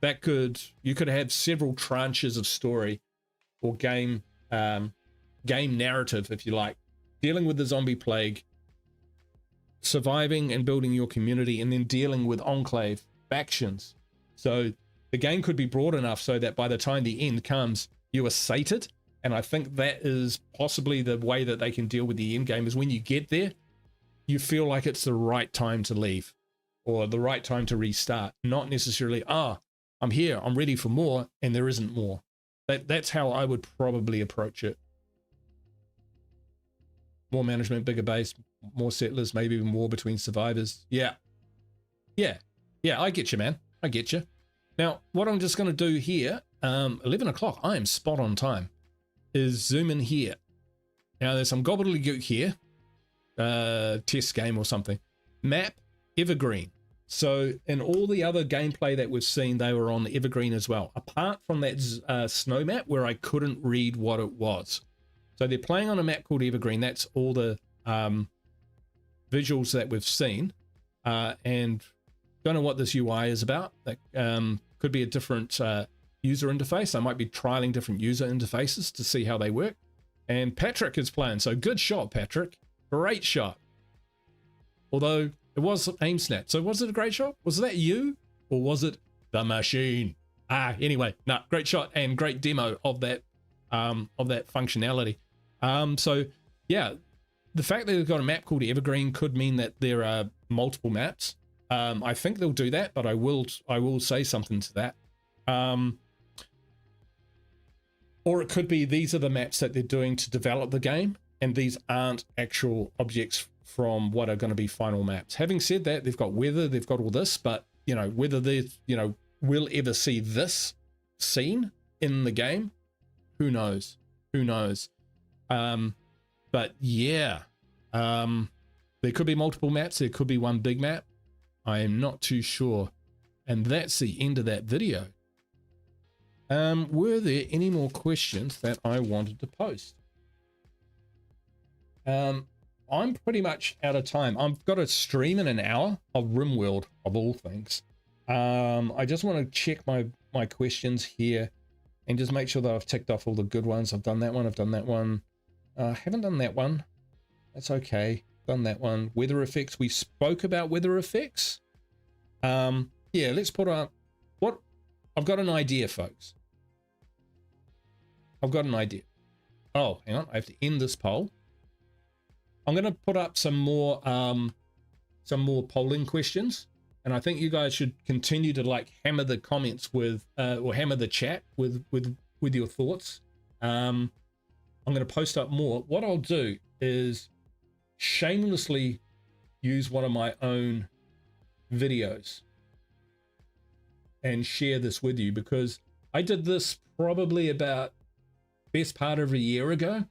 S1: you could have several tranches of story or game narrative, if you like, dealing with the zombie plague, surviving and building your community, and then dealing with enclave factions. So the game could be broad enough so that by the time the end comes, you are sated. And I think that is possibly the way that they can deal with the end game, is when you get there, you feel like it's the right time to leave or the right time to restart, not necessarily, I'm here, I'm ready for more, and there isn't more. That's how I would probably approach it. More management, bigger base, more settlers, maybe even more between survivors. Yeah, I get you, man. I get you. Now, what I'm just going to do here, 11 o'clock, I am spot on time, is zoom in here. Now, there's some gobbledygook here, test game or something. Map, Evergreen. So in all the other gameplay that we've seen, they were on Evergreen as well, apart from that snow map where I couldn't read what it was. So they're playing on a map called Evergreen. That's all the visuals that we've seen. And don't know what this UI is about. That could be a different user interface. I might be trialing different user interfaces to see how they work. And Patrick is playing. So good shot, Patrick. Great shot. Although it was aim snap. So was it a great shot? Was that you? Or was it the machine? Anyway, no, great shot and great demo of that functionality. So yeah, the fact that they've got a map called Evergreen could mean that there are multiple maps. I think they'll do that, but I will say something to that. Or it could be these are the maps that they're doing to develop the game, and these aren't actual objects from what are going to be final maps. Having said that, they've got weather, they've got all this, but you know, whether they, you know, will ever see this scene in the game, who knows? Who knows? But yeah, there could be multiple maps, there could be one big map. I am not too sure. And that's the end of that video. Were there any more questions that I wanted to post? I'm pretty much out of time. I've got a stream in an hour of RimWorld, of all things. I just want to check my questions here and just make sure that I've ticked off all the good ones. I've done that one, I've done that one. Haven't done that one. That's okay. Done that one. Weather effects. We spoke about weather effects. Yeah, let's put up what I've got an idea, folks. I've got an idea. Oh, hang on. I have to end this poll. I'm going to put up some more polling questions And I think you guys should continue to like hammer the comments with, or hammer the chat with your thoughts. I'm going to post up more. What I'll do is shamelessly use one of my own videos and share this with you, because I did this probably about best part of a year ago.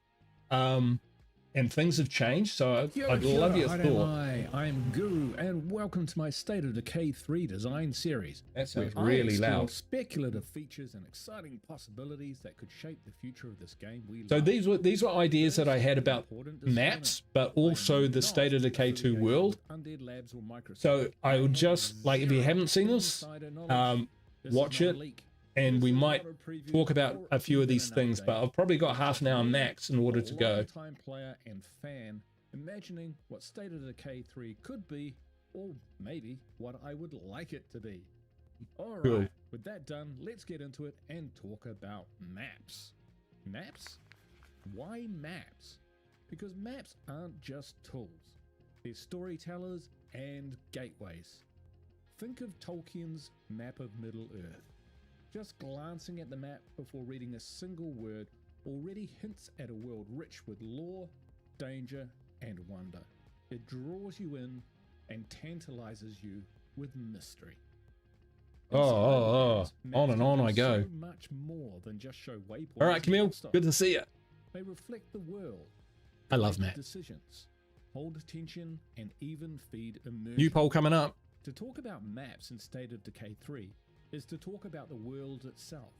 S1: And things have changed, so I'd love your thought.
S3: I'm Guru, and welcome to my State of Decay 3 design series.
S1: That sounds
S3: where
S1: really
S3: I explore
S1: loud.
S3: speculative features and exciting possibilities that could shape the future of this game we
S1: So
S3: love.
S1: these were ideas that I had about maps, but also the State of Decay 2 world.
S3: Undead Labs or Microsoft.
S1: So I would just, like, if you haven't seen this, watch it, and we might talk about a few of these things, but I've probably got half an hour max in order to go.
S3: Time player and fan, imagining what State of Decay 3 could be, or maybe what I would like it to be. Alright,
S1: Cool.
S3: with that done, let's get into it and talk about maps. Maps? Why maps? Because maps aren't just tools. They're storytellers and gateways. Think of Tolkien's map of Middle-earth. Just glancing at the map before reading a single word already hints at a world rich with lore, danger, and wonder. It draws you in and tantalizes you with mystery.
S1: On and on I go.
S3: So much more than just show waypoints.
S1: All right, Camille,
S3: and stuff.
S1: good to see you.
S3: They reflect the world.
S1: I love
S3: guide
S1: maps.
S3: Decisions, hold attention, and even feed immersion.
S1: New poll coming up.
S3: To talk about maps in State of Decay 3 is to talk about the world itself,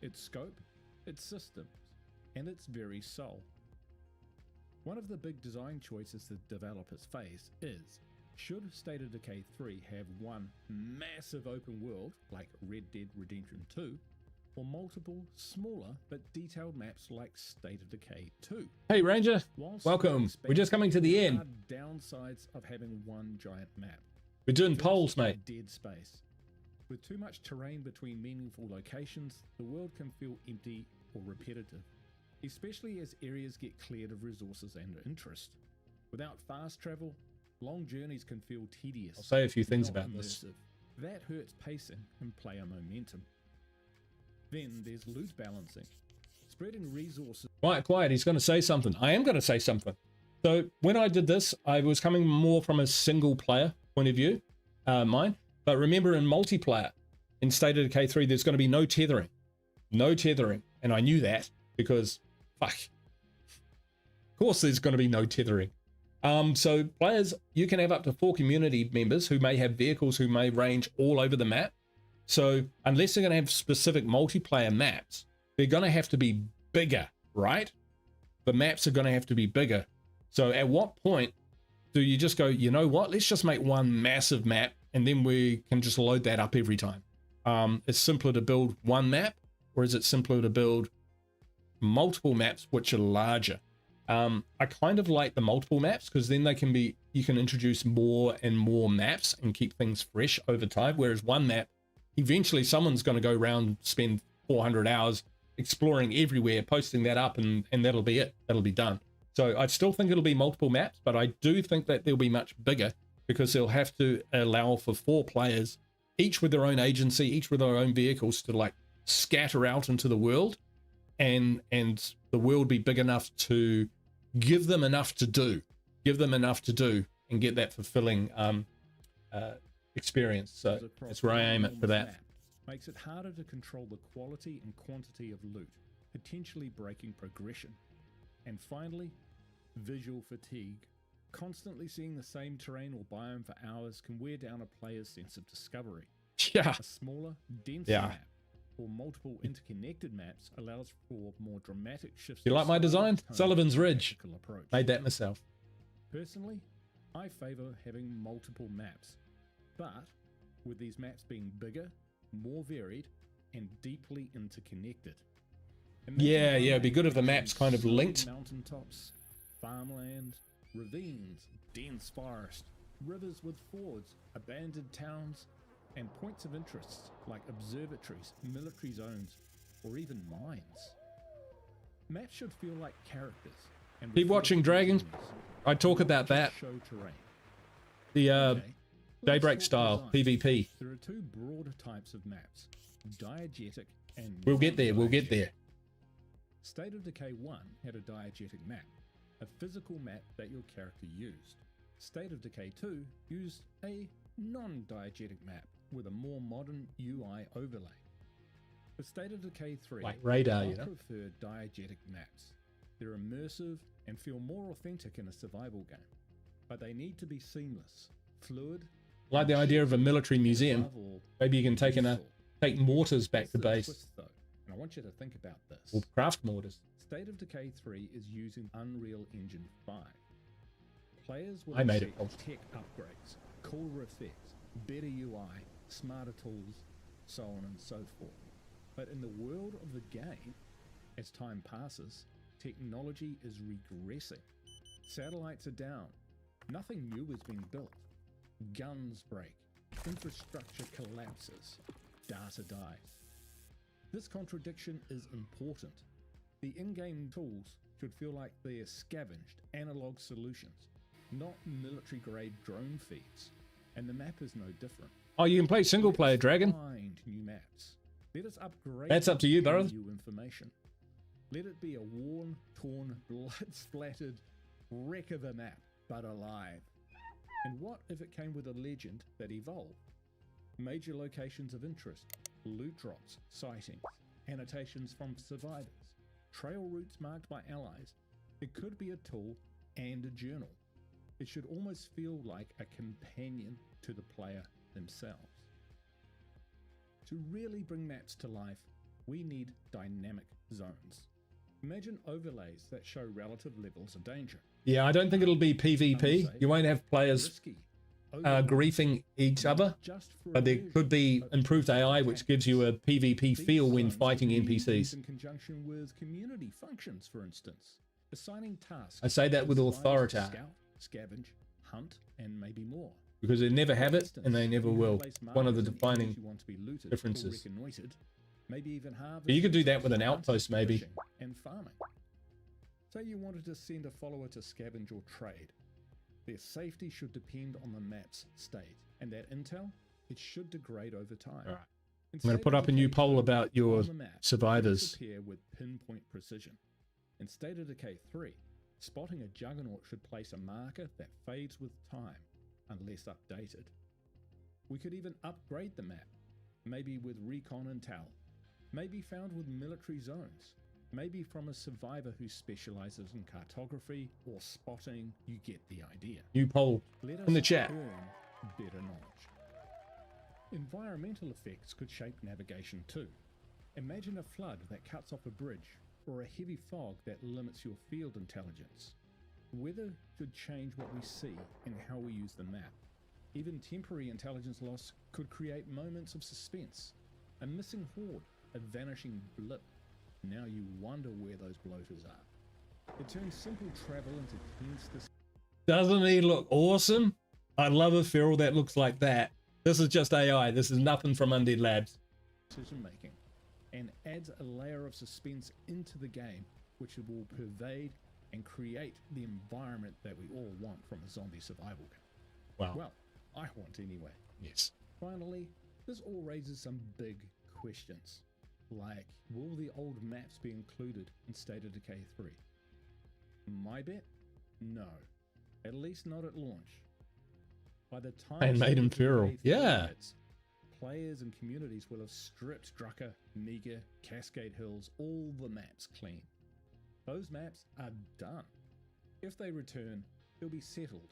S3: its scope, its systems, and its very soul. One of the big design choices the developers face is, should State of Decay 3 have one massive open world like Red Dead Redemption 2, or multiple smaller but detailed maps like State of Decay 2?
S1: Hey Ranger,
S3: Whilst
S1: welcome. We're just coming to the
S3: there
S1: end.
S3: are downsides of having one giant map.
S1: We're doing
S3: First,
S1: polls, mate.
S3: Dead space. With too much terrain between meaningful locations, the world can feel empty or repetitive, especially as areas get cleared of resources and interest. Without fast travel, long journeys can feel tedious.
S1: I'll say a few things
S3: not
S1: about this.
S3: immersive. That hurts pacing and player momentum. Then there's loot balancing. Spreading resources.
S1: Quiet, he's going to say something. I am going to say something. So when I did this, I was coming more from a single player point of view, mine. But remember, in multiplayer, in State of Decay 3, there's going to be no tethering. No tethering. And I knew that because, fuck. Of course there's going to be no tethering. So players, you can have up to 4 community members who may have vehicles who may range all over the map. So unless they're going to have specific multiplayer maps, they're going to have to be bigger, right? The maps are going to have to be bigger. So at what point do you just go, you know what, let's just make one massive map and then we can just load that up every time? It's simpler to build one map, or is it simpler to build multiple maps which are larger? I kind of like the multiple maps because then they can be, you can introduce more and more maps and keep things fresh over time. Whereas one map, eventually someone's going to go around, spend 400 hours exploring everywhere, posting that up, and that'll be it. That'll be done. So I still think it'll be multiple maps, but I do think that they'll be much bigger because they'll have to allow for 4 players, each with their own agency, each with their own vehicles, to like scatter out into the world, and the world be big enough to give them enough to do, and get that fulfilling experience. So that's where I aim it for that.
S3: Makes it harder to control the quality and quantity of loot, potentially breaking progression. And finally, visual fatigue. Constantly seeing the same terrain or biome for hours can wear down a player's sense of discovery.
S1: Yeah.
S3: A smaller, denser map or multiple interconnected maps allows for more dramatic shifts.
S1: You like my design? Sullivan's Ridge.
S3: Approach.
S1: Made that myself.
S3: Personally, I favor having multiple maps, but with these maps being bigger, more varied, and deeply interconnected.
S1: Yeah, it'd be good if the map's kind of linked.
S3: Mountaintops, farmland, ravines, dense forest, rivers with fords, abandoned towns, and points of interest like observatories, military zones, or even mines. Maps should feel like characters. And
S1: Keep watching, Dragon. I talk about that.
S3: Show terrain.
S1: The
S3: Okay,
S1: Daybreak
S3: talk
S1: style,
S3: design.
S1: PvP.
S3: There are two broad types of maps, diegetic and
S1: We'll get there, we'll get
S3: non-diegetic.
S1: there.
S3: State of Decay 1 had a diegetic map, a physical map that your character used. State of Decay 2 used a non-diegetic map with a more modern UI overlay. For State of Decay 3,
S1: Like radar,
S3: I
S1: you know?
S3: prefer diegetic maps. They're immersive and feel more authentic in a survival game, but they need to be seamless, fluid.
S1: Like the idea of a military museum.
S3: Above all,
S1: Maybe you can take mortars back
S3: Here's
S1: to
S3: the
S1: base.
S3: twist, though, and I want you to think about this.
S1: Or craft mortars.
S3: State of Decay 3 is using Unreal Engine 5. Players will
S1: I made it.
S3: expect tech upgrades, cooler effects, better UI, smarter tools, so on and so forth. But in the world of the game, as time passes, technology is regressing. Satellites are down. Nothing new is being built. Guns break. Infrastructure collapses. Data dies. This contradiction is important. The in-game tools should feel like they are scavenged analog solutions, not military-grade drone feeds. And the map is no different.
S1: Oh, you can play single player, Dragon.
S3: Find new maps. Let us upgrade.
S1: That's up to you,
S3: them
S1: brother.
S3: with new information. Let it be a worn, torn, blood-splattered wreck of a map, but alive. And what if it came with a legend that evolved? Major locations of interest, loot drops, sightings, annotations from survivors, trail routes marked by allies. It could be a tool and a journal. It should almost feel like a companion to the player themselves. To really bring maps to life, we need dynamic zones. Imagine overlays that show relative levels of danger.
S1: Yeah, I don't think it'll be PvP. You won't have players
S3: Risky.
S1: griefing each other,
S3: Just for
S1: but there
S3: illusion,
S1: could be
S3: but
S1: improved AI which gives you a PvP
S3: these
S1: feel when
S3: zones
S1: fighting
S3: could be used
S1: NPCs.
S3: in conjunction with community functions, for instance. Assigning tasks.
S1: I say that with
S3: to survivors
S1: authority.
S3: to Scout, scavenge, hunt, and maybe more.
S1: Because they never have
S3: For
S1: it
S3: instance,
S1: and they never
S3: you can
S1: will.
S3: place
S1: One of the
S3: markers in
S1: defining
S3: areas you want to be looted or
S1: differences.
S3: reconnoitered, maybe even harvest.
S1: You could do that with an
S3: hunting,
S1: outpost, maybe.
S3: fishing, and farming. Say you wanted to send a follower to scavenge or trade. Their safety should depend on the map's state, and that intel, it should degrade over time.
S1: All right.
S3: In
S1: I'm going to
S3: State
S1: put
S3: of
S1: up a new
S3: Decay
S1: poll
S3: 2,
S1: about your
S3: on the map,
S1: survivors.
S3: things appear with pinpoint precision. In State of Decay 3, spotting a juggernaut should place a marker that fades with time, unless updated. We could even upgrade the map, maybe with recon intel, maybe found with military zones, maybe from a survivor who specializes in cartography or spotting. You get the idea.
S1: New poll
S3: Let us
S1: in the chat.
S3: earn better knowledge. Environmental effects could shape navigation too. Imagine a flood that cuts off a bridge, or a heavy fog that limits your field intelligence. Weather should change what we see and how we use the map. Even temporary intelligence loss could create moments of suspense. A missing horde, a vanishing blip. Now you wonder where those bloaters are. It turns simple travel into tense
S1: Doesn't he look awesome? I love a feral that looks like that. This is just AI. This is nothing from Undead Labs.
S3: decision making, and adds a layer of suspense into the game, which will pervade and create the environment that we all want from a zombie survival game.
S1: Wow.
S3: Well, I want anyway.
S1: Yes.
S3: Finally, this all raises some big questions, like will the old maps be included in State of Decay 3? My bet? No. At least not at launch. By the time
S1: And made
S3: State
S1: him
S3: of Decay
S1: feral.
S3: 3
S1: Yeah.
S3: hits, players and communities will have stripped Drucker, Niga, Cascade Hills, all the maps clean. Those maps are done. If they return, they'll be settled,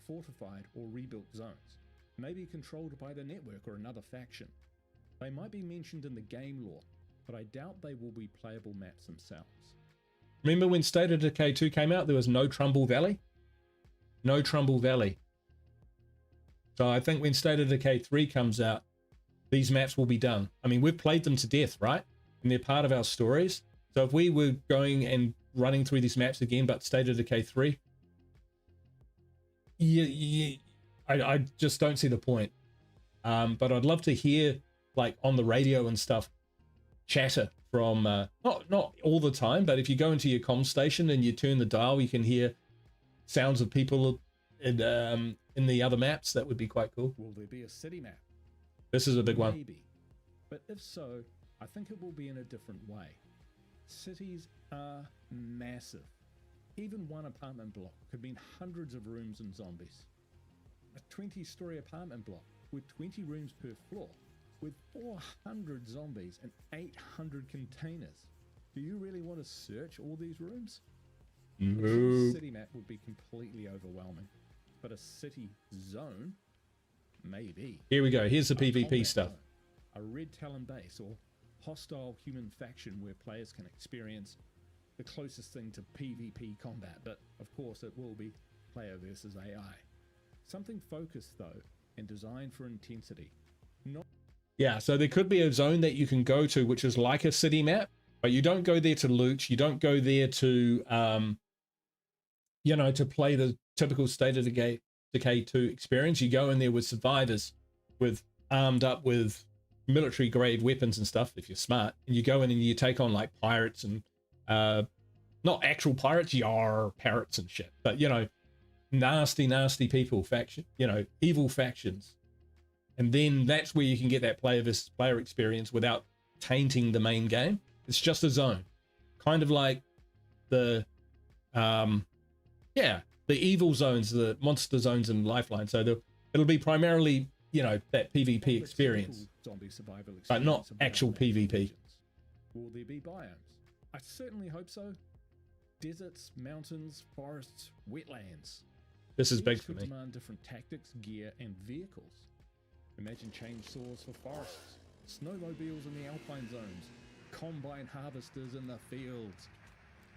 S3: fortified or rebuilt zones, maybe controlled by the network or another faction. They might be mentioned in the game lore, but I doubt they will be playable maps themselves.
S1: Remember when State of Decay 2 came out, there was no Trumbull Valley? No Trumbull Valley. So I think when State of Decay 3 comes out, these maps will be done. I mean, we've played them to death, right? And they're part of our stories. So if we were going and running through these maps again, but State of Decay 3, I just don't see the point. But I'd love to hear, like, on the radio and stuff, chatter from, not all the time, but if you go into your comm station and you turn the dial, you can hear sounds of people in the other maps? That would be quite cool.
S3: Will there be a city map?
S1: This is a big one.
S3: Maybe. But if so, I think it will be in a different way. Cities are massive. Even one apartment block could mean hundreds of rooms and zombies. A 20-story apartment block with 20 rooms per floor, with 400 zombies and 800 containers. Do you really want to search all these rooms?
S1: No.
S3: A city map would be completely overwhelming, but a city zone, maybe.
S1: Here we go. Here's the
S3: A
S1: PvP
S3: combat
S1: stuff.
S3: zone, a red talon base or hostile human faction where players can experience the closest thing to PvP combat, but of course it will be player versus AI. Something focused though and designed for intensity. Not
S1: Yeah, so there could be a zone that you can go to which is like a city map, but you don't go there to loot. You don't go there to to play the typical State of Decay 2 experience. You go in there with survivors, with armed up with military grade weapons and stuff if you're smart, and you go in and you take on like pirates and not actual pirates, yar parrots and shit, but nasty people, faction, evil factions. And then that's where you can get that player versus player experience without tainting the main game. It's just a zone, kind of like the evil zones, the monster zones and Lifeline. So it'll be primarily that PvP experience,
S3: zombie survival experience,
S1: but not
S3: about
S1: actual
S3: natural
S1: PvP.
S3: regions. Will there be biomes? I certainly hope so. Deserts, mountains, forests, wetlands.
S1: This is
S3: These
S1: big for
S3: could
S1: me.
S3: demand different tactics, gear, and vehicles. Imagine chainsaws for forests, snowmobiles in the alpine zones, combine harvesters in the fields.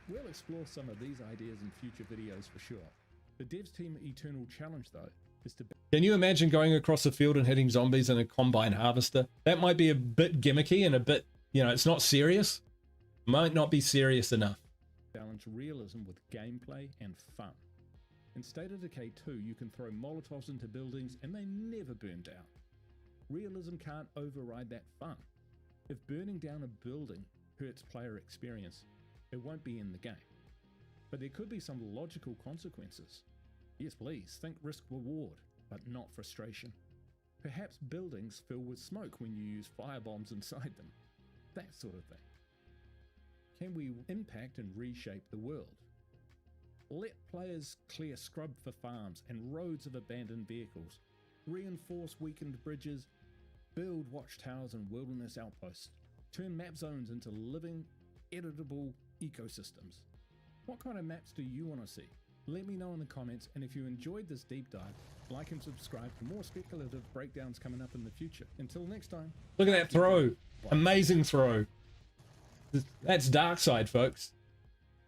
S3: We'll explore some of these ideas in future videos for sure. The devs team eternal challenge though is to
S1: Can you imagine going across the field and hitting zombies in a combine harvester? That might be a bit gimmicky and a bit, it's not serious. Might not be serious enough.
S3: balance realism with gameplay and fun. In State of Decay 2, you can throw Molotovs into buildings and they never burn down. Realism can't override that fun. If burning down a building hurts player experience, it won't be in the game. But there could be some logical consequences. Yes, please, think risk reward, but not frustration. Perhaps buildings fill with smoke when you use firebombs inside them. That sort of thing. Can we impact and reshape the world? Let players clear scrub for farms and roads of abandoned vehicles, reinforce weakened bridges, build watchtowers and wilderness outposts, turn map zones into living, editable ecosystems. What kind of maps do you want to see? Let me know in the comments, and if you enjoyed this deep dive, like and subscribe for more speculative breakdowns coming up in the future. Until next time.
S1: Look at that throw. Amazing throw. That's Dark Side, folks.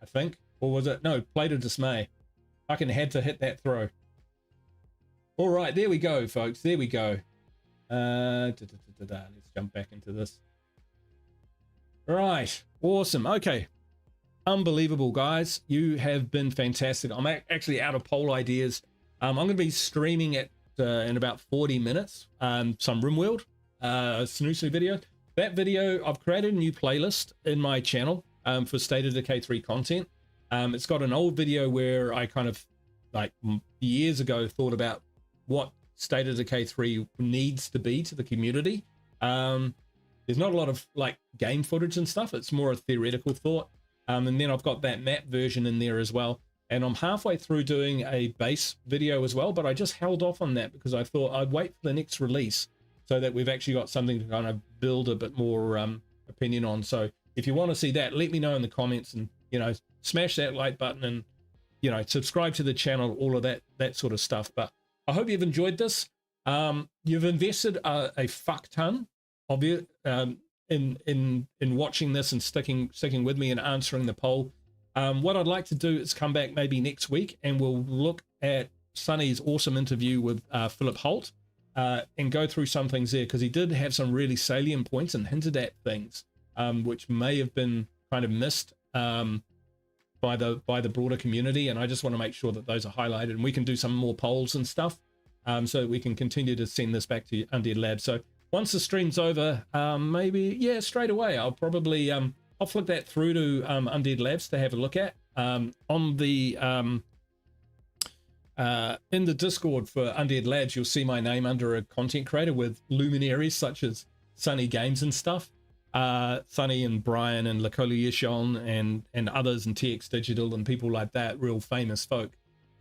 S1: I think. Or was it? No, Plate of Dismay. Fucking had to hit that throw. All right, there we go, folks. There we go. Let's jump back into this. Right. Awesome. Okay. Unbelievable, guys. You have been fantastic. I'm actually out of poll ideas. I'm going to be streaming it in about 40 minutes. Some RimWorld, Snoosu video. That video, I've created a new playlist in my channel for State of Decay 3 content. It's got an old video where I kind of, like years ago, thought about what State of Decay 3 needs to be to the community. There's not a lot of like game footage and stuff. It's more a theoretical thought. And then I've got that map version in there as well. And I'm halfway through doing a base video as well, but I just held off on that because I thought I'd wait for the next release so that we've actually got something to kind of build a bit more opinion on. So if you want to see that, let me know in the comments, and smash that like button and subscribe to the channel, all of that sort of stuff. But I hope you've enjoyed this. You've invested a fuck ton of you in watching this and sticking with me and answering the poll. What I'd like to do is come back maybe next week and we'll look at Sonny's awesome interview with Philip Holt and go through some things there, because he did have some really salient points and hinted at things which may have been kind of missed by the broader community, and I just want to make sure that those are highlighted, and we can do some more polls and stuff so that we can continue to send this back to Undead Labs. So once the stream's over, maybe straight away I'll probably I'll flick that through to Undead Labs to have a look at on the in the Discord for Undead Labs, you'll see my name under a content creator with luminaries such as Sunny Games and stuff. Sunny and Brian and Lakoli Yishon and others, and TX Digital and people like that, real famous folk.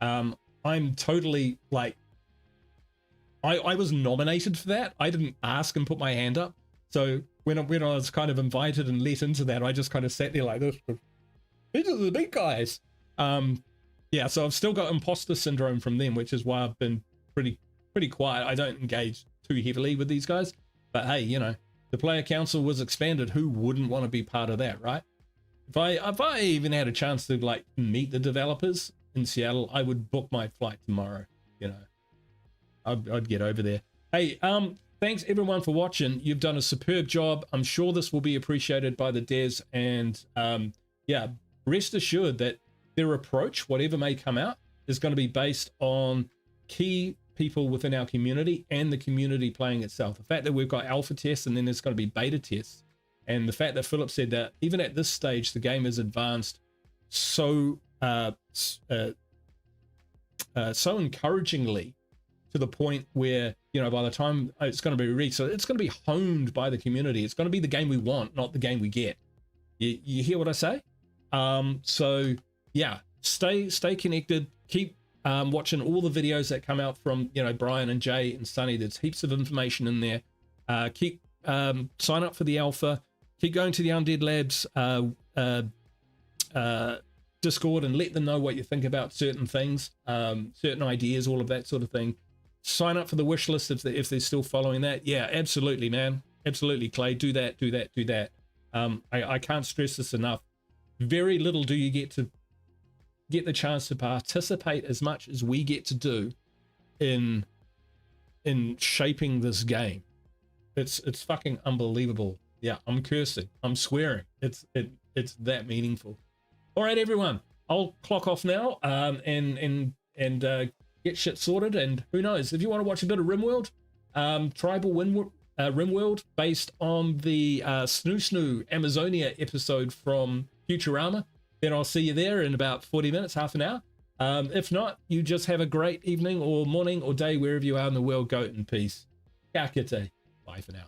S1: I'm totally like, I was nominated for that. I didn't ask and put my hand up. So when I was kind of invited and let into that, I just kind of sat there like this. These are the big guys. Yeah, so I've still got imposter syndrome from them, which is why I've been pretty quiet. I don't engage too heavily with these guys. But hey, you know, the player council was expanded. Who wouldn't want to be part of that, right? If I even had a chance to like meet the developers in Seattle, I would book my flight tomorrow. You know, I'd get over there. Hey, thanks everyone for watching. You've done a superb job. I'm sure this will be appreciated by the devs, and yeah, rest assured that their approach, whatever may come out, is going to be based on key people within our community and the community playing itself. The fact that we've got alpha tests and then there's going to be beta tests, and the fact that Philip said that even at this stage the game is advanced so so encouragingly, to the point where, you know, by the time it's going to be released, so it's going to be honed by the community. It's going to be the game we want, not the game we get. You hear what I say? So yeah, stay connected. Keep watching all the videos that come out from, you know, Brian and Jay and Sunny. There's heaps of information in there. Keep sign up for the alpha. Keep going to the Undead Labs Discord and let them know what you think about certain things, certain ideas, all of that sort of thing. Sign up for the wish list if they're still following that. Yeah, absolutely, man. Absolutely, Clay. Do that. I can't stress this enough. Very little do you get the chance to participate as much as we get to do in shaping this game. It's fucking unbelievable. Yeah, I'm cursing. I'm swearing. It's that meaningful. All right, everyone. I'll clock off now and get shit sorted. And who knows, if you want to watch a bit of RimWorld, Tribal RimWorld, based on the Snoo Snoo Amazonia episode from Futurama, then I'll see you there in about 40 minutes, half an hour. If not, you just have a great evening or morning or day wherever you are in the world. Go in peace. Ka kite. Bye for now.